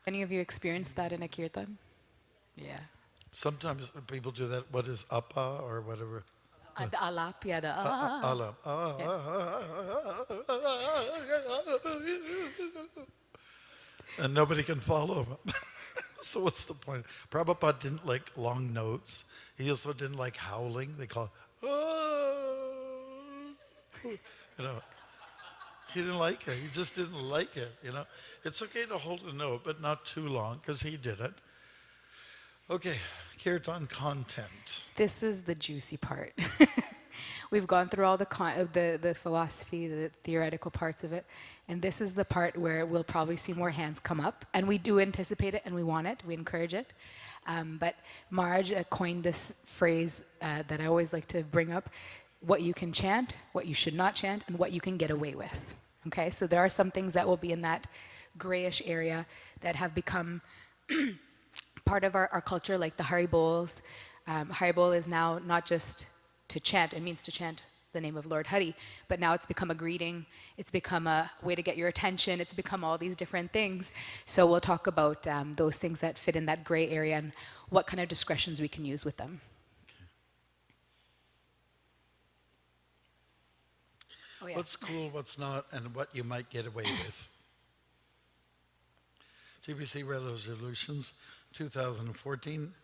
Speaker 7: Any of you experienced that in a kirtan? Yeah.
Speaker 1: Sometimes people do that. What is appa or whatever?
Speaker 7: The alap, yeah, the
Speaker 1: alap. And nobody can follow him. So what's the point? Prabhupada didn't like long notes. He also didn't like howling. They call it, you know. He didn't like it. He just didn't like it, you know. It's okay to hold a note, but not too long, because he did it. Okay, kirtan content.
Speaker 7: This is the juicy part. We've gone through all the philosophy, the theoretical parts of it, and this is the part where we'll probably see more hands come up, and we do anticipate it, and we want it, we encourage it. But Maharaj coined this phrase that I always like to bring up: what you can chant, what you should not chant, and what you can get away with. Okay, so there are some things that will be in that grayish area that have become part of our culture, like the Hari Bols. Hari Bol is now not just to chant, it means to chant the name of Lord Hari, but now it's become a greeting, it's become a way to get your attention, it's become all these different things. So we'll talk about those things that fit in that gray area and what kind of discretions we can use with them.
Speaker 1: Oh, yeah. What's cool, what's not, and what you might get away with. GBC Resolutions 2014,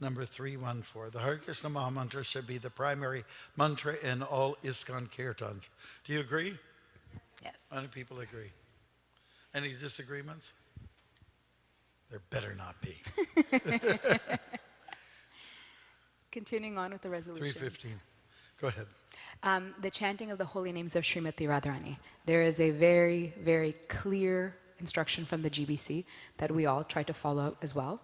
Speaker 1: number 314. The Hare Krishna Maha Mantra should be the primary mantra in all ISKCON kirtans. Do you agree?
Speaker 7: Yes.
Speaker 1: How many people agree? Any disagreements? There better not be.
Speaker 7: Continuing on with the resolutions.
Speaker 1: 315. Go ahead.
Speaker 7: The chanting of the holy names of Srimati Radharani. There is a very, very clear instruction from the GBC that we all try to follow as well.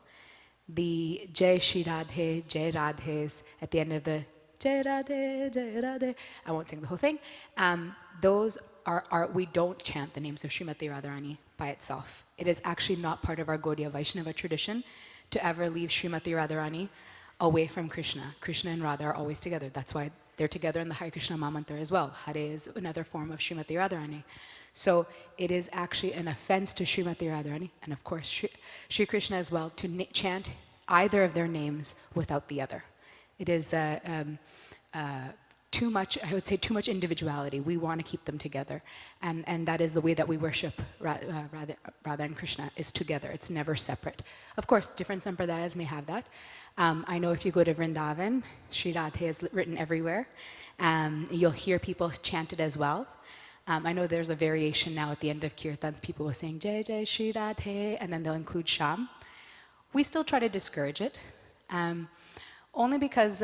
Speaker 7: The Jai Shri Radhe, Jai Radhes at the end of the Jai Radhe, Jai Radhe, I won't sing the whole thing. Those are we don't chant the names of Srimati Radharani by itself. It is actually not part of our Gaudiya Vaishnava tradition to ever leave Srimati Radharani away from Krishna. Krishna and Radha are always together. That's why they're together in the Hare Krishna Maha Mantra as well. Hare is another form of Srimati Radharani. So it is actually an offense to Srimati Radharani, and of course Shri Krishna as well, to chant either of their names without the other. It is too much, I would say, too much individuality. We want to keep them together. And that is the way that we worship Radha and Krishna, is together. It's never separate. Of course, different sampradayas may have that. I know if you go to Vrindavan, Shri Radhe is written everywhere. You'll hear people chant it as well. I know there's a variation now at the end of kirtans. People will sing Jai Jai Shri Radhe, and then they'll include Sham. We still try to discourage it, only because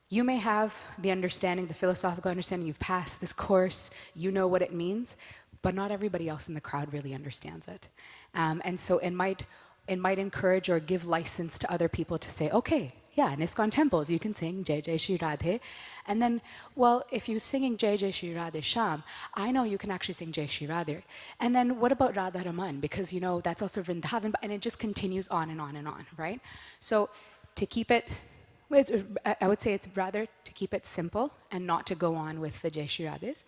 Speaker 7: you may have the understanding, the philosophical understanding. You've passed this course, you know what it means, but not everybody else in the crowd really understands it. And so it might encourage or give license to other people to say, okay, Yeah, in ISKCON temples, you can sing Jai Jai Shri Radhe. And then, well, if you're singing Jai Jai Shri Radhe Sham, I know you can actually sing Jai Shri Radhe. And then what about Radha Raman? Because, that's also Vrindavan, and it just continues on and on and on, right? So to keep it, I would say it's rather to keep it simple and not to go on with the Jai Shri Radhes.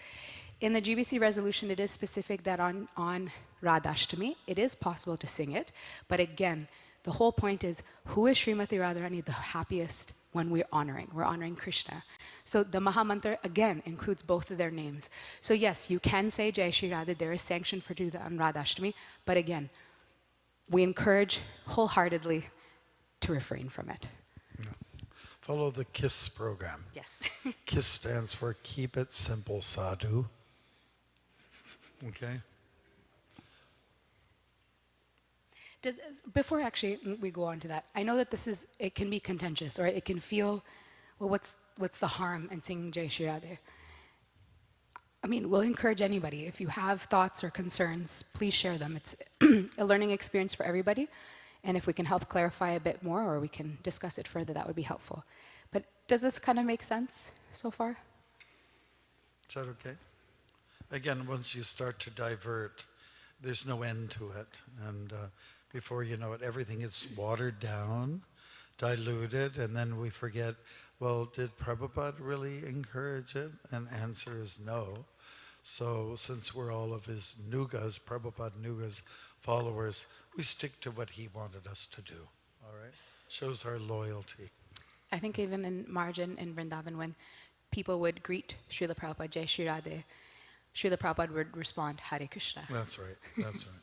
Speaker 7: In the GBC resolution, it is specific that on Radhashtami, it is possible to sing it. But again, the whole point is, who is Srimati Radharani the happiest when we're honoring? We're honoring Krishna. So the Mahamantra, again, includes both of their names. So yes, you can say Jai Shri Radha, there is sanction for do that on Radhashtami, but again, we encourage wholeheartedly to refrain from it.
Speaker 1: Follow the KISS program.
Speaker 7: Yes.
Speaker 1: KISS stands for Keep It Simple Sadhu. Okay?
Speaker 7: Before actually we go on to that, I know that it can be contentious, or it can feel, well, what's the harm in singing Jai Shri Radhe? I mean, we'll encourage anybody. If you have thoughts or concerns, please share them. It's a learning experience for everybody. And if we can help clarify a bit more, or we can discuss it further, that would be helpful. But does this kind of make sense so far?
Speaker 1: Is that okay? Again, once you start to divert, there's no end to it. And before you know it, everything is watered down, diluted, and then we forget, well, did Prabhupada really encourage it? And answer is no. So since we're all of his Nugas, Prabhupada Nugas followers, we stick to what he wanted us to do. All right? Shows our loyalty.
Speaker 7: I think even in Marjan in Vrindavan, when people would greet Srila Prabhupada, Jai Shri Radhe, Srila Prabhupada would respond, Hare Krishna.
Speaker 1: That's right. That's right.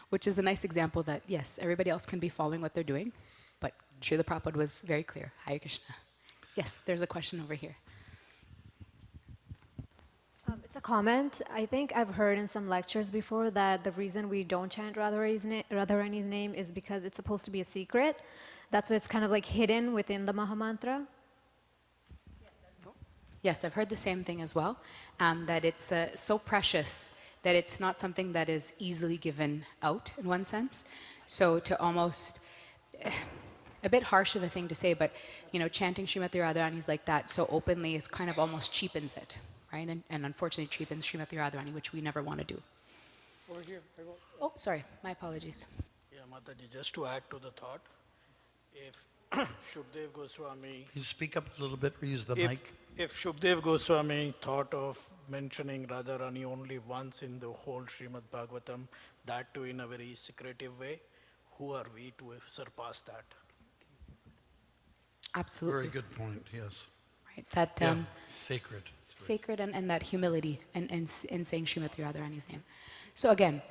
Speaker 7: Which is a nice example that, yes, everybody else can be following what they're doing, but Srila Prabhupada was very clear, Hare Krishna. Yes, there's a question over here.
Speaker 4: It's a comment. I think I've heard in some lectures before that the reason we don't chant Radharani's name is because it's supposed to be a secret. That's why it's kind of like hidden within the Mahamantra.
Speaker 7: Yes, I've heard the same thing as well, that it's so precious that it's not something that is easily given out in one sense. So to almost, a bit harsh of a thing to say, but chanting Srimati Radharani's like that so openly is kind of almost cheapens it, right? And unfortunately cheapens Srimati Radharani, which we never want to do.
Speaker 11: Over here.
Speaker 7: Oh, sorry, my apologies.
Speaker 11: Yeah, Mataji, just to add to the thought, if Shukdev Goswami...
Speaker 1: Can you speak up a little bit or use the mic?
Speaker 11: If Shukdev Goswami thought of mentioning Radharani only once in the whole Srimad Bhagavatam, that too in a very secretive way, who are we to surpass that?
Speaker 7: Absolutely.
Speaker 1: Very good point, yes.
Speaker 7: Right, that
Speaker 1: sacred.
Speaker 7: Sacred and that humility in saying Srimati Radharani's name. So again,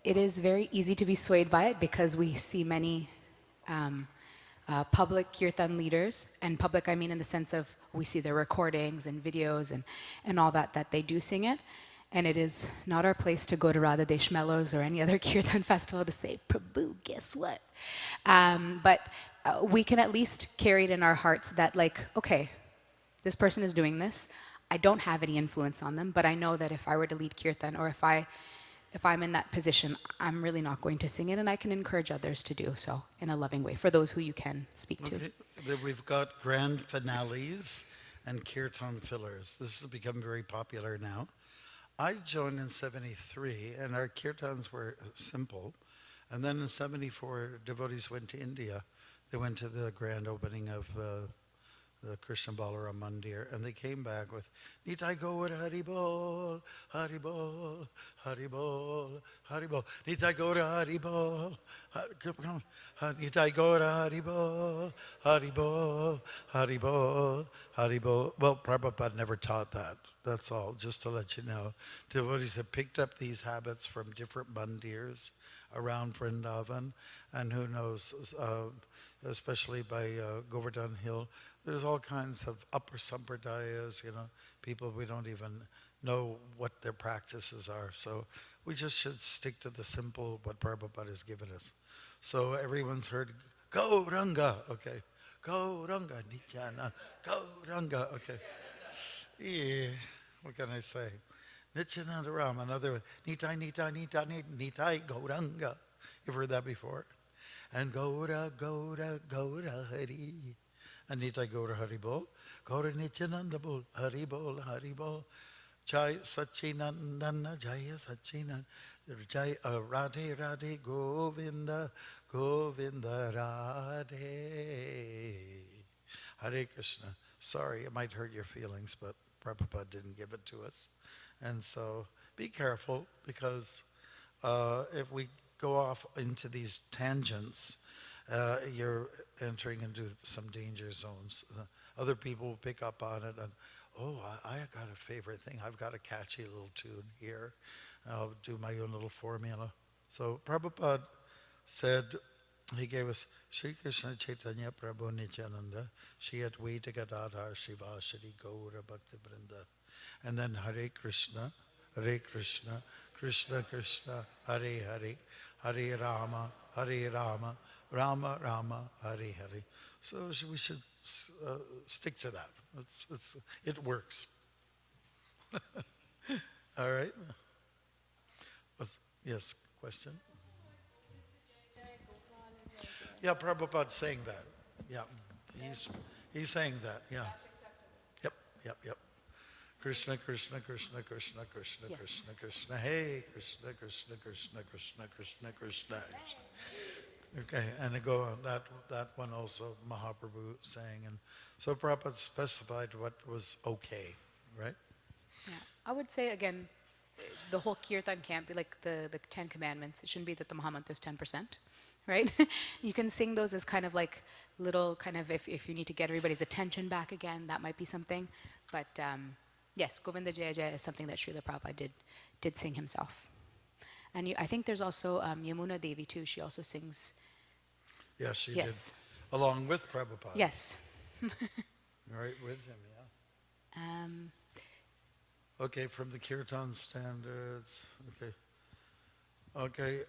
Speaker 7: it is very easy to be swayed by it because we see many public kirtan leaders, and public I mean in the sense of we see their recordings and videos and all that they do sing it. And it is not our place to go to Radha Desh Mellows or any other kirtan festival to say, Prabhu, guess what? But we can at least carry it in our hearts that like, okay, this person is doing this. I don't have any influence on them, but I know that if I were to lead kirtan or if I'm in that position, I'm really not going to sing it, and I can encourage others to do so in a loving way for those who you can speak to.
Speaker 1: We've got grand finales and kirtan fillers. This has become very popular now. I joined in 73, and our kirtans were simple. And then in 74, devotees went to India. They went to the grand opening of the Krishna Balaram Mandir, and they came back with Nitai Gaur Hari Bol, Hari Bol, Hari Bol, Hari Bol, Nitai Gaur Hari Bol, Nitai Gaur Hari Bol, Hari Bol, Hari Bol, Hari Bol. Well, Prabhupada never taught that. That's all, just to let you know. Devotees have picked up these habits from different mandirs around Vrindavan, and who knows, especially by Govardhan Hill, there's all kinds of upper sampradayas, people we don't even know what their practices are. So we just should stick to the simple, what Prabhupada has given us. So everyone's heard, Gauranga, okay. Gauranga, Nityananda, Gauranga, okay. Yeah, what can I say? Nityananda Ram, another one. Nitai, Nitai, Nitai, Nitai, Gauranga. You've heard that before? And Gaura, Gaura, Gaura Hari. Anita Gaura Haribol, Gaura Nityananda Bol, Haribol, Haribol, Jai Sachinandana, Jaya Sachinan, Jai Radhe Radhe Govinda, Govinda Radhe. Hare Krishna. Sorry, it might hurt your feelings, but Prabhupada didn't give it to us. And so be careful, because if we go off into these tangents, you're entering into some danger zones. Other people will pick up on it and, oh, I got a favorite thing. I've got a catchy little tune here. I'll do my own little formula. So Prabhupada said, he gave us Sri Krishna Chaitanya Prabhu Nityananda, Shri Advaita Gadadhar Shiva Shri Gaura Bhakti Vrinda. And then Hare Krishna, Krishna Krishna, Hare Hare, Hare Rama, Rama Rama, Hare Hare. So we should stick to that. It works. All right. Yes, question? Yeah, Prabhupada's saying that. Yeah, he's saying that. Yeah. Yep. Krishna, Krishna, Krishna, Krishna, Krishna,
Speaker 7: Yes.
Speaker 1: Krishna, Krishna, hey, Krishna, Krishna, Krishna, Krishna, Krishna, Krishna. Okay, and it go on that one also, Mahaprabhu saying, and so Prabhupada specified what was okay, right?
Speaker 7: Yeah. I would say, again, the whole kirtan can't be like the 10 commandments. It shouldn't be that the Mahamantra is 10%, right? You can sing those as kind of like little kind of, if you need to get everybody's attention back again, that might be something. But yes, Govinda Jaya Jaya is something that Srila Prabhupada did sing himself. And I think there's also Yamuna Devi too. She also sings.
Speaker 1: Yes, she
Speaker 7: Yes.
Speaker 1: did, along with Prabhupada.
Speaker 7: Yes.
Speaker 1: Right, with him, yeah. Okay, from the Kirtan standards, okay.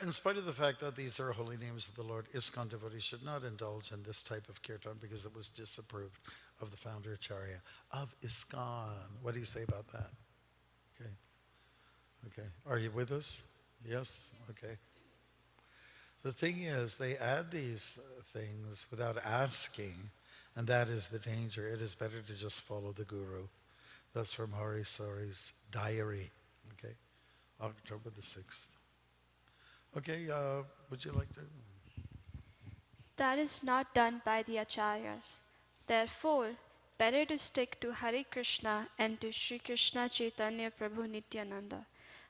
Speaker 1: In spite of the fact that these are holy names of the Lord, ISKCON devotees should not indulge in this type of Kirtan because it was disapproved of the founder Acharya of ISKCON. What do you say about that? Okay. Are you with us? Yes? Okay. The thing is, they add these things without asking, and that is the danger. It is better to just follow the Guru. That's from Hari Sari's diary, okay? October the 6th. Okay, would you like to?
Speaker 13: That is not done by the acharyas. Therefore, better to stick to Hare Krishna and to Sri Krishna Chaitanya Prabhu Nityananda.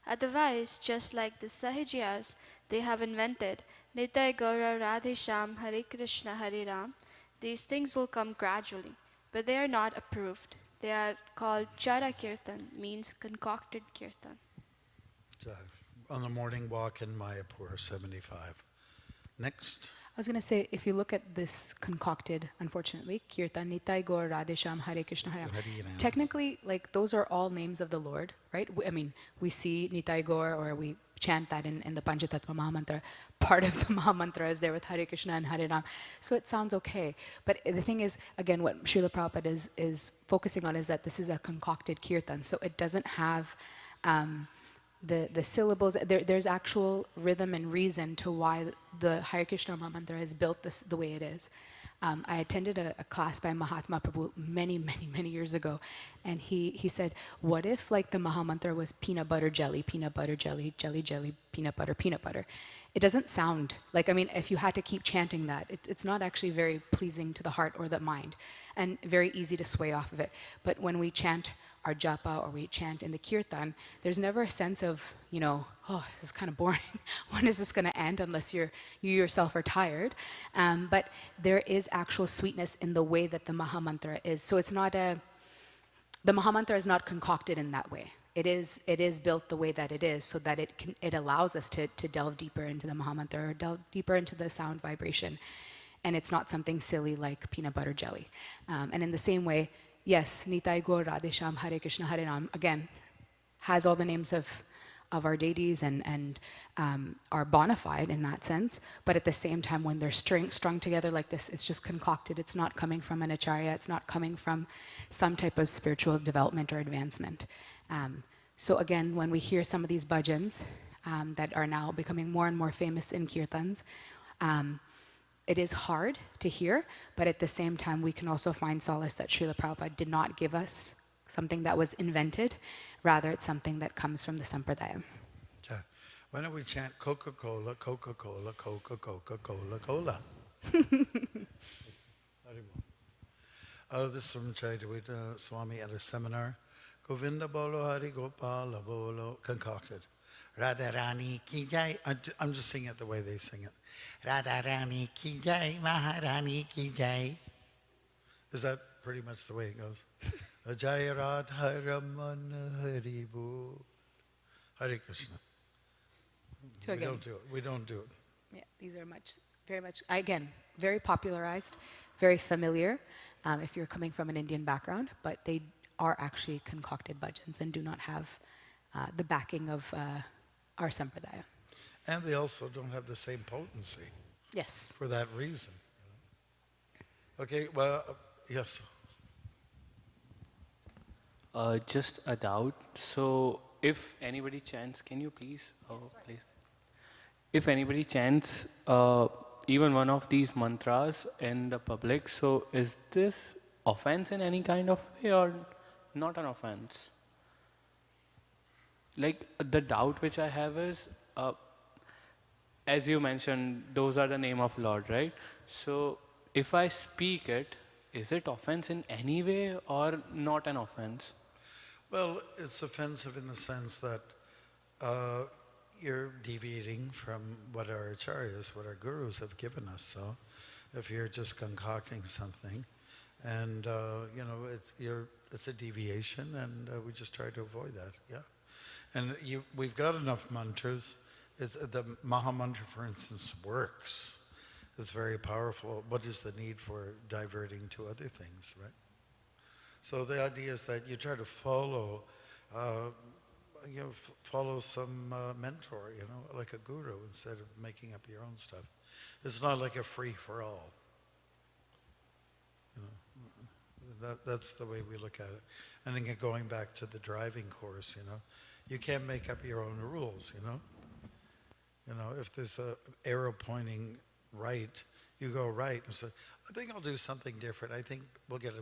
Speaker 13: Otherwise, just like the Sahajiyas, they have invented Nitai Gaura Radhe Shyam Hare Krishna Hare Ram. These things will come gradually, but they are not approved. They are called Chara Kirtan, means concocted Kirtan.
Speaker 1: On the morning walk in Mayapur, 75. Next.
Speaker 7: I was going to say, if you look at this concocted, unfortunately, Kirtan, Nitai Gaur, Radhesham, Hare Krishna, Hare Ram, technically, like, those are all names of the Lord, right? I mean, we see Nitai Gaur, or we chant that in the Panchatattva Mahamantra. Part of the Mahamantra is there with Hare Krishna and Hare Ram. So it sounds okay. But the thing is, again, what Srila Prabhupada is focusing on is that this is a concocted Kirtan. So it doesn't have the syllables. There's actual rhythm and reason to why the Hare Krishna Mahamantra is built the way it is. I attended a class by Mahatma Prabhu many years ago, and he said, what if like the Mahamantra was peanut butter, jelly, jelly, peanut butter. It doesn't sound like, I mean, if you had to keep chanting that, it's not actually very pleasing to the heart or the mind, and very easy to sway off of it. But when we chant our japa or we chant in the kirtan, there's never a sense of, oh, this is kind of boring. When is this going to end? Unless you yourself are tired. But there is actual sweetness in the way that the Mahamantra is. So it's not the Mahamantra is not concocted in that way. It is built the way that it is, so that it allows us to delve deeper into the Mahamantra, or delve deeper into the sound vibration. And it's not something silly like peanut butter jelly. And in the same way, yes, Nitai Gaur Radhesham Hare Krishna Hare Ram, again, has all the names of our deities and are bona fide in that sense. But at the same time, when they're strung together like this, it's just concocted. It's not coming from an acharya. It's not coming from some type of spiritual development or advancement. So again, when we hear some of these bhajans that are now becoming more and more famous in kirtans, it is hard to hear, but at the same time, we can also find solace that Srila Prabhupada did not give us something that was invented. Rather, it's something that comes from the Sampradaya.
Speaker 1: Okay. Why don't we chant Coca-Cola, Coca-Cola, Coca-Cola, Cola? Oh, this is from Chaitanya Swami at a seminar. Govinda Bolo Hari Gopala Bolo, concocted. Radharani Ki Jai. I'm just singing it the way they sing it. Radharani Ki Jai, Maharani Ki Jai. Is that pretty much the way it goes? Jaya Radha Ramana Hari Bol. Hare Krishna.
Speaker 7: So
Speaker 1: We
Speaker 7: again,
Speaker 1: don't do it. We don't do it.
Speaker 7: yeah, these are very much, again, very popularized, very familiar if you're coming from an Indian background, but they are actually concocted bhajans and do not have the backing of our sampradaya.
Speaker 1: And they also don't have the same potency.
Speaker 7: Yes.
Speaker 1: For that reason. Okay, well, yes.
Speaker 6: Just a doubt. So, if anybody chants, can you please? Please. If anybody chants even one of these mantras in the public, so is this offense in any kind of way or not an offense? Like the doubt which I have is, as you mentioned, those are the name of Lord, right? So if I speak it, is it offense in any way or not an offense?
Speaker 1: Well, it's offensive in the sense that you're deviating from what our acharyas, what our gurus have given us. So if you're just concocting something and, it's a deviation and we just try to avoid that, yeah. And we've got enough mantras. The Maha Mantra, for instance, works. It's very powerful. What is the need for diverting to other things, right? So the idea is that you try to follow, follow some mentor, like a guru, instead of making up your own stuff. It's not like a free-for-all. That's the way we look at it. And then going back to the driving course, you can't make up your own rules, if there's an arrow pointing right, you go right and say, I think I'll do something different. I think we'll get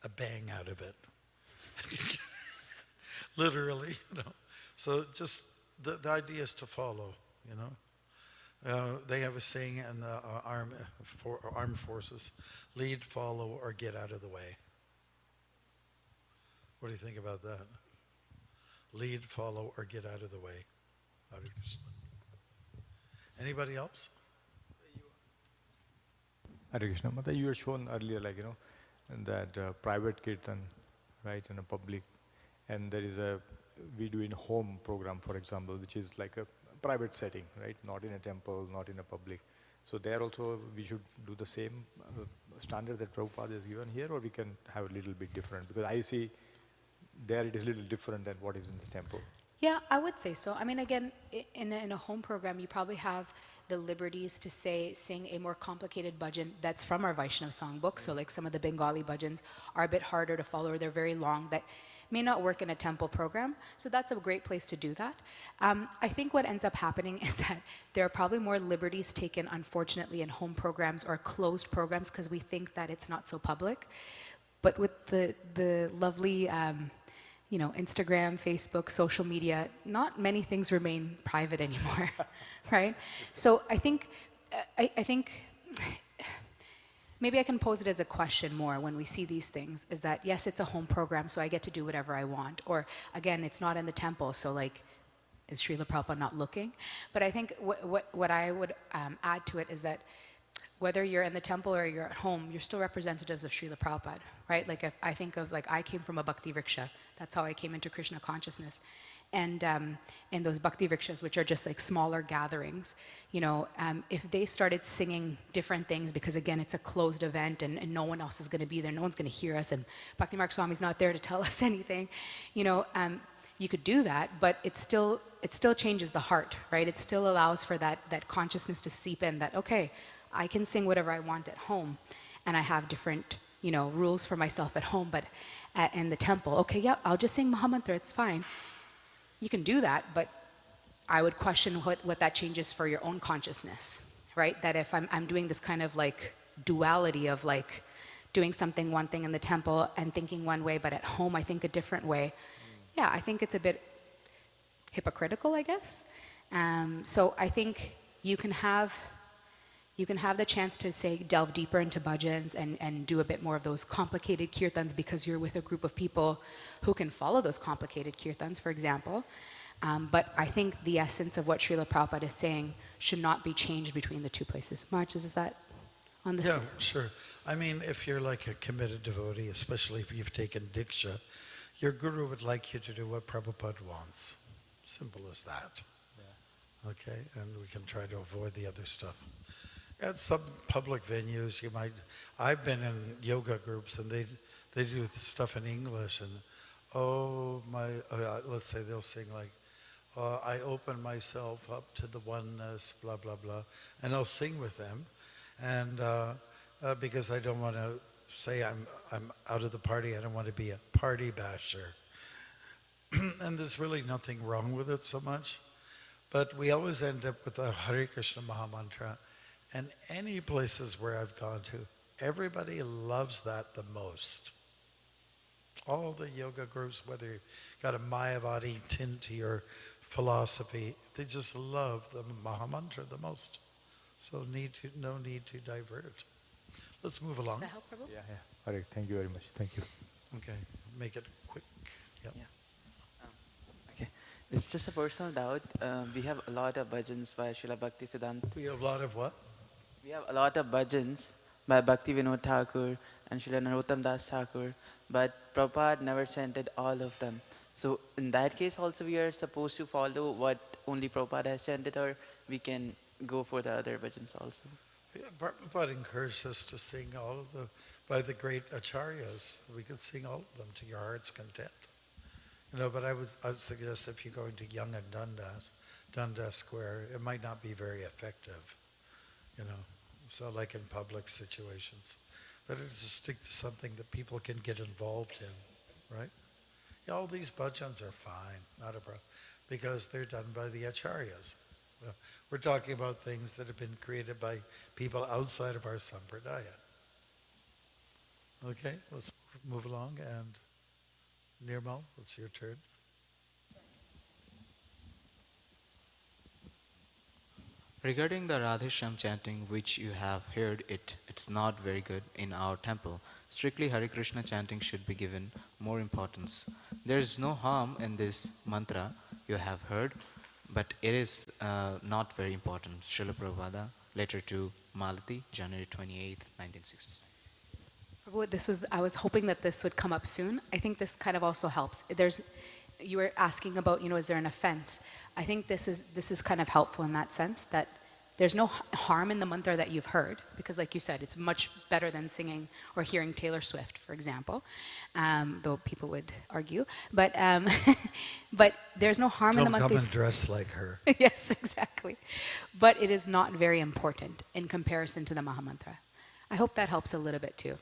Speaker 1: a bang out of it. Literally, So just the idea is to follow, They have a saying in the armed forces, lead, follow, or get out of the way. What do you think about that? Lead, follow, or get out of the way. Hare Krishna. Anybody else?
Speaker 14: Hare Krishna. Mata, you had shown earlier, that private kirtan, right, in a public, and there is we do in home program, for example, which is like a private setting, right, not in a temple, not in a public. So there also we should do the same standard that Prabhupada has given here, or we can have a little bit different, because I see there it is a little different than what is in the temple.
Speaker 7: Yeah, I would say so. I mean, again, in a home program, you probably have the liberties to sing a more complicated bhajan that's from our Vaishnava songbook. So like some of the Bengali bhajans are a bit harder to follow, or they're very long, that may not work in a temple program. So that's a great place to do that. I think what ends up happening is that there are probably more liberties taken, unfortunately, in home programs or closed programs because we think that it's not so public. But with the lovely Instagram, Facebook, social media, not many things remain private anymore, right? So I think maybe I can pose it as a question more when we see these things, is that yes, it's a home program, so I get to do whatever I want. Or again, it's not in the temple, so like, is Srila Prabhupada not looking? But I think what I would add to it is that whether you're in the temple or you're at home, you're still representatives of Srila Prabhupada, right? Like if I think of, like, I came from a bhakti vriksha. That's how I came into Krishna consciousness. And in those bhakti vrikshas, which are just like smaller gatherings, if they started singing different things, because again, it's a closed event and no one else is going to be there, no one's going to hear us, and Bhakti Marg Swami's not there to tell us anything, you could do that, but it still changes the heart, right? It still allows for that consciousness to seep in, that, okay, I can sing whatever I want at home, and I have different, rules for myself at home, but in the temple, okay, yeah, I'll just sing Mahamantra, it's fine. You can do that, but I would question what that changes for your own consciousness, right? That if I'm doing this kind of like duality of like doing something, one thing in the temple and thinking one way, but at home I think a different way. Yeah, I think it's a bit hypocritical, I guess. So I think you can have the chance to say delve deeper into bhajans and do a bit more of those complicated kirtans because you're with a group of people who can follow those complicated kirtans, for example. But I think the essence of what Srila Prabhupada is saying should not be changed between the two places. Marches, is that on the
Speaker 1: Yeah, sure. I mean, if you're like a committed devotee, especially if you've taken Diksha, your guru would like you to do what Prabhupada wants. Simple as that. Yeah. Okay? And we can try to avoid the other stuff. At some public venues, you might... I've been in yoga groups and they do stuff in English and, let's say they'll sing like, I open myself up to the oneness, blah, blah, blah. And I'll sing with them. And because I don't want to say I'm out of the party, I don't want to be a party basher. And there's really nothing wrong with it so much. But we always end up with a Hare Krishna Mahamantra. And any places where I've gone to, everybody loves that the most. All the yoga groups, whether you've got a Mayavadi tint to your philosophy, they just love the Mahamantra the most. So no need to divert. Let's move along.
Speaker 7: Does that help, Prabhu?
Speaker 14: Yeah. Hare, thank you very much. Thank you.
Speaker 1: Okay, make it quick. Yep.
Speaker 12: Yeah. Okay. It's just a personal doubt. We have a lot of bhajans by Srila Bhakti Siddhanta.
Speaker 1: We have a lot of what?
Speaker 12: We have a lot of bhajans by Bhakti Vinod Thakur and Srila Narottam Das Thakur, but Prabhupada never chanted all of them. So in that case also we are supposed to follow what only Prabhupada has chanted, or we can go for the other bhajans also?
Speaker 1: Yeah, Prabhupada encouraged us to sing all of by the great acharyas. We could sing all of them to your heart's content. But I'd suggest if you're going to Young and Dundas Square, it might not be very effective, So like in public situations. Better to stick to something that people can get involved in, right? Yeah, all these bhajans are fine, not a problem, because they're done by the acharyas. We're talking about things that have been created by people outside of our sampradaya. Okay, let's move along, and Nirmal, it's your turn.
Speaker 2: Regarding the Radhesham chanting which you have heard, it's not very good in our temple. Strictly Hare Krishna chanting should be given more importance. There is no harm in this mantra you have heard, but it is not very important. Srila Prabhupada, letter to Malati, January 28th, 1967.
Speaker 7: Prabhu, I was hoping that this would come up soon. I think this kind of also helps. You were asking about, is there an offense? I think this is kind of helpful in that sense, that there's no harm in the mantra that you've heard, because like you said, it's much better than singing or hearing Taylor Swift, for example, though people would argue. But but there's no harm in the mantra.
Speaker 1: Don't come and dress like her.
Speaker 7: Yes, exactly. But it is not very important in comparison to the Mahamantra. I hope that helps a little bit too.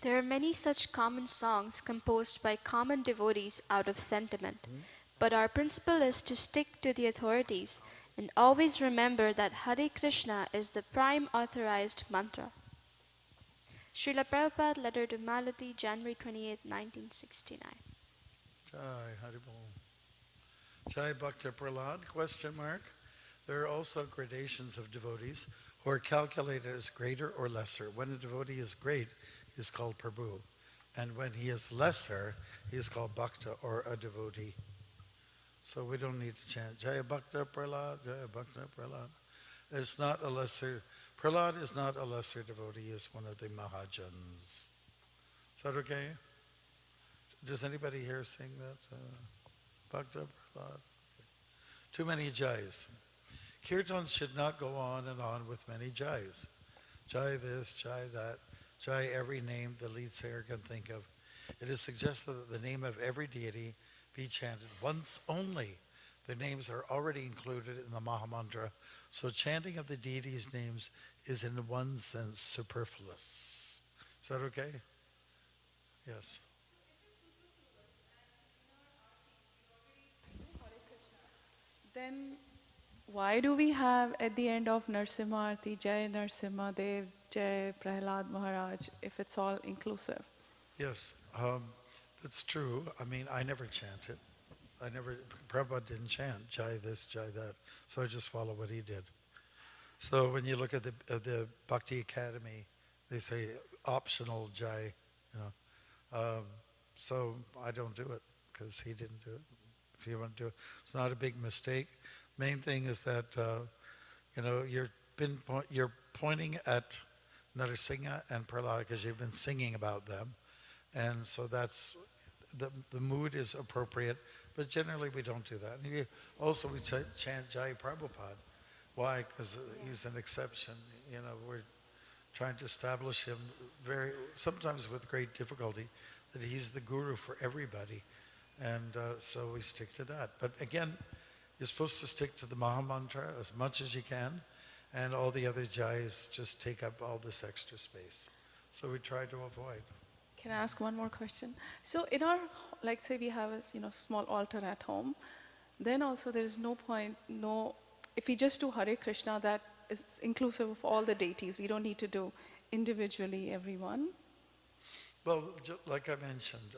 Speaker 13: There are many such common songs composed by common devotees out of sentiment, but our principle is to stick to the authorities and always remember that Hare Krishna is the prime authorized mantra. Srila Prabhupada, letter to Malati, January 28, 1969.
Speaker 1: Jai Haribol. Jai Bhakta Prahlad, question mark. There are also gradations of devotees who are calculated as greater or lesser. When a devotee is great, he is called Prabhu. And when he is lesser, he is called Bhakta or a devotee. So we don't need to chant Jaya Bhakta Prahlad, Jaya Bhakta Prahlad. It's not a lesser, Prahlad is not a lesser devotee, he is one of the Mahajans. Is that okay? Does anybody here sing that? Bhakta Prahlad? Okay. Too many Jais. Kirtans should not go on and on with many Jais. Jai this, Jai that, Jai every name the lead singer can think of. It is suggested that the name of every deity be chanted once only. The names are already included in the Mahamantra, so chanting of the deities' names is in one sense superfluous. Is that okay? Yes.
Speaker 10: then why do we have at the end of Narsimha Arti, Jai Narsimha Dev, Jai Prahlad Maharaj, if it's all inclusive?
Speaker 1: Yes, that's true. I mean, I never chanted. Prabhupada didn't chant Jai this, Jai that. So I just follow what he did. So when you look at the Bhakti Academy, they say optional Jai, you know. So I don't do it because he didn't do it. If you want to do it, it's not a big mistake. Main thing is that you know you're pointing at Narasimha and Prahlad because you've been singing about them, and so that's the mood is appropriate. But generally we don't do that. And we chant Jai Prabhupada. Why? Because he's an exception. You know, we're trying to establish him sometimes with great difficulty, that he's the guru for everybody. And so we stick to that. But again, you're supposed to stick to the Maha Mantra as much as you can, and all the other jais just take up all this extra space. So we try to avoid.
Speaker 10: Can I ask one more question? So in our, like say we have a small altar at home, then also there is no point, if we just do Hare Krishna, that is inclusive of all the deities. We don't need to do individually everyone.
Speaker 1: Well, like I mentioned,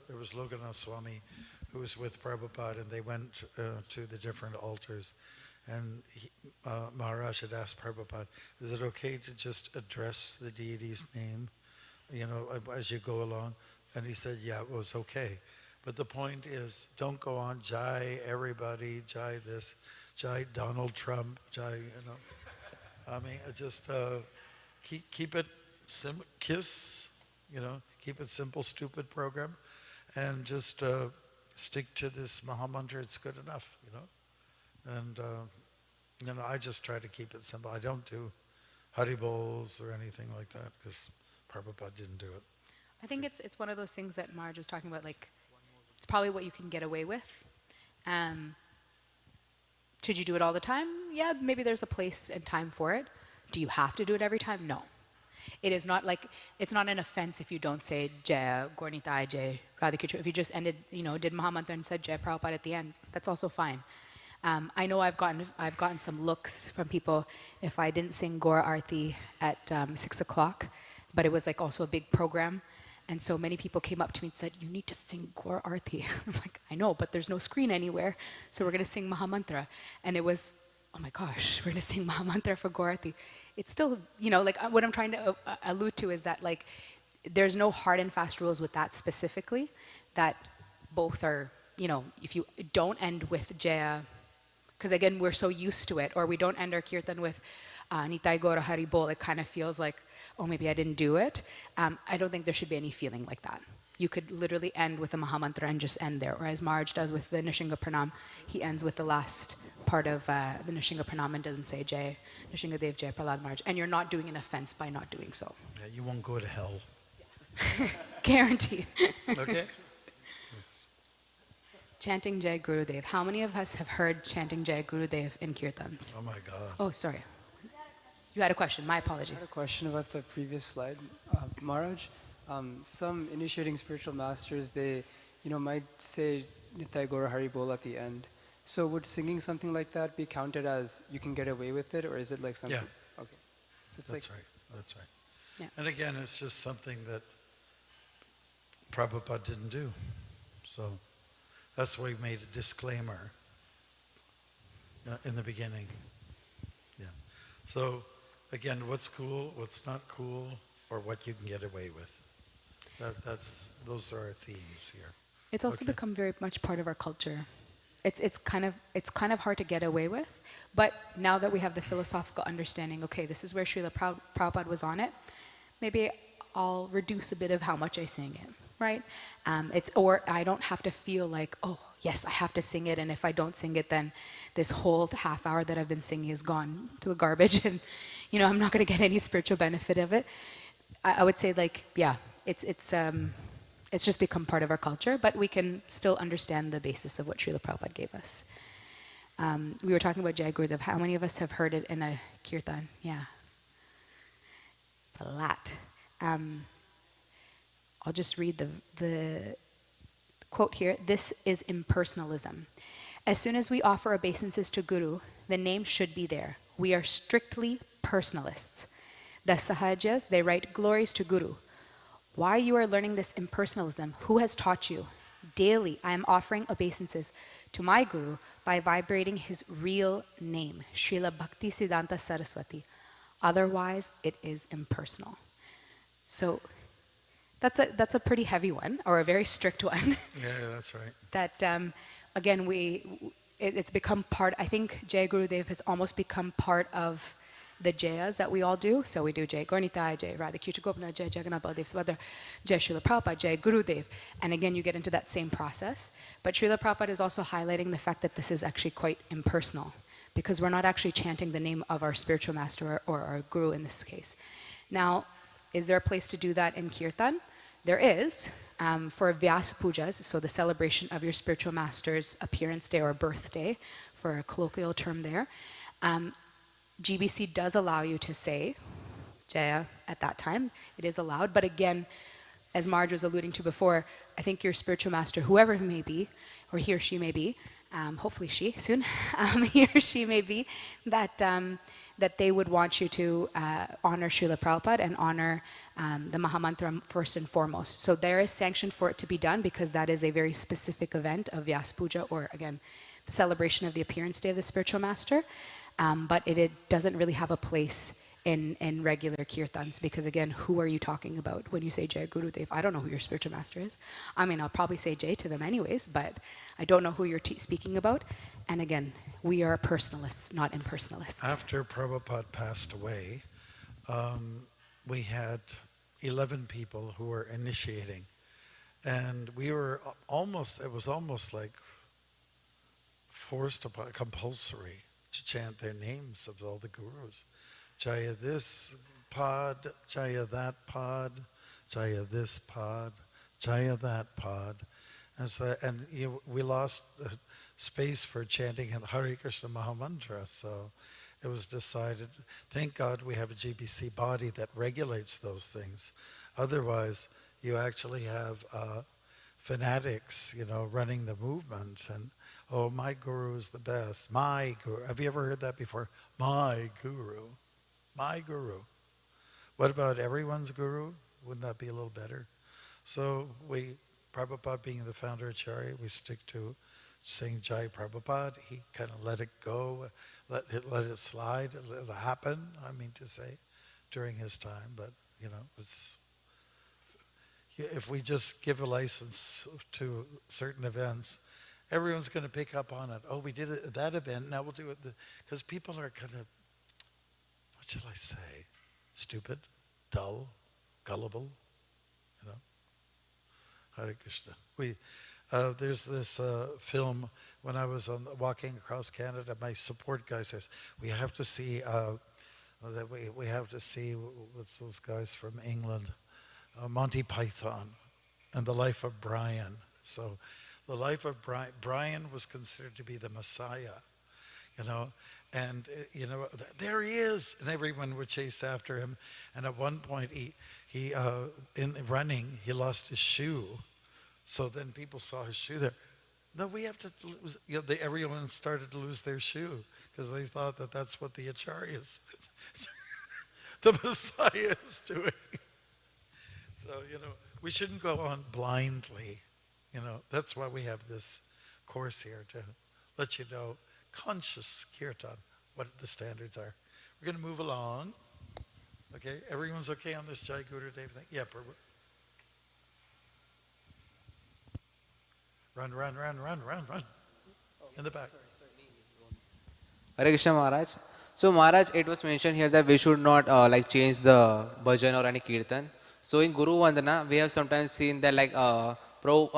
Speaker 1: there was Lokanath Swami who was with Prabhupada, and they went to the different altars. And Maharaj had asked Prabhupada, is it okay to just address the deity's name, you know, as you go along? And he said, yeah, it was okay. But the point is, don't go on Jai everybody, Jai this, Jai Donald Trump, Jai, you know. I mean, just keep it KISS, you know, keep it simple, stupid program, and just stick to this Mahamantra. It's good enough, you know. And you know, I just try to keep it simple. I don't do Haribols or anything like that because Prabhupada didn't do it.
Speaker 7: I think it's one of those things that Marge was talking about. Like, it's probably what you can get away with. Should you do it all the time? Yeah, maybe there's a place and time for it. Do you have to do it every time? No. It is not like, it's not an offense if you don't say Jai, Gaurnitai, Jai, Radhikishore. If you just ended, you know, did Mahamantra and said Jai Prabhupada at the end, that's also fine. I know I've gotten some looks from people if I didn't sing Gaur Arti at 6 o'clock, but it was like also a big program. And so many people came up to me and said, you need to sing Gaur Arti. I'm like, I know, but there's no screen anywhere, so we're going to sing Mahamantra. And it was, oh my gosh, we're going to sing Mahamantra for Gaur Arti. It's still, you know, like what I'm trying to allude to is that like there's no hard and fast rules with that specifically, that both are, you know, if you don't end with Jaya, because again, we're so used to it, or we don't end our kirtan with Nitai Gaura Hari Bol, it kind of feels like, oh, maybe I didn't do it. I don't think there should be any feeling like that. You could literally end with a Mahamantra and just end there, or as Marge does with the Nishinga Pranam, he ends with the last part of the Nishinga Pranam and doesn't say Jai, Nishinga Dev, Jai Prahlad Marge, and you're not doing an offense by not doing so.
Speaker 1: Yeah, you won't go to hell.
Speaker 7: Guaranteed.
Speaker 1: Okay.
Speaker 7: Chanting Jai Gurudev. How many of us have heard chanting Jai Gurudev in kirtans?
Speaker 1: Oh my God.
Speaker 7: Oh, sorry. You had a question. My
Speaker 3: I had
Speaker 7: apologies.
Speaker 3: a question about the previous slide, Maharaj. Some initiating spiritual masters, they, you know, might say Nitai Gaura Hari Bol at the end. So would singing something like that be counted as you can get away with it, or is it like something?
Speaker 1: Yeah.
Speaker 3: Okay. So it's
Speaker 1: That's
Speaker 3: like,
Speaker 1: right. That's right.
Speaker 7: Yeah.
Speaker 1: And again, it's just something that Prabhupada didn't do. So that's why he made a disclaimer in the beginning. Yeah. So again, what's cool, what's not cool, or what you can get away with. Those are our themes here.
Speaker 7: It's also become very much part of our culture. It's kind of hard to get away with, but now that we have the philosophical understanding, okay, this is where Srila Prabhupada was on it, maybe I'll reduce a bit of how much I sing it, right? Or I don't have to feel like, oh, yes, I have to sing it, and if I don't sing it, then this whole half hour that I've been singing is gone to the garbage, and you know, I'm not going to get any spiritual benefit of it. I would say, like, yeah, it's just become part of our culture, but we can still understand the basis of what Srila Prabhupada gave us. We were talking about Jai Gurudev. How many of us have heard it in a kirtan? Yeah. It's a lot. I'll just read the quote here. This is impersonalism. As soon as we offer obeisances to Guru, the name should be there. We are strictly personalists. The Sahajas, they write glories to Guru. Why you are learning this impersonalism? Who has taught you? Daily, I am offering obeisances to my Guru by vibrating his real name, Srila Bhakti Siddhanta Saraswati. Otherwise, it is impersonal. So that's a pretty heavy one, or a very strict one.
Speaker 1: Yeah, that's right.
Speaker 7: That, again, it's become part, I think Jai Gurudev has almost become part of the Jayas that we all do. So we do Jai Gaurnitai, Jai Radhakirti Gopinath, Jai Jagannath Baladev Subhadra, Jai Srila Prabhupada, Jai Gurudev. And again, you get into that same process. But Srila Prabhupada is also highlighting the fact that this is actually quite impersonal, because we're not actually chanting the name of our spiritual master or our guru in this case. Now, is there a place to do that in Kirtan? There is. For Vyasa Pujas, so the celebration of your spiritual master's appearance day or birthday, for a colloquial term there, GBC does allow you to say Jaya at that time. It is allowed. But again, as Marge was alluding to before, I think your spiritual master, whoever he may be, or he or she may be, hopefully she soon, he or she may be, that they would want you to honor Srila Prabhupada and honor the Mahamantra first and foremost. So there is sanction for it to be done, because that is a very specific event of Vyasa Puja, or again, the celebration of the appearance day of the spiritual master. But it doesn't really have a place in regular kirtans, because again, who are you talking about when you say Jai Gurudev? I don't know who your spiritual master is. I mean, I'll probably say Jai to them anyways, but I don't know who you're speaking about. And again, we are personalists, not impersonalists.
Speaker 1: After Prabhupada passed away, we had 11 people who were initiating. And we were it was almost like forced upon, compulsory, to chant their names of all the gurus. Jaya this pod, Jaya that pod, Jaya this pod, Jaya that pod. And so, we lost space for chanting in Hare Krishna Mahamantra. So it was decided, thank God we have a GBC body that regulates those things. Otherwise, you actually have fanatics, running the movement, and oh, my guru is the best. My guru. Have you ever heard that before? My guru. My guru. What about everyone's guru? Wouldn't that be a little better? So Prabhupada being the founder Acharya, we stick to saying Jai Prabhupada. He kind of let it go, let it slide, let it happen, during his time. But, if we just give a license to certain events, everyone's going to pick up on it. Oh, we did it at that event, now we'll do it. Because people are kind of, what shall I say, stupid, dull, gullible, Hare Krishna. There's this film, when I was walking across Canada, my support guy says, we have to see, we have to see, what's those guys from England? Monty Python and the life of Brian. So the life of Brian was considered to be the Messiah, and there he is, and everyone would chase after him. And at one point, he in running, he lost his shoe. So then people saw his shoe there. No, we have to lose. Everyone started to lose their shoe because they thought that that's what the Acharyas, the Messiah, is doing. So we shouldn't go on blindly. That's why we have this course here, to let you know, conscious kirtan, what the standards are. We're going to move along. Okay, everyone's okay on this Jai Gurudev thing? Yeah, Prabhu. Run. In the back.
Speaker 9: Hare Krishna Maharaj. So Maharaj, it was mentioned here that we should not change the bhajan or any kirtan. So in Guru Vandana, we have sometimes seen that Prabhu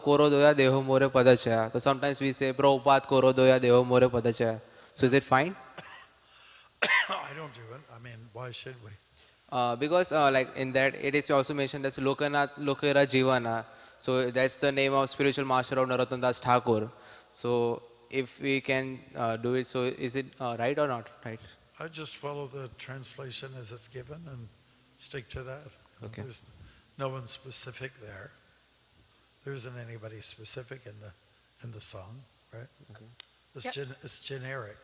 Speaker 9: koro doya deho more padachaya. So sometimes we say Prabhupada koro doya deho more padachaya. So is it fine?
Speaker 1: I don't do it. Why should we?
Speaker 9: Because in that it is also mentioned that's Lokanath Lokera Jivana. So that's the name of spiritual master of Narottam Das Thakur. So if we can do it, so is it right or not right?
Speaker 1: I just follow the translation as it's given and stick to that.
Speaker 9: Okay.
Speaker 1: There's no one specific there. There isn't anybody specific in the song. right?
Speaker 7: Okay.
Speaker 1: It's,
Speaker 7: Yep.
Speaker 1: It's generic.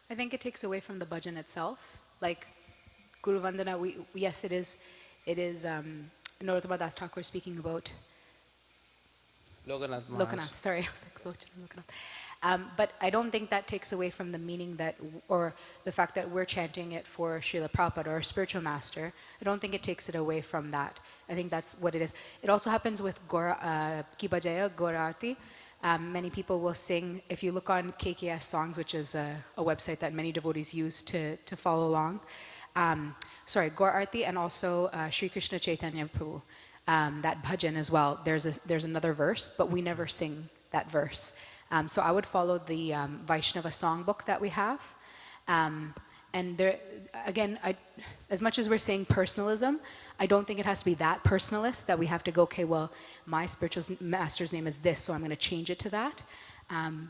Speaker 7: I think it takes away from the bhajan itself. Like Guru Vandana, yes, it is Narottama Das Thakur speaking about
Speaker 9: Lokanath Maharaj.
Speaker 7: Lokanath, sorry, I was like Lokanath. But I don't think that takes away from the meaning that, or the fact that we're chanting it for Srila Prabhupada or a spiritual master. I don't think it takes it away from that. I think that's what it is. It also happens with Ki Bajaya, Gaura Aarti. Many people will sing, if you look on KKS Songs, which is a website that many devotees use to follow along. Gaura Aarti and also Sri Krishna Chaitanya Prabhu. That bhajan as well, there's another verse, but we never sing that verse. So I would follow the Vaishnava songbook that we have. And there, again, as much as we're saying personalism, I don't think it has to be that personalist that we have to go, okay, well, my spiritual master's name is this, so I'm going to change it to that.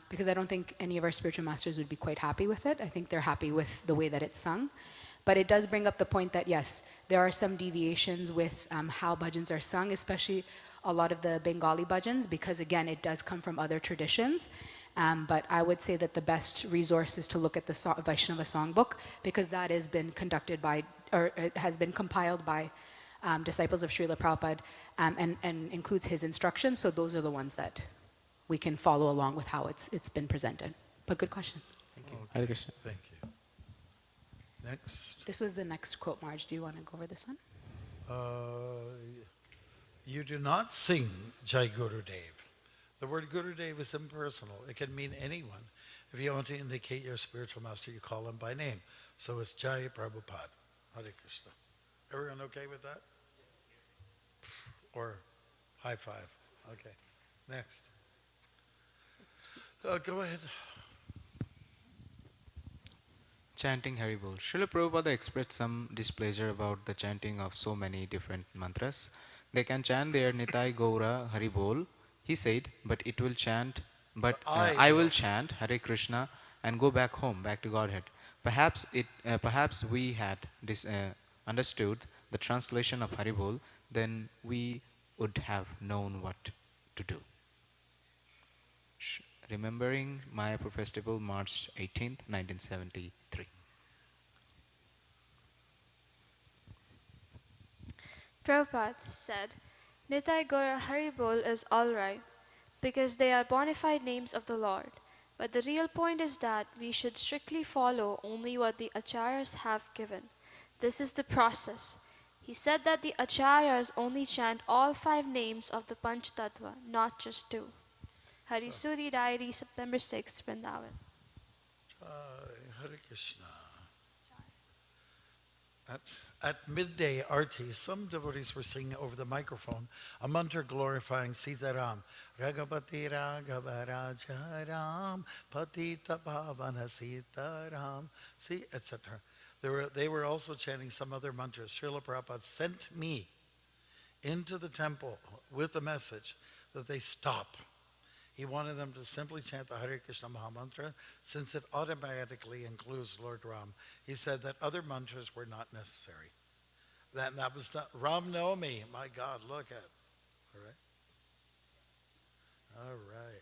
Speaker 7: Because I don't think any of our spiritual masters would be quite happy with it. I think they're happy with the way that it's sung. But it does bring up the point that, yes, there are some deviations with how bhajans are sung, especially a lot of the Bengali bhajans, because again, it does come from other traditions. But I would say that the best resource is to look at the Vaishnava songbook, because that has been conducted by, or it has been compiled by disciples of Srila Prabhupada and includes his instructions. So those are the ones that we can follow along with how it's been presented. But good question.
Speaker 9: Thank you.
Speaker 1: Okay.
Speaker 9: Hare Krishna.
Speaker 1: Thank you. Next.
Speaker 7: This was the next quote, Marge. Do you want to go over this one?
Speaker 1: You do not sing Jai Gurudev. The word Gurudev is impersonal. It can mean anyone. If you want to indicate your spiritual master, you call him by name. So it's Jai Prabhupada. Hare Krishna. Everyone okay with that? Or high five. Okay. Next. Go ahead.
Speaker 2: Chanting Haribol. Srila Prabhupada expressed some displeasure about the chanting of so many different mantras. They can chant their Nitai Gaura Haribol, he said, but it will chant, but I will chant Hare Krishna and go back home, back to Godhead. Perhaps we had understood the translation of Haribol, then we would have known what to do. Remembering Mayapur Festival, March 18th, 1973.
Speaker 13: Prabhupada said, Nitai Gaura Haribol is alright, because they are bona fide names of the Lord. But the real point is that we should strictly follow only what the acharyas have given. This is the process. He said that the acharyas only chant all 5 names of the Panch Tattva, not just 2. Harisuri Diary, September 6th, Vrindavan.
Speaker 1: Hare Krishna. At midday arti, some devotees were singing over the microphone a mantra glorifying Sitaram. Ragapati Raghava Raja Ram, Patita Bhavana Sitaram, see, etc. They were also chanting some other mantras. Srila Prabhupada sent me into the temple with the message that they stop. He wanted them to simply chant the Hare Krishna Mahamantra, since it automatically includes Lord Ram. He said that other mantras were not necessary. That was not, Ram Naomi, my God, look at. All right? All right.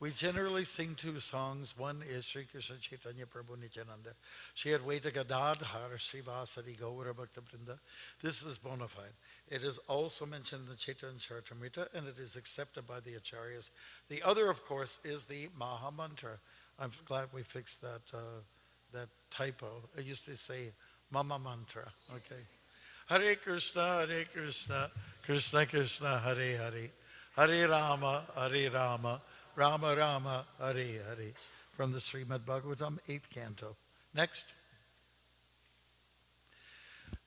Speaker 1: We generally sing 2 songs. One is Sri Krishna Chaitanya Prabhu Nityananda. Shri Advaita Gadadhar Srivasadi Gaura Bhakta Vrinda. This is bona fide. It is also mentioned in the Chaitanya Charitamrita, and it is accepted by the acharyas. The other, of course, is the Maha Mantra. I'm glad we fixed that typo. I used to say Mama Mantra. Okay. Hare Krishna, Krishna Krishna, Hare Hare, Hare Rama, Rama Rama, Hare Hare. From the Srimad Bhagavatam, 8th canto. Next.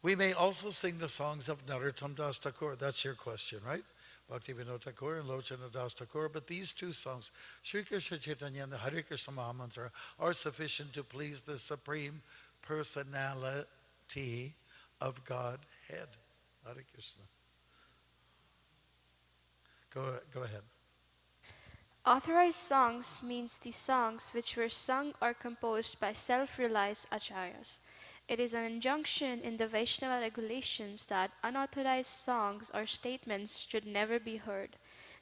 Speaker 1: We may also sing the songs of Narottam Das Thakur. That's your question, right? Bhakti Vinod Thakur and Lochana Das Thakur. But these 2 songs, Sri Krishna Chaitanya and the Hare Krishna Mahamantra, are sufficient to please the Supreme Personality of Godhead. Hare Krishna. Go ahead.
Speaker 13: Authorized songs means the songs which were sung or composed by self-realized acharyas. It is an injunction in the Vaishnava regulations that unauthorized songs or statements should never be heard.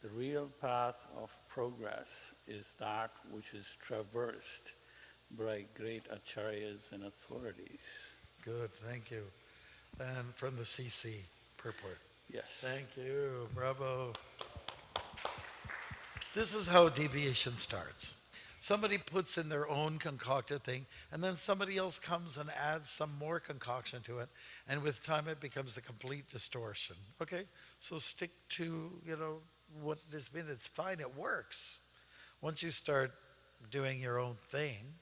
Speaker 5: The real path of progress is that which is traversed by great acharyas and authorities.
Speaker 1: Good, thank you. And from the CC, purport.
Speaker 5: Yes.
Speaker 1: Thank you, bravo. This is how deviation starts. Somebody puts in their own concocted thing, and then somebody else comes and adds some more concoction to it, and with time it becomes a complete distortion. Okay, so stick to, what it has been. It's fine, it works. Once you start doing your own thing,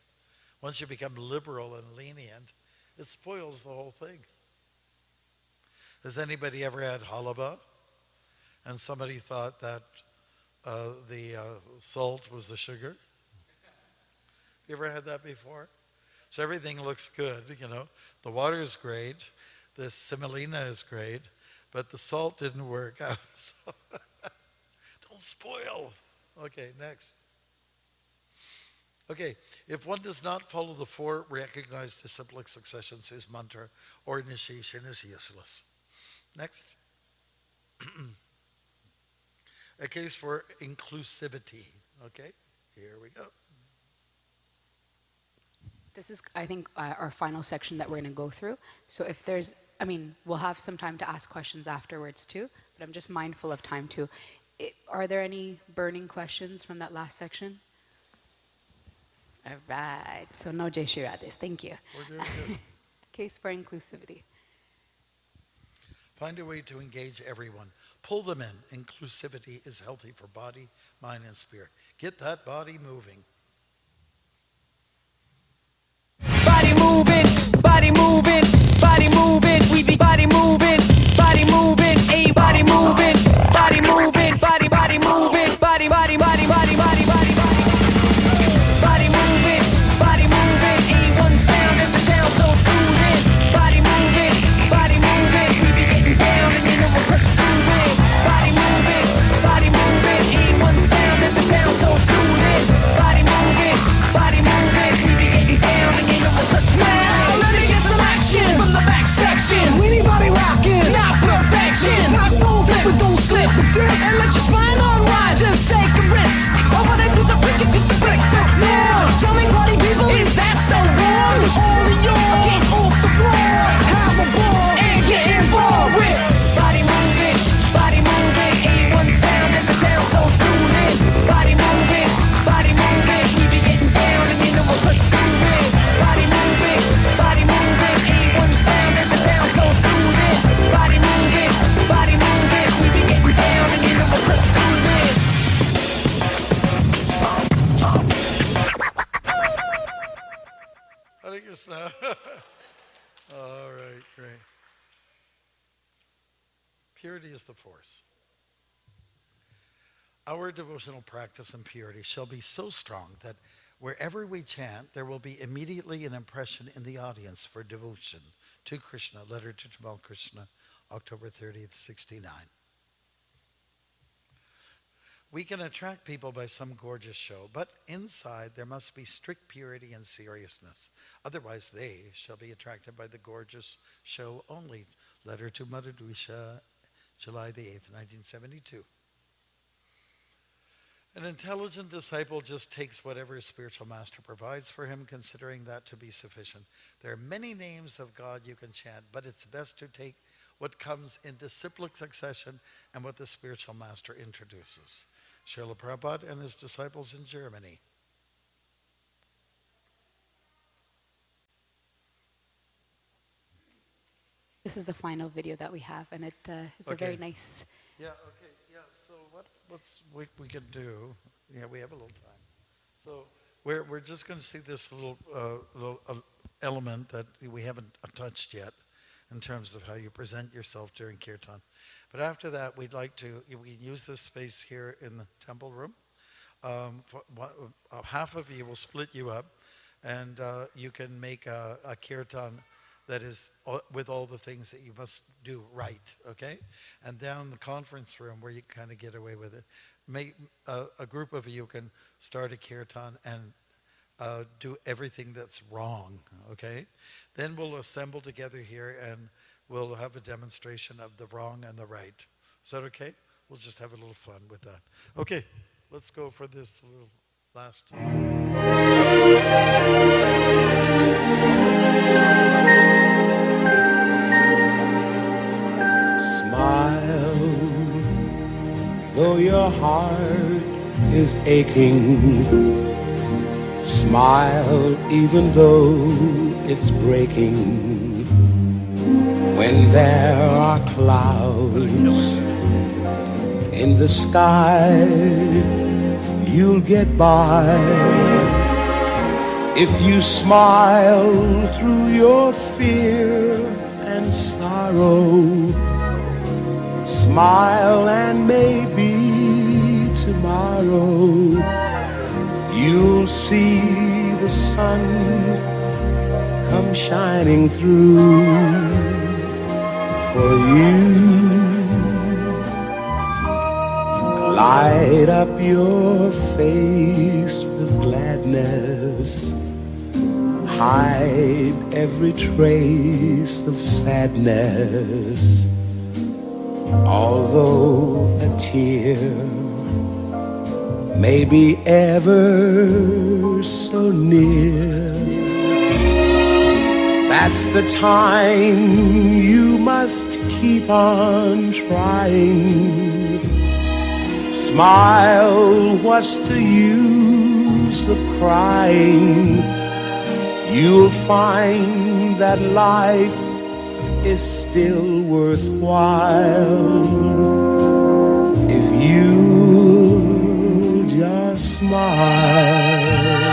Speaker 1: once you become liberal and lenient, it spoils the whole thing. Has anybody ever had halava, and somebody thought that the salt was the sugar? You ever had that before? So everything looks good, The water is great, the semolina is great, but the salt didn't work out. So don't spoil. Okay, next. Okay, if one does not follow the 4 recognized disciplic successions, his mantra or initiation is useless. Next. A case for inclusivity. Okay, here we go.
Speaker 7: This is, I think, our final section that we're going to go through. So if there's, we'll have some time to ask questions afterwards too, but I'm just mindful of time too. Are there any burning questions from that last section? All right, so no Jai Shri Radhes, thank you. Case for inclusivity.
Speaker 1: Find a way to engage everyone. Pull them in. Inclusivity is healthy for body, mind, and spirit. Get that body moving.
Speaker 15: Body moving, body moving, body moving. We be body moving, body moving, a body moving, body moving, body moving, body body body body body body body. Body moving, A1 sound and the sound so soothing. Body moving, we be getting down and you know we're pursuing. Body moving, A1 sound and the sound so soothing. Body moving, we be getting down and you know we're pursuing. Now let me get some action from the back section. Anybody rocking, not perfection. Rock moving, but don't slip with this. And let your spine unwind, just take a risk. I wanna do the break it, do the break back now. Tell me, party people, is that so wrong? Cause all of y'all get off the floor, have a ball, and get involved with body moving, A1 sound and the sound so soothing. Body moving, we be getting down and you know we're pursuing. Body moving, A1 sound and the sound so soothing. Body moving, we be getting down and you know we're pursuing.
Speaker 1: Hare Krishna. All right, great. Purity is the force. Our devotional practice and purity shall be so strong that wherever we chant, there will be immediately an impression in the audience for devotion to Krishna. Letter to Tamal Krishna, October 30th, 69. We can attract people by some gorgeous show, but inside there must be strict purity and seriousness. Otherwise they shall be attracted by the gorgeous show only. Letter to Mother Dwisha, July the 8th, 1972. An intelligent disciple just takes whatever his spiritual master provides for him, considering that to be sufficient. There are many names of God you can chant, but it's best to take what comes in disciplic succession and what the spiritual master introduces. Srila Prabhupada and his disciples in Germany.
Speaker 7: This is the final video that we have, and it is a very nice.
Speaker 1: Yeah. Okay. Yeah. So what's we can do? Yeah, we have a little time. So we're just going to see this little element that we haven't touched yet, in terms of how you present yourself during Kirtan. But after that, we'd like to, we can use this space here in the temple room. Half of you will split you up, and you can make a Kirtan that is with all the things that you must do right, okay? And down the conference room where you kind of get away with it, a group of you can start a Kirtan and do everything that's wrong, okay? Then we'll assemble together here and we'll have a demonstration of the wrong and the right. Is that okay? we'll just have a little fun with that. Okay, let's go for this little last.
Speaker 16: Smile, though your heart is aching. Smile, even though it's breaking. When there are clouds in the sky, you'll get by. If you smile through your fear and sorrow, smile and maybe tomorrow you'll see the sun come shining through for you. Light up your face with gladness. Hide every trace of sadness. Although a tear may be ever so near, that's the time you must keep on trying. Smile, what's the use of crying? You'll find that life is still worthwhile if you just smile.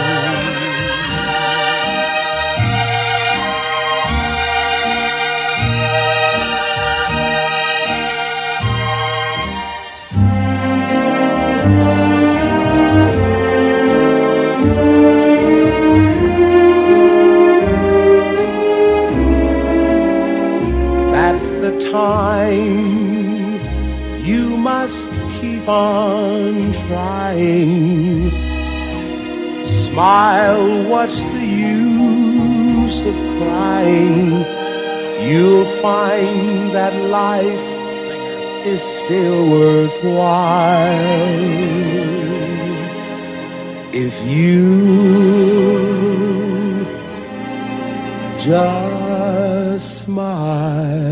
Speaker 16: That's the time you must keep on trying. Smile, what's the use of crying? You'll find that life is still worthwhile if you just smile.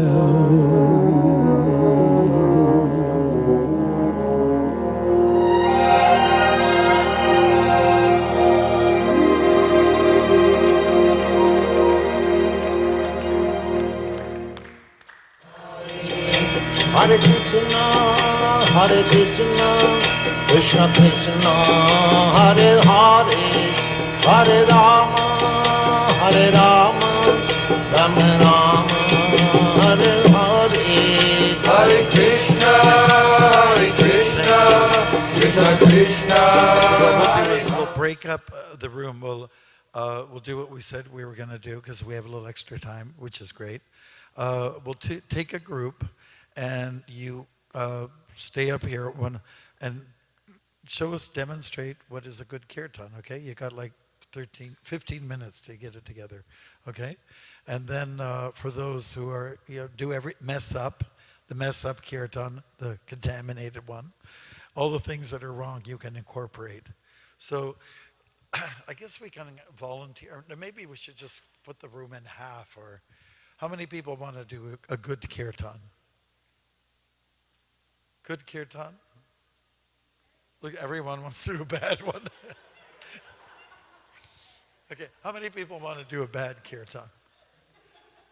Speaker 17: Hare Krishna, Krishna Krishna, Hare Hare, Hare Rama, Rama Rama, Hare Hare. Hare Krishna, Krishna Krishna.
Speaker 1: So what we'll do is we'll break up the room. We'll do what we said we were going to do because we have a little extra time, which is great. We'll take a group, and you stay up here and show us, demonstrate what is a good kirtan, okay? You got like 15 minutes to get it together, okay? And then for those who are, mess up kirtan, the contaminated one, all the things that are wrong you can incorporate. So I guess we can volunteer. Maybe we should just put the room in half, or how many people want to do a good kirtan? Good kirtan? Look, everyone wants to do a bad one. Okay, how many people want to do a bad kirtan?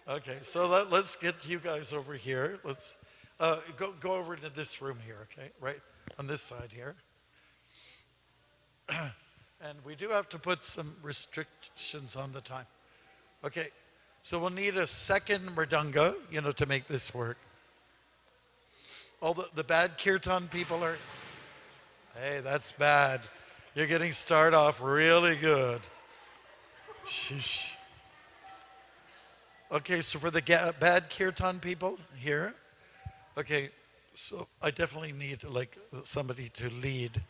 Speaker 1: Okay, so let's get you guys over here. Let's go over to this room here, okay? Right on this side here. And we do have to put some restrictions on the time. Okay, so we'll need a second mridanga, to make this work. All the bad kirtan people are, hey, that's bad. You're getting started off really good. Sheesh. Okay, so for the bad kirtan people here, okay, so I definitely need somebody to lead.